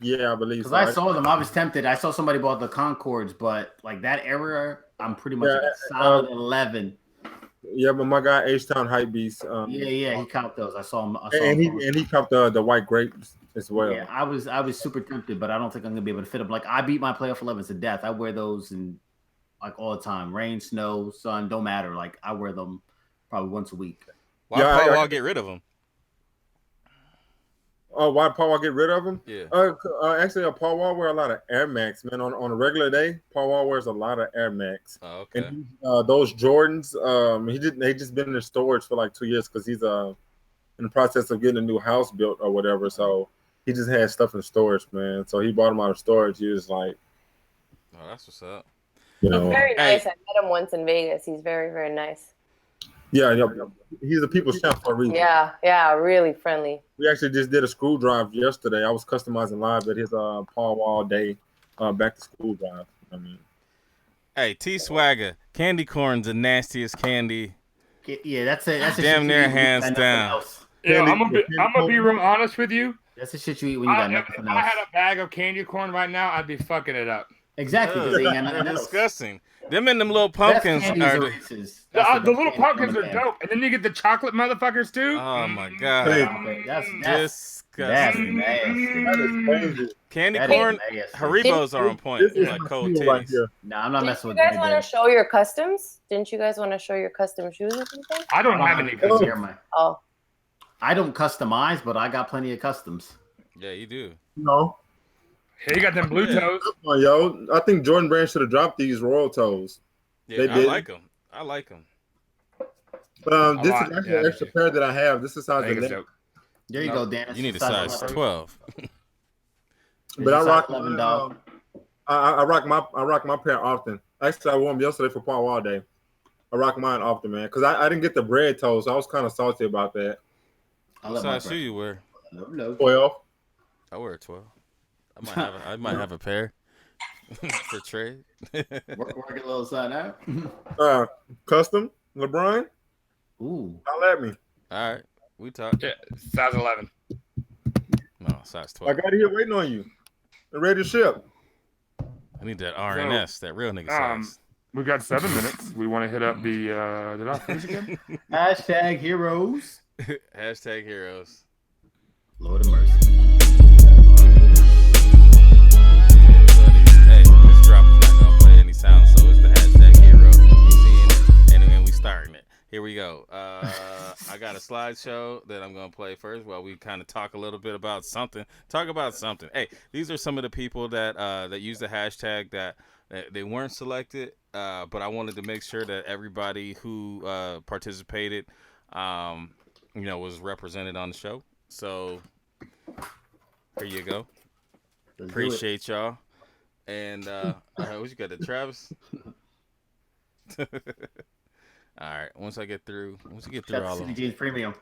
Yeah, I believe so. Because I saw them, I was tempted. I saw somebody bought the Concords, but like that era, I'm pretty much a solid 11. Yeah, but my guy H-Town Hypebeast. Yeah, he copped those. I saw him. And he copped the white grapes as well. Yeah, I was super tempted, but I don't think I'm gonna be able to fit them. Like I beat my playoff 11s to death. I wear those in like all the time, rain, snow, sun, don't matter. Like I wear them probably once a week. Why Paul Wall get rid of them? Oh, why Paul Wall get rid of them? Yeah. Actually, Paul Wall wear a lot of Air Max, man. On a regular day, Paul Wall wears a lot of Air Max. Oh, okay. And those Jordans, they just been in storage for like 2 years because he's in the process of getting a new house built or whatever. So he just had stuff in storage, man. So he bought them out of storage. He was like, oh, that's what's up. He's very nice. I met him once in Vegas. He's very, very nice. Yeah, he's a people's champ for a reason. Yeah, really friendly. We actually just did a school drive yesterday. I was customizing live at his Paul Wall Day back to school drive. I mean, hey, T Swagger, candy corn's the nastiest candy. Yeah, that's it. That's damn near hands down. Yeah, I'm gonna be real honest with you. That's the shit you eat when you got nothing else. If I had a bag of candy corn right now, I'd be fucking it up. Exactly. Disgusting. Them and them little pumpkins are the little pumpkins are dope, and then you get the chocolate motherfuckers too. Oh my god, that's disgusting. Nasty. Candy corn, Haribos are on point. Like cold titties. Nah, I'm not messing with that. You guys want to show your customs? Didn't you guys want to show your custom shoes or something? I don't have any customs. Oh. I don't customize, but I got plenty of customs. Yeah, you do. No. Hey, you got them blue toes. Come on, yo. I think Jordan Brand should have dropped these royal toes. Yeah, I like them. This is actually an extra pair that I have. This is size 11. There you go, Dan. You need a size 12. But I rock 11, dog. I rock my pair often. Actually, I wore them yesterday for Paul Wall Day. I rock mine often, man, because I didn't get the bread toes. So I was kind of salty about that. What size shoe you wear? 12. I wear a 12. I might have a pair for trade. Work a little side out. Custom LeBron. Ooh, holla at me. All right, we talk. Yeah, size 11. No, size 12. I got it here waiting on you. I'm ready to ship. I need that RNS, that real nigga size. We got 7 minutes. We want to hit up the. Did I finish again? Hashtag heroes. Hashtag heroes. Lord of mercy. Hey, this drop is not gonna play any sound, so it's the hashtag hero. You seeing it, and we starting it. Here we go. I got a slideshow that I'm gonna play first while we kind of talk a little bit about something. Talk about something. Hey, these are some of the people that that use the hashtag that they weren't selected, but I wanted to make sure that everybody who participated, was represented on the show. So here you go. Appreciate y'all. And what you got there, Travis? All right. Once you get through all of them. James Premium.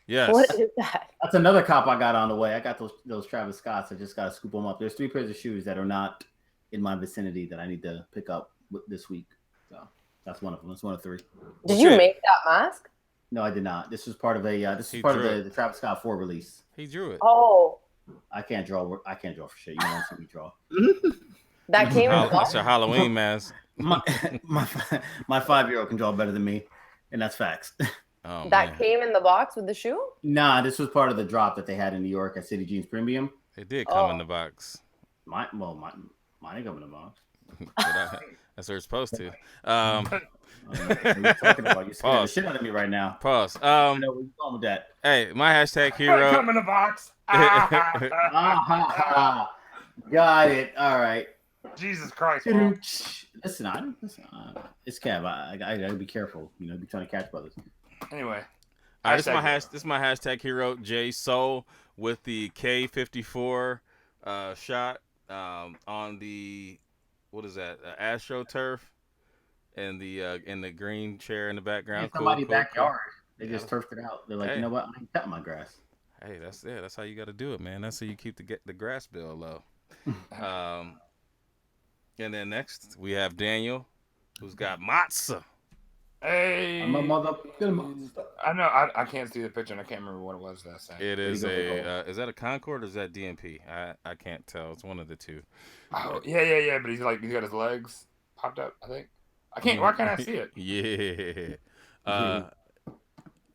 Yes. What is that? That's another cop I got on the way. I got those Travis Scotts. I just got to scoop them up. There's 3 pairs of shoes that are not in my vicinity that I need to pick up this week. So that's one of them. That's one of 3. Did you make that mask? No, I did not. This was part of the Travis Scott 4 release. He drew it. Oh. I can't draw for shit. You don't see me draw. That came in the That's box. your Halloween mask. My 5-year-old can draw better than me, and that's facts. Oh, That man. came in the box with the shoe? Nah, this was part of the drop that they had in New York at City Jeans Premium. It did come in the box. Mine ain't coming in the box. That's what it's supposed to. What are you talking about? You're scaring the shit out of me right now. Pause. I know where you going with that. Hey, my hashtag hero. Come in the box. Got it. All right. Jesus Christ. Listen, it's Kev. I gotta be careful. You know, be trying to catch brothers. Anyway. All right, this is my hashtag hero, J Soul, with the K54 shot on the, what is that, AstroTurf, and the green chair in the background. In somebody's backyard. They just turfed it out. They're like, you know what? I ain't cutting my grass. Hey, that's how you got to do it, man. That's how you keep the grass bill low. And then next we have Daniel, who's got Matza. Hey, I'm a mother. I know. I can't see the picture, and I can't remember what it was that time. It is is that a Concord or is that DMP? I can't tell. It's one of the two. Oh, yeah. But he's got his legs popped up. I think. I can't. Why can't I see it? Yeah.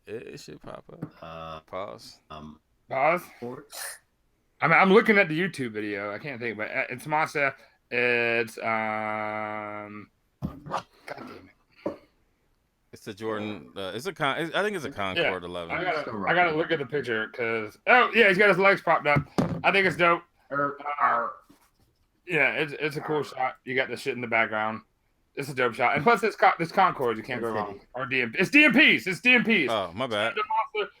It should pop up. Pause. Pause. I'm looking at the YouTube video. I can't think, but it's Monster. It's God damn it. It's the Jordan. I think it's a Concord 11. I gotta look at the picture because he's got his legs popped up. I think it's dope. Yeah, it's a cool shot. You got the shit in the background. It's a dope shot, and plus this Concord, you can't go wrong. Or DMP. It's DMPs. It's DMPs. Oh, my bad.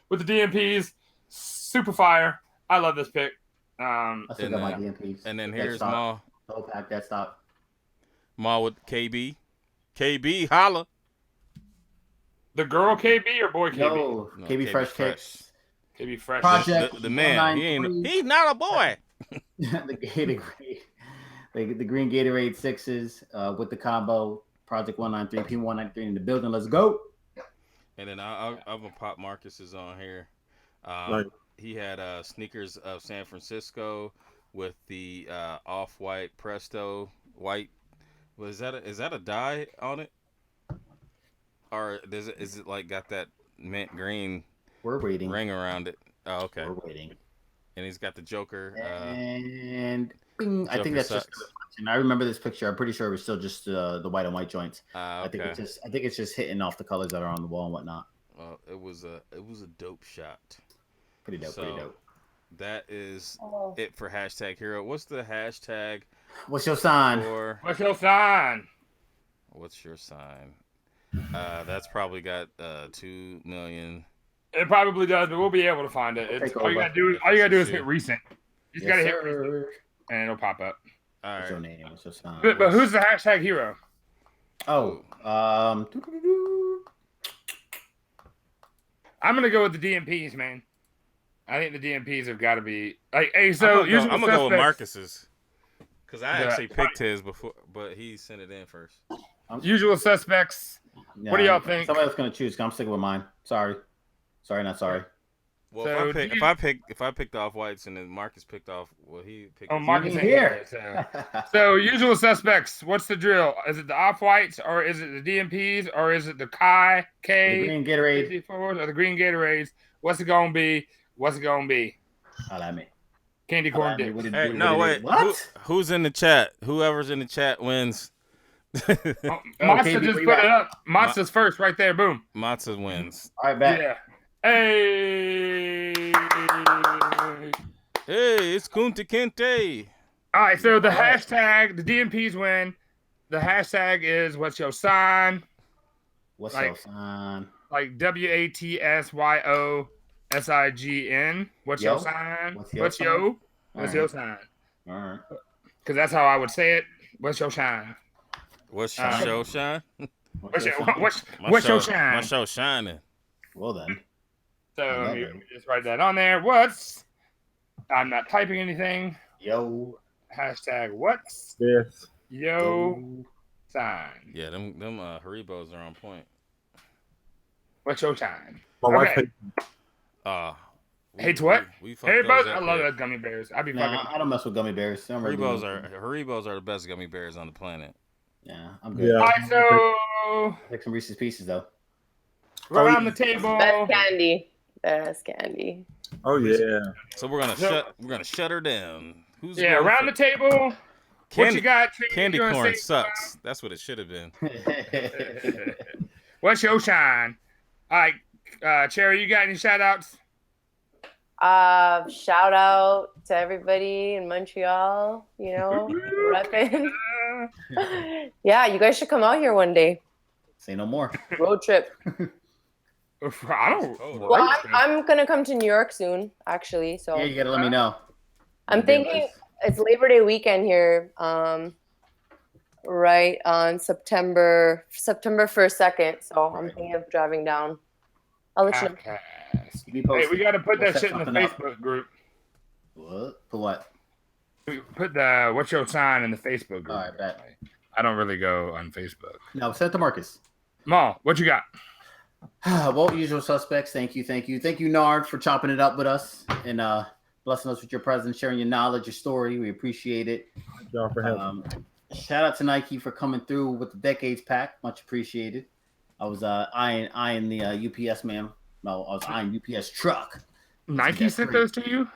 With the DMPs, super fire. I love this pick. I still got my DMPs. And then here's Ma. Don't pack that stop. Ma with KB. KB, holla. The girl KB or boy KB? No, KB Fresh Kicks. KB Fresh. Project the man. He's not a boy. The green Gatorade 6s with the combo. Project 193, P193 in the building. Let's go. And then I'm gonna pop Marcus's on here. He had sneakers of San Francisco with the off-white Presto white. Is that a dye on it, or is it like got that mint green? We're waiting. Ring around it. Oh, okay. We're waiting. And he's got the Joker. And bing, I think that's sucks. just. And I remember this picture. I'm pretty sure it was still just the white and white joints. Okay. I think it's just hitting off the colors that are on the wall and whatnot. Well, it was a dope shot. Pretty dope. That is it for hashtag hero. What's the hashtag? What's your sign? What's your sign? What's your sign? That's probably got 2 million. It probably does, but we'll be able to find it. All you gotta do is hit recent. You just gotta hit recent, and it'll pop up. All right. What's your name? What's your sign? But who's the hashtag hero? I'm gonna go with the DMPs, man. I think the DMPs have got to be like. Hey, so I'm gonna go with Marcus's because I actually picked his before, but he sent it in first. Usual suspects. Yeah, what do y'all think? Somebody else gonna choose. I'm sticking with mine. Sorry, not sorry. Well, So if I picked off whites and then Marcus picked off, he picked. Oh, Marcus ain't here. So usual suspects. What's the drill? Is it the off whites or is it the DMPs or is it the K the green Gatorade or the green Gatorades? What's it gonna be? I like me. Candy corn dip. Hey, no, wait. What? Who's in the chat? Whoever's in the chat wins. Matza just put it up. Matza's first right there. Boom. Matza wins. All right, back. Yeah. Hey. Hey, it's Kunta Kinte. All right, so the hashtag, the DMPs win. The hashtag is what's your sign? What's your sign? Like WATSYOSIGN. What's your sign? What's your sign? All right. Because that's how I would say it. What's your shine? What's your show shine? What's your shine? My show shining. Well then. So let me just write that on there. I'm not typing anything. Yo. Hashtag what's? Yes. Yo. Sign. Yeah, them Haribos are on point. What's your sign? My wife. Hates what? We fucked Haribo's? those I up love here. those gummy bears. I'd be Nah, fucking. I don't mess with gummy bears. I'm ready to Haribos are the best gummy bears on the planet. Yeah, I'm good. Yeah. All right, so Take some Reese's Pieces though. around the table. Best candy. Best candy. Oh yeah. So we're gonna shut her down. Who's Yeah, going around for- the table. What you got? Tree? Candy You gonna corn say- sucks. That's what it should have been. What's your shine? All right, Cherry, you got any shout outs? Shout out to everybody in Montreal, you know, repping. Yeah, you guys should come out here one day. Say no more. Road trip. I don't. Well, I'm gonna come to New York soon, actually. So Yeah, you gotta let me know. I'm thinking it's Labor Day weekend here. Right on September 1st, 2nd. So I'm thinking of driving down. I'll let you know. Hey, we got to put We'll that set shit in the something up. Facebook group. What? For what? We put the what's your sign in the Facebook group. All right, bet. I don't really go on Facebook. No, send it to Marcus. Maul, what you got? Well, usual suspects. Thank you, Nard, for chopping it up with us and blessing us with your presence, sharing your knowledge, your story. We appreciate it. Thank y'all for having me. Shout out to Nike for coming through with the Decades pack. Much appreciated. I was eyeing the UPS man. No, I was eyeing UPS truck. Nike sent those to you?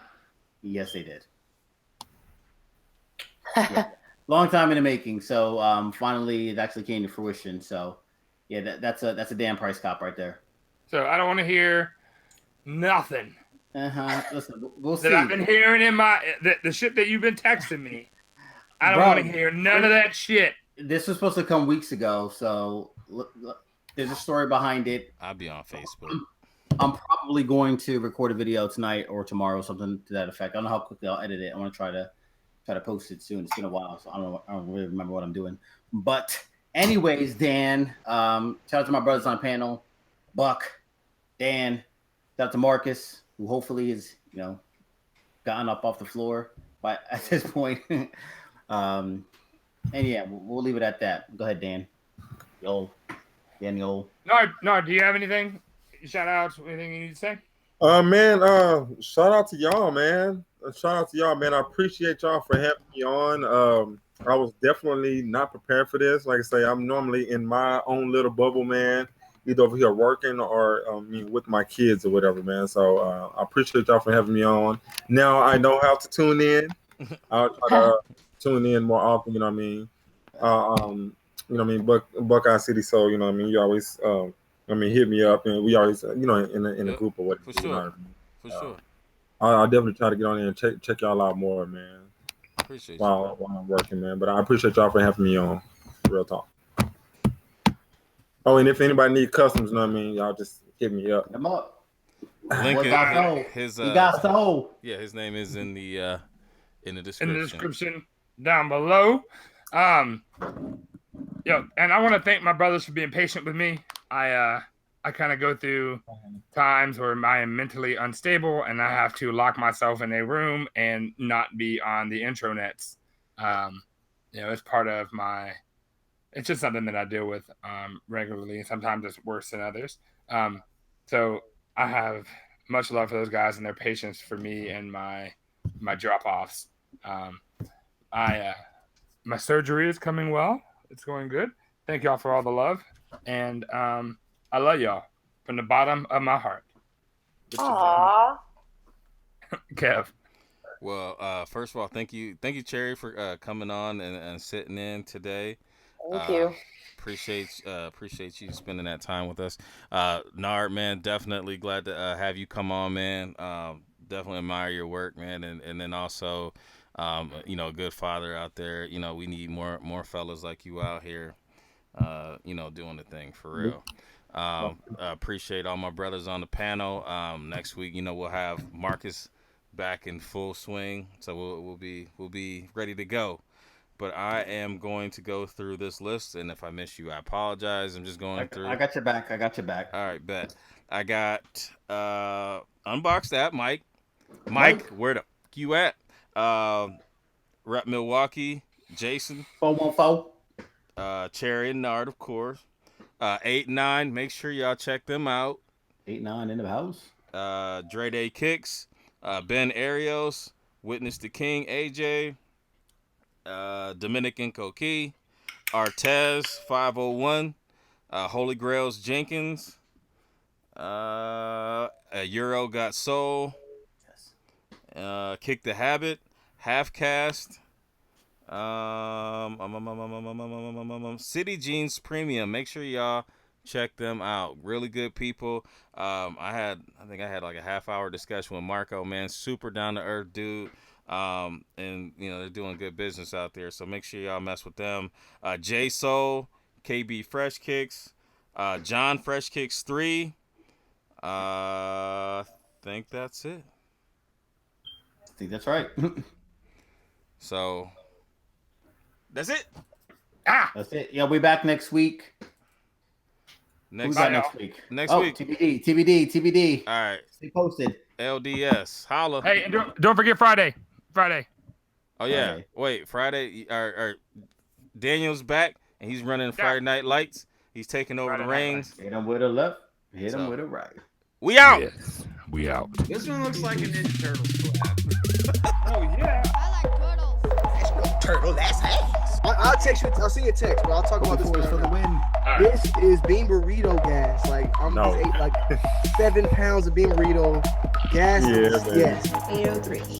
Yes, they did. Yeah. Long time in the making. So finally, it actually came to fruition. So yeah, that's a damn price cop right there. So I don't want to hear nothing. Listen, we'll that see. I've been hearing in my the shit that you've been texting me. I don't Bro, want to hear none of that shit. This was supposed to come weeks ago, so there's a story behind it. I'll be on Facebook. I'm probably going to record a video tonight or tomorrow, something to that effect. I don't know how quickly I'll edit it. I want to try to post it soon. It's been a while, so I don't really remember what I'm doing. But anyways, Dan, shout out to my brothers on panel, Buck, Dan, shout out to Marcus, who hopefully is gotten up off the floor at this point. And yeah, we'll leave it at that. Go ahead, Dan. Daniel. No. Do you have anything? Shout outs? Anything you need to say? Man, shout out to y'all, man. Shout out to y'all, man. I appreciate y'all for having me on. I was definitely not prepared for this. Like I say, I'm normally in my own little bubble, man. Either over here working or with my kids or whatever, man. So I appreciate y'all for having me on. Now I know how to tune in. I'll try to tune in more often. You know what I mean? Buckeye City Soul. You know what I mean? You always, hit me up, and we always, in a group or whatever. For sure. You know what I mean? For sure. I'll definitely try to get on there and check y'all out more, man. Appreciate while I'm working, man. But I appreciate y'all for having me on. Real talk. Oh, and if anybody needs customs, you know what I mean, y'all just hit me up. Come up. Link He got soul. Yeah, his name is in the description. In the description down below. And I want to thank my brothers for being patient with me. I kind of go through times where I am mentally unstable and I have to lock myself in a room and not be on the intronets. It's part of it's just something that I deal with regularly, and sometimes it's worse than others. So I have much love for those guys and their patience for me and my drop-offs. My surgery is coming well. It's going good. Thank y'all for all the love. And I love y'all from the bottom of my heart. Aww. Kev. Well, first of all, thank you, Cherry, for coming on and sitting in today. Thank you. Appreciate you spending that time with us. Nard, man, definitely glad to have you come on, man. Definitely admire your work, man, and then also, a good father out there. We need more fellas like you out here, doing the thing for real. Appreciate all my brothers on the panel. Next week, we'll have Marcus back in full swing, so we'll be ready to go. But I am going to go through this list, and if I miss you, I apologize. I'm just going through. I got your back. All right, bet. I got Unboxed App, Mike. Mike, where the fuck you at? Rep Milwaukee, Jason. 414. Cherry and Nard, of course. 8-9. Make sure y'all check them out. 8-9 in the house. Dre Day Kicks, Ben Arios, Witness the King, AJ, Dominican Coqui, Artez 501, Holy Grails Jenkins, Euro Got Soul, Kick the Habit, Half Cast, City Jeans Premium. Make sure y'all check them out. Really good people. I think I had like a half-hour discussion with Marco, man. Super down-to-earth dude. And they're doing good business out there. So make sure y'all mess with them. J Soul, KB Fresh Kicks, John Fresh Kicks 3. Think that's it. I think that's right. So that's it. That's it. Yeah, we'll be back next week. Who's that next week? Next week. TBD. All right. Stay posted. LDS. Holla. Hey, and don't forget Friday. Oh yeah. Wait, Friday. Or Daniel's back and he's running Friday Night Lights. He's taking over the reins. Hit him with a left. Hit him with a right. We out. Yes, we out. This one looks like a Ninja Turtles collab. Oh yeah. I like turtles. That's no turtle. That's ass. I'll text you. I'll send you a text, but I'll talk about this for the win. This is bean burrito gas. Like I'm just ate like 7 pounds of bean burrito gas. Yeah, man. Yes. 803.